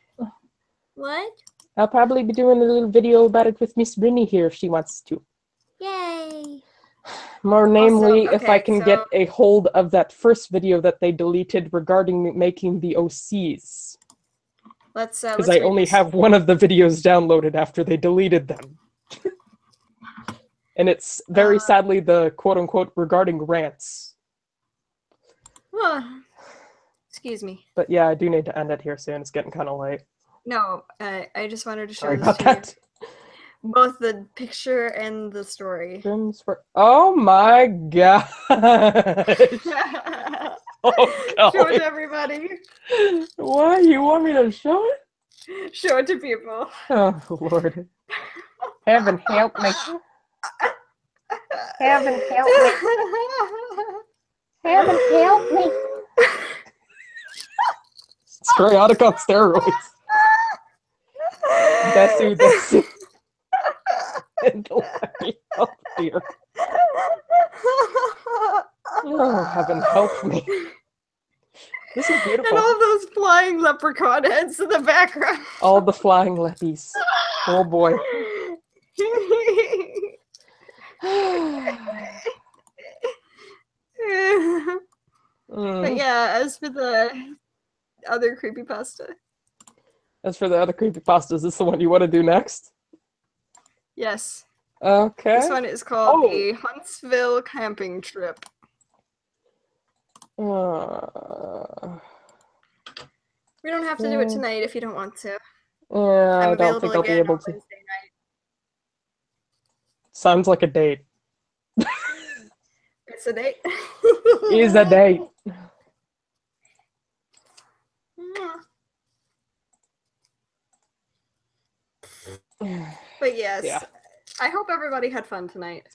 What? I'll probably be doing a little video about it with Miss Rinny here if she wants to. Yay! More namely, if I can get a hold of that first video that they deleted regarding making the OCs. Because I only have one of the videos downloaded after they deleted them. And it's very sadly the quote-unquote regarding rants. Excuse me. But yeah, I do need to end it here soon. It's getting kind of late. No, I just wanted to show Sorry about that. Both the picture and the story. Oh my god! Oh god! Show it to everybody. Why? You want me to show it? Show it to people. Oh Lord! Heaven help me! Heaven help me! Heaven help me! It's chaotic on steroids. Desu. Oh dear. Oh, heaven help me. This is beautiful. And all those flying leprechaun heads in the background. All the flying leppies. Oh boy. But yeah, as for the other creepypasta. As for the other creepypasta, is this the one you want to do next? Yes. Okay. This one is called the Huntsville Camping Trip. We don't have to do it tonight if you don't want to. Yeah, I don't think I'll be able to. Wednesday night. Sounds like a date. It's a date. Is a date. But yes, I hope everybody had fun tonight.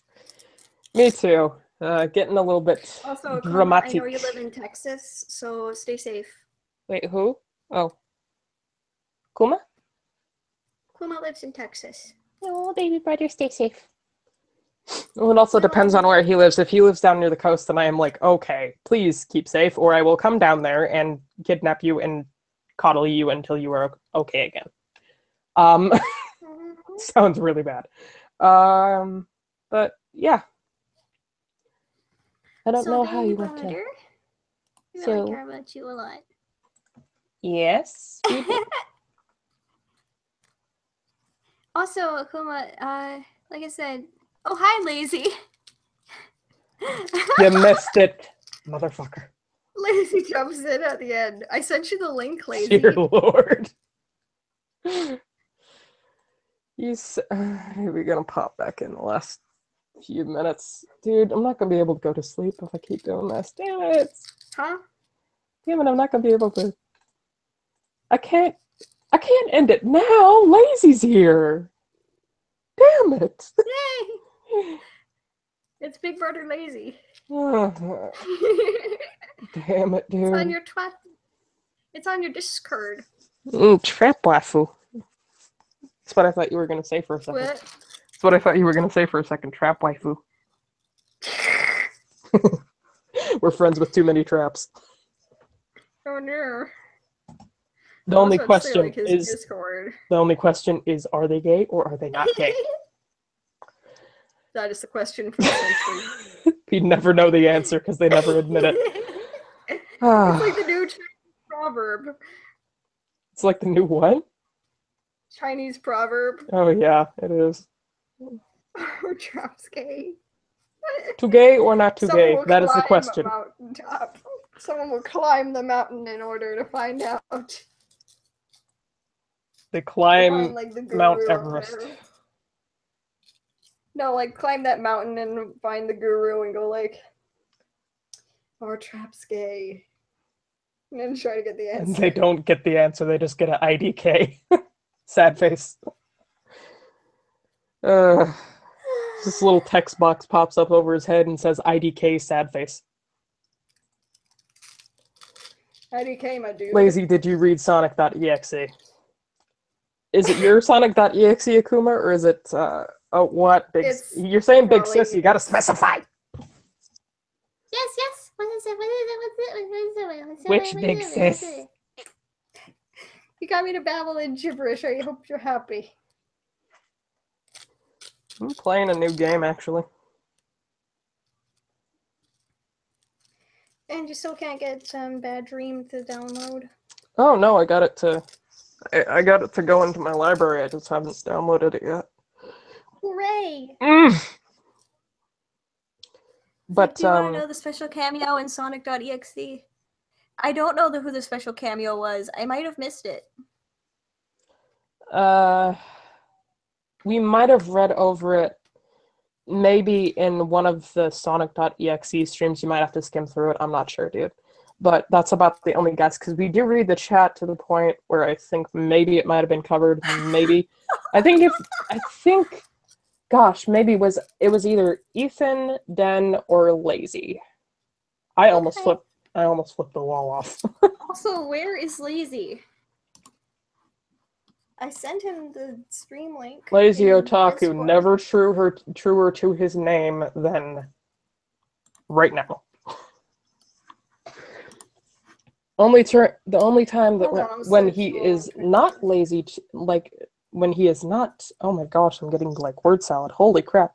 Me too. Getting a little bit also, dramatic. I know you live in Texas, so stay safe. Wait, who? Oh. Kuma? Kuma lives in Texas. Oh, baby brother, stay safe. Well, it also depends on where he lives. If he lives down near the coast, then I am like, okay, please keep safe, or I will come down there and kidnap you and coddle you until you are okay again. Sounds really bad. But yeah. I don't know how you want to. So, I care about you a lot. Yes, we do. Also, Akuma, like I said, oh hi, Lazy. You missed it, motherfucker. Lazy jumps in at the end. I sent you the link, Lazy. Dear Lord. We're gonna pop back in the last few minutes. Dude, I'm not gonna be able to go to sleep if I keep doing this. Damn it. Huh? Damn it, I'm not gonna be able to. I can't end it now. Lazy's here. Damn it. Yay! It's Big Brother Lazy. Damn it, dude. It's on your twat. It's on your Discord. Trap waifu. That's what I thought you were gonna say for a second. What? That's what I thought you were gonna say for a second. Trap waifu. We're friends with too many traps. Oh no. The only question is, are they gay or are they not gay? That is the question for the century. You'd never know the answer because they never admit it. It's like the new Chinese proverb. It's like the new what? Chinese proverb. Oh yeah, it is. Are traps gay? Too gay or not too gay? That is the question. Someone will climb the mountain in order to find out. They climb Mount Everest. No, like climb that mountain and find the guru and go like, "Are traps gay?" And then try to get the answer. And they don't get the answer. They just get an IDK. Sad face. This little text box pops up over his head and says IDK sad face. IDK, my dude. Lazy, did you read Sonic.exe? Is it your Sonic.exe, Akuma, or is it, what? You're saying Big Sis, you gotta specify! Yes! What is it? Which Big Sis? You got me to babble in gibberish, I hope you're happy. I'm playing a new game, actually. And you still can't get Bad Dream to download? Oh no, I got it to go into my library, I just haven't downloaded it yet. Hooray! But, do you want to know the special cameo in Sonic.exe? I don't know who the special cameo was. I might have missed it. We might have read over it maybe in one of the Sonic.exe streams. You might have to skim through it. I'm not sure, dude. But that's about the only guess, because we do read the chat to the point where I think maybe it might have been covered. Maybe. Gosh, maybe it was either Ethan, Den, or Lazy. I almost flipped the wall off. Also, where is Lazy? I sent him the stream link. Lazy Otaku, Discord. Never truer to his name than right now. The only time that when he is not lazy, when he is not, oh my gosh, I'm getting like word salad. Holy crap.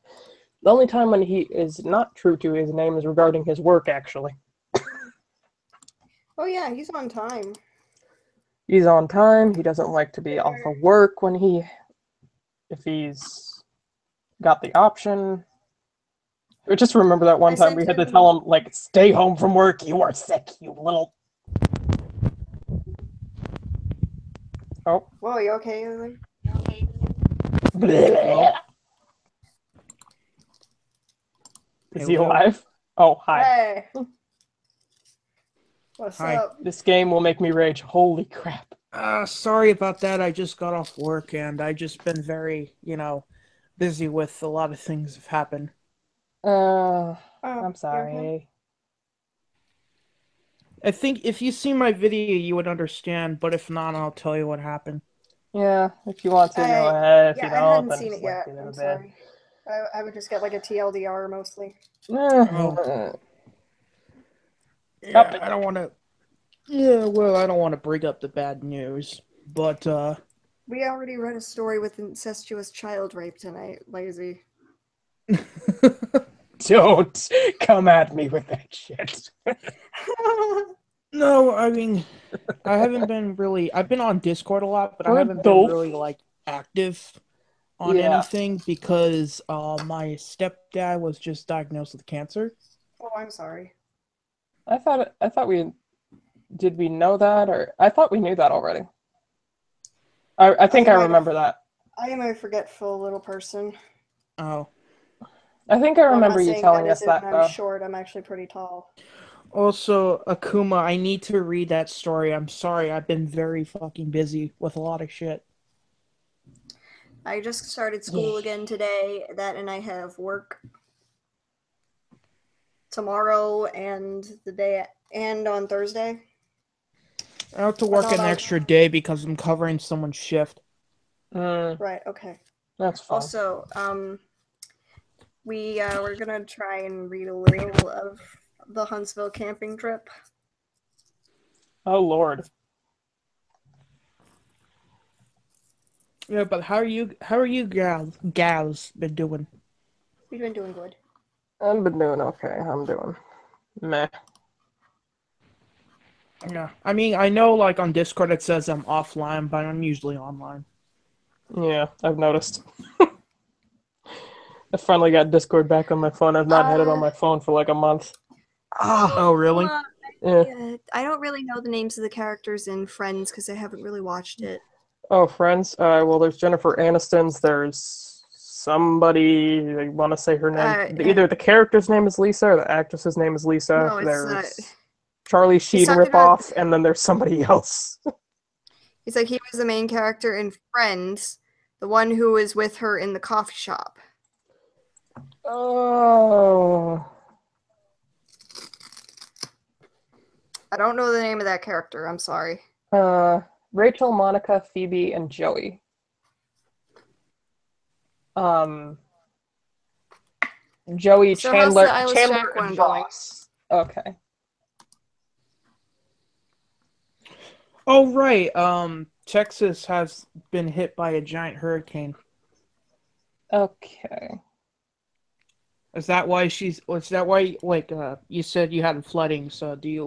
The only time when he is not true to his name is regarding his work, actually. Oh yeah, he's on time. He's on time. He doesn't like to be off of work if he's got the option. I just remember that one time we had to tell him, like, stay home from work. You are sick, you little. Oh. Whoa, you okay? Is he alive? Oh, hi. Hey. What's up? This game will make me rage. Holy crap. Sorry about that. I just got off work and I just been very, busy with a lot of things have happened. I'm sorry. Okay? I think if you see my video, you would understand, but if not, I'll tell you what happened. Yeah, if you want to, go ahead. If you don't, I hadn't then seen just it yet. I'm sorry. I would just get like a TLDR mostly. Yeah, I don't want to. Yeah, well, I don't want to bring up the bad news, but we already read a story with incestuous child rape tonight, Lazy. Don't come at me with that shit. No, I mean, I haven't been really. I've been on Discord a lot, but I haven't been really like active on anything because my stepdad was just diagnosed with cancer. Oh, I'm sorry. I thought we did we know that, or I thought we knew that already. I think I remember that. I am a forgetful little person. Oh. I think I remember you telling us that, though. I'm short. I'm actually pretty tall. Also, Akuma, I need to read that story. I'm sorry, I've been very fucking busy with a lot of shit. I just started school again today, and I have work tomorrow and on Thursday. I have to work an extra day because I'm covering someone's shift. Right, okay. That's fine. Also, we're gonna try and read a little of the Huntsville camping trip. Oh Lord. Yeah, but how are you gals been doing? We've been doing good. I've been doing okay. I'm doing meh. Yeah, I mean, I know like on Discord it says I'm offline, but I'm usually online. Yeah, I've noticed. I finally got Discord back on my phone. I've not had it on my phone for like a month. Oh, really? Yeah. I don't really know the names of the characters in Friends because I haven't really watched it. Oh, Friends? Well, there's Jennifer Aniston's. There's somebody, I want to say her name. Either the character's name is Lisa or the actress's name is Lisa. No, there's Charlie Sheen ripoff, and then there's somebody else. He's like, he was the main character in Friends, the one who was with her in the coffee shop. Oh. I don't know the name of that character. I'm sorry. Rachel, Monica, Phoebe, and Joey. Joey, so Chandler, how's the Chandler, one and going? Ross. Okay. Oh right. Texas has been hit by a giant hurricane. Okay. Is that why you said you had flooding? So do you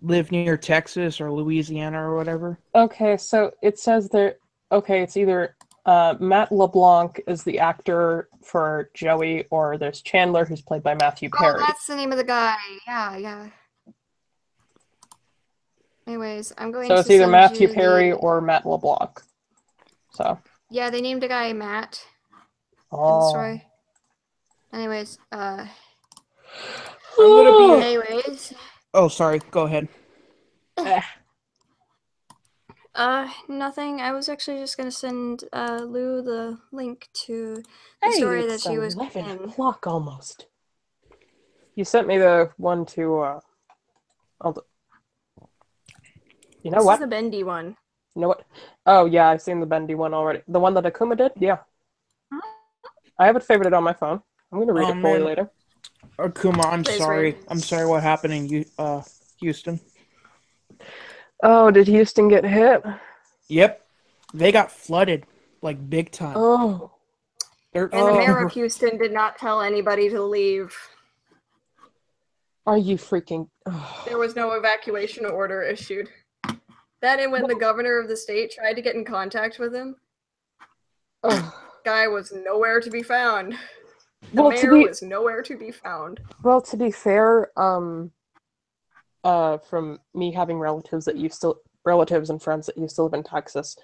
live near Texas or Louisiana or whatever? Okay, so it says there. Okay, it's either Matt LeBlanc is the actor for Joey, or there's Chandler, who's played by Matthew Perry. Oh, that's the name of the guy. Yeah. Anyways, I'm going to So it's either Matthew Perry or Matt LeBlanc. So. Yeah, they named a guy Matt. Oh. In the story. Anyways, I'm gonna be. Anyways. Oh, sorry. Go ahead. Nothing. I was actually just gonna send Lou the link to the story that she was 11 o'clock almost. You sent me the one to you know what? This is the bendy one. You know what? Oh yeah, I've seen the bendy one already. The one that Akuma did? Yeah. I have it favorited on my phone. I'm gonna read it for you later. Akuma, I'm sorry. I'm sorry what happened in Houston. Oh, did Houston get hit? Yep. They got flooded, like big time. Oh. And the mayor of Houston did not tell anybody to leave. Are you freaking... There was no evacuation order issued. That and when the governor of the state tried to get in contact with him, guy was nowhere to be found. The mayor was nowhere to be found. Well, to be fair, from me having relatives and friends that used to live in Texas,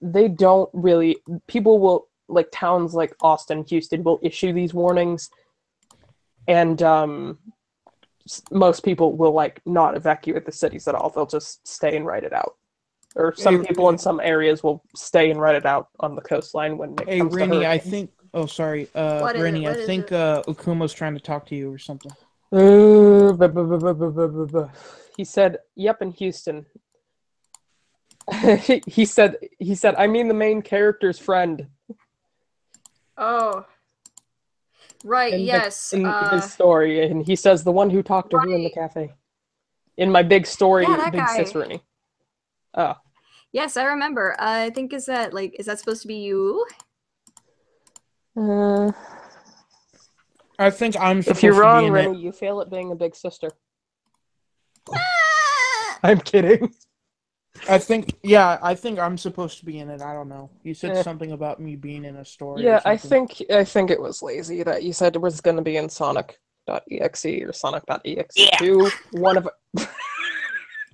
they don't really, people will, like towns like Austin, Houston will issue these warnings, and most people will like not evacuate the cities at all. They'll just stay and ride it out. Or some people in some areas will stay and ride it out on the coastline when it comes to hurricanes. I think. Oh, sorry, Rennie. I think Ukuma's trying to talk to you or something. He said, "Yep," in Houston. he said, "I mean the main character's friend." Oh. Right, yes. In his story, and he says the one who talked to her in the cafe. In my big story, Big Sis Rennie. Oh. Yes, I remember. I think is that supposed to be you? I think I'm supposed to be in it. If you're wrong, Rennie, you fail at being a big sister. I'm kidding. I think I'm supposed to be in it. I don't know. You said something about me being in a story. Yeah, I think it was lazy that you said it was going to be in Sonic.exe or Sonic.exe2. One of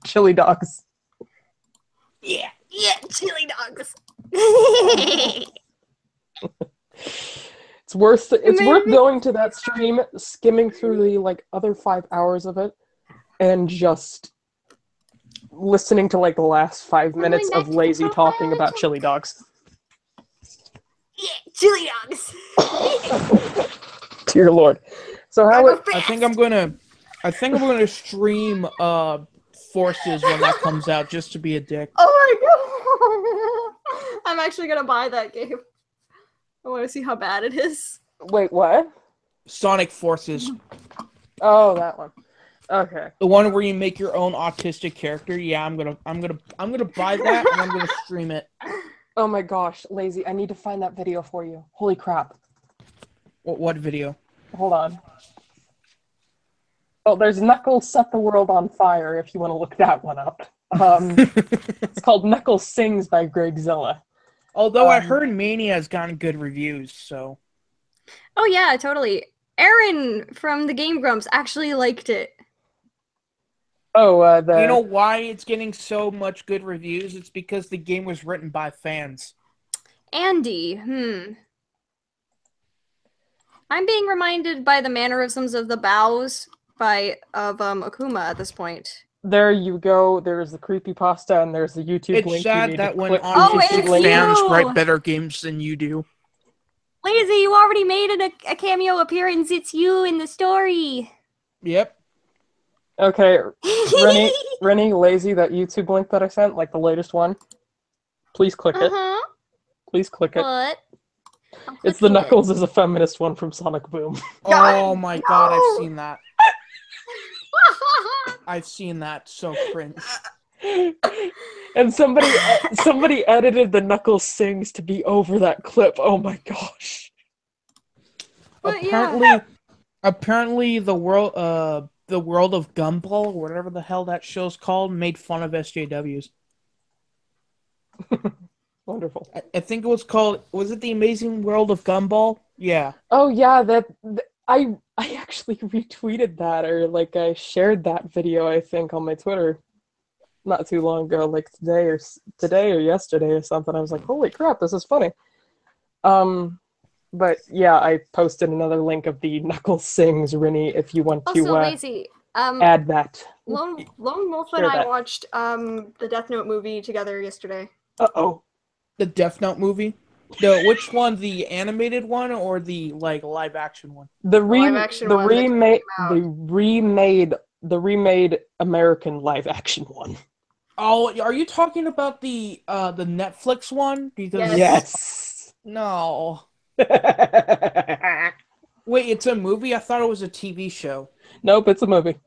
Chili Dogs. Yeah, Chili Dogs. It's worth going to that stream, skimming through the like other 5 hours of it, and just listening to like the last 5 minutes of lazy talking about chili dogs. Yeah, chili dogs. Dear Lord. So I think I'm gonna stream Forces when that comes out, just to be a dick. Oh my god! I'm actually gonna buy that game. I want to see how bad it is. Wait, what? Sonic Forces. Oh, that one. Okay. The one where you make your own autistic character. Yeah, I'm gonna buy that and I'm gonna stream it. Oh my gosh, lazy! I need to find that video for you. Holy crap! What video? Hold on. Oh, there's Knuckles Set the World on Fire. If you want to look that one up, it's called Knuckles Sings by Gregzilla. Although I heard Mania has gotten good reviews, so. Oh yeah, totally. Aaron from the Game Grumps actually liked it. Oh, You know why it's getting so much good reviews? It's because the game was written by fans. Andy, I'm being reminded by the mannerisms of the bows of Akuma at this point. There you go. There's the creepypasta and there's the YouTube link. It's sad that when autistic fans write better games than you do. Lazy, you already made a cameo appearance. It's you in the story. Yep. Okay, Rennie, Lazy, that YouTube link that I sent, like the latest one, please click it. Please click it. What? It's the Knuckles as a feminist one from Sonic Boom. Oh my god, I've seen that. I've seen that. So cringe. And somebody edited the Knuckles sings to be over that clip. Oh my gosh. Apparently the world of Gumball, whatever the hell that show's called, made fun of SJWs. Wonderful. I think it was called. Was it The Amazing World of Gumball? Yeah. Oh yeah, I actually retweeted that, or like I shared that video, I think, on my Twitter not too long ago, like today or yesterday or something. I was like, holy crap, this is funny. But yeah, I posted another link of the Knuckles Sings, Rennie, if you want to lazy. Add that. Lone Wolf and I watched the Death Note movie together yesterday. Uh-oh. The Death Note movie? Which one? The animated one or the live action one? The remade American live action one. Oh, are you talking about the Netflix one? Because yes. No. Wait, it's a movie? I thought it was a TV show. Nope, it's a movie.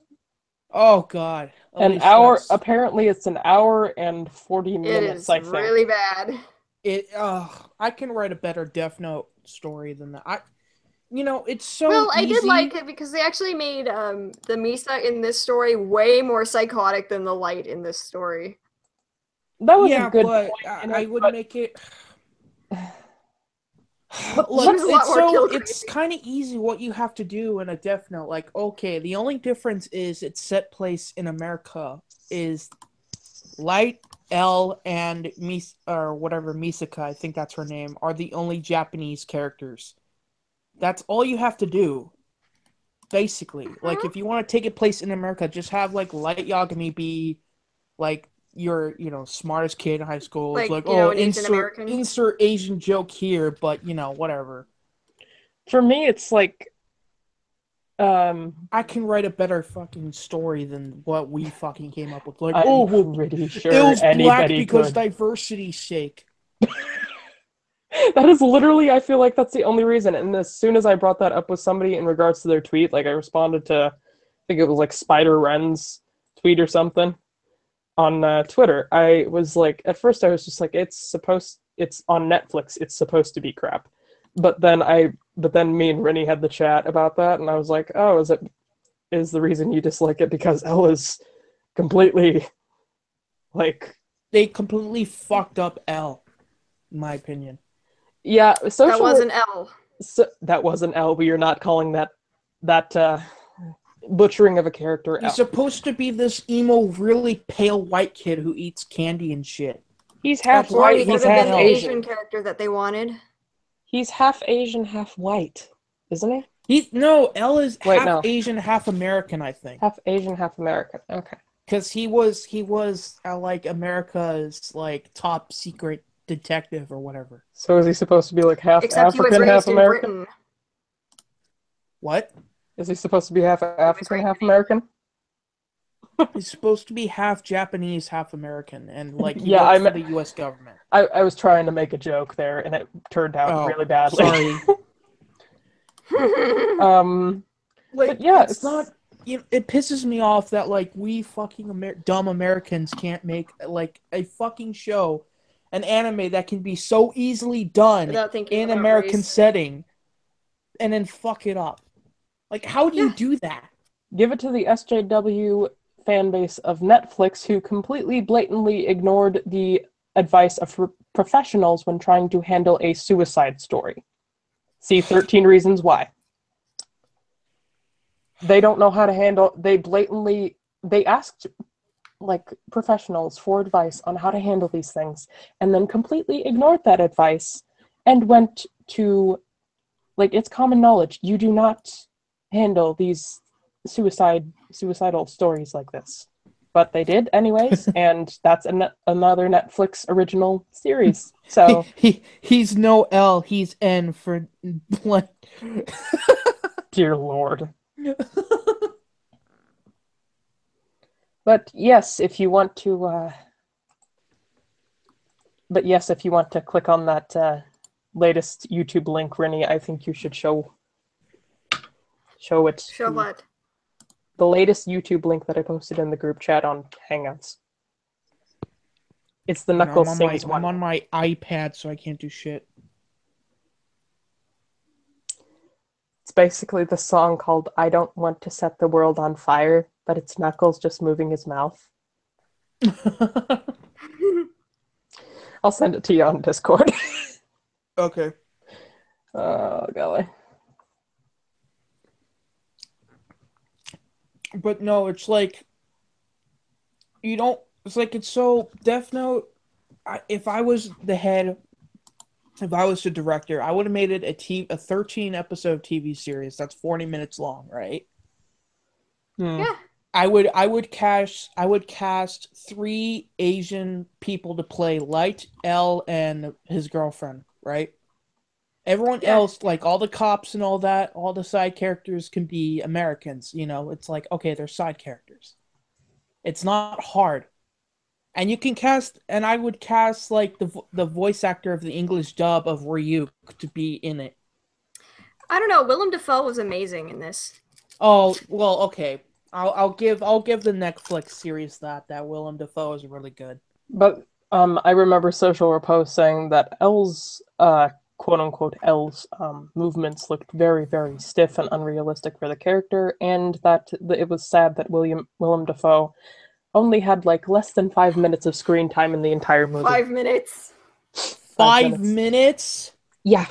Oh god. Apparently it's an hour and 40 minutes, I think. It is really bad. I can write a better Death Note story than that. It's so Well, easy. I did like it because they actually made the Misa in this story way more psychotic than the Light in this story. That was a good point. I would make it. Look, it's kind of easy what you have to do in a Death Note. Like, okay, the only difference is it's set place in America. Is Light, L, and Misaka, I think that's her name, are the only Japanese characters. That's all you have to do. Basically, like if you want to take it place in America, just have like Light Yagami be like your smartest kid in high school. It's like insert Asian joke here, but whatever. For me, it's like I can write a better fucking story than what we fucking came up with. Like, I'm pretty sure it was black anybody because could. diversity's sake. That is literally, I feel like that's the only reason. And as soon as I brought that up with somebody in regards to their tweet, like I responded to, I think it was like Spider Ren's tweet or something on Twitter. I was like, at first I was just like, it's on Netflix. It's supposed to be crap. But then me and Rennie had the chat about that, and I was like, oh, is the reason you dislike it because Ella's completely, like... They completely fucked up L, in my opinion. Yeah, that was an L. That was an L, but you're not calling that butchering of a character L. He's supposed to be this emo, really pale white kid who eats candy and shit. He's half white. He's half Asian character that they wanted. He's half Asian, half white, isn't he? L is half Asian, half American, I think. Half Asian, half American. Okay. Because he was like America's like top secret detective or whatever. So is he supposed to be like half African, half American? What? Is he supposed to be half African, half American? He's supposed to be half Japanese, half American, and like he works for the U.S. government. I was trying to make a joke there, and it turned out really badly. Sorry. But yeah, it's not. It pisses me off that like we fucking dumb Americans can't make like a fucking show, an anime that can be so easily done in American setting, and then fuck it up. Like, how do you do that? Give it to the SJW fan base of Netflix, who completely blatantly ignored the advice of professionals when trying to handle a suicide story. See 13 Reasons Why. They don't know how to handle... They asked like professionals for advice on how to handle these things, and then completely ignored that advice and went to... Like, it's common knowledge. You do not handle these suicidal stories like this, but they did anyways, and that's another Netflix original series. So he's no L, he's N for blank. Dear Lord. But yes, if you want to click on that latest YouTube link, Rennie, I think you should show it. Show what? The latest YouTube link that I posted in the group chat on Hangouts. It's the Knuckles Sings one. I'm on my iPad, so I can't do shit. It's basically the song called I Don't Want to Set the World on Fire, but it's Knuckles just moving his mouth. I'll send it to you on Discord. Okay. Oh, golly. But no, it's like it's so Death Note. If I was the director, I would have made it a 13 episode TV series that's 40 minutes long, right? Yeah. I would cast 3 Asian people to play Light, L, and his girlfriend, right? Everyone else, like all the cops and all that, all the side characters can be Americans. It's like, okay, they're side characters. It's not hard. And you can cast, and I would cast like the voice actor of the English dub of Ryuk to be in it. I don't know. Willem Dafoe was amazing in this. Oh well, okay. I'll give the Netflix series that Willem Dafoe is really good. But I remember Social Repose saying that L's quote-unquote L's movements looked very, very stiff and unrealistic for the character, and that it was sad that Willem Dafoe only had like less than 5 minutes of screen time in the entire movie. 5 minutes. 5 minutes? Yeah.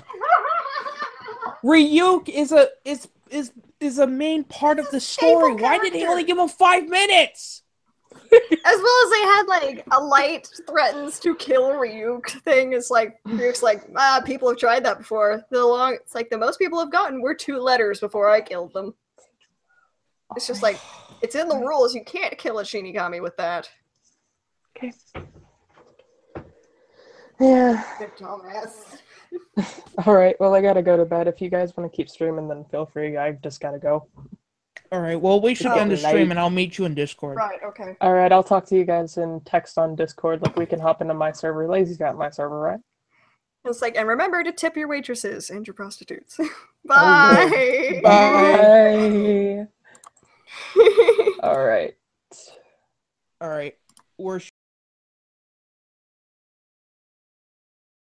Ryuk is a main part of the story. Why did they only give him 5 minutes? As well as they had like a light threatens to kill Ryuk thing. It's like Ryuk's like, people have tried that before. It's like the most people have gotten were 2 letters before I killed them. It's just like, it's in the rules. You can't kill a Shinigami with that. Okay. Yeah. Dumbass. All right. Well, I gotta go to bed. If you guys want to keep streaming, then feel free. I just gotta go. All right. Well, we should end the stream, and I'll meet you in Discord. Right. Okay. All right. I'll talk to you guys in text on Discord. Like we can hop into my server. Lazy's got my server, right? It's like, and remember to tip your waitresses and your prostitutes. Bye. Oh, bye. All right. All right. We're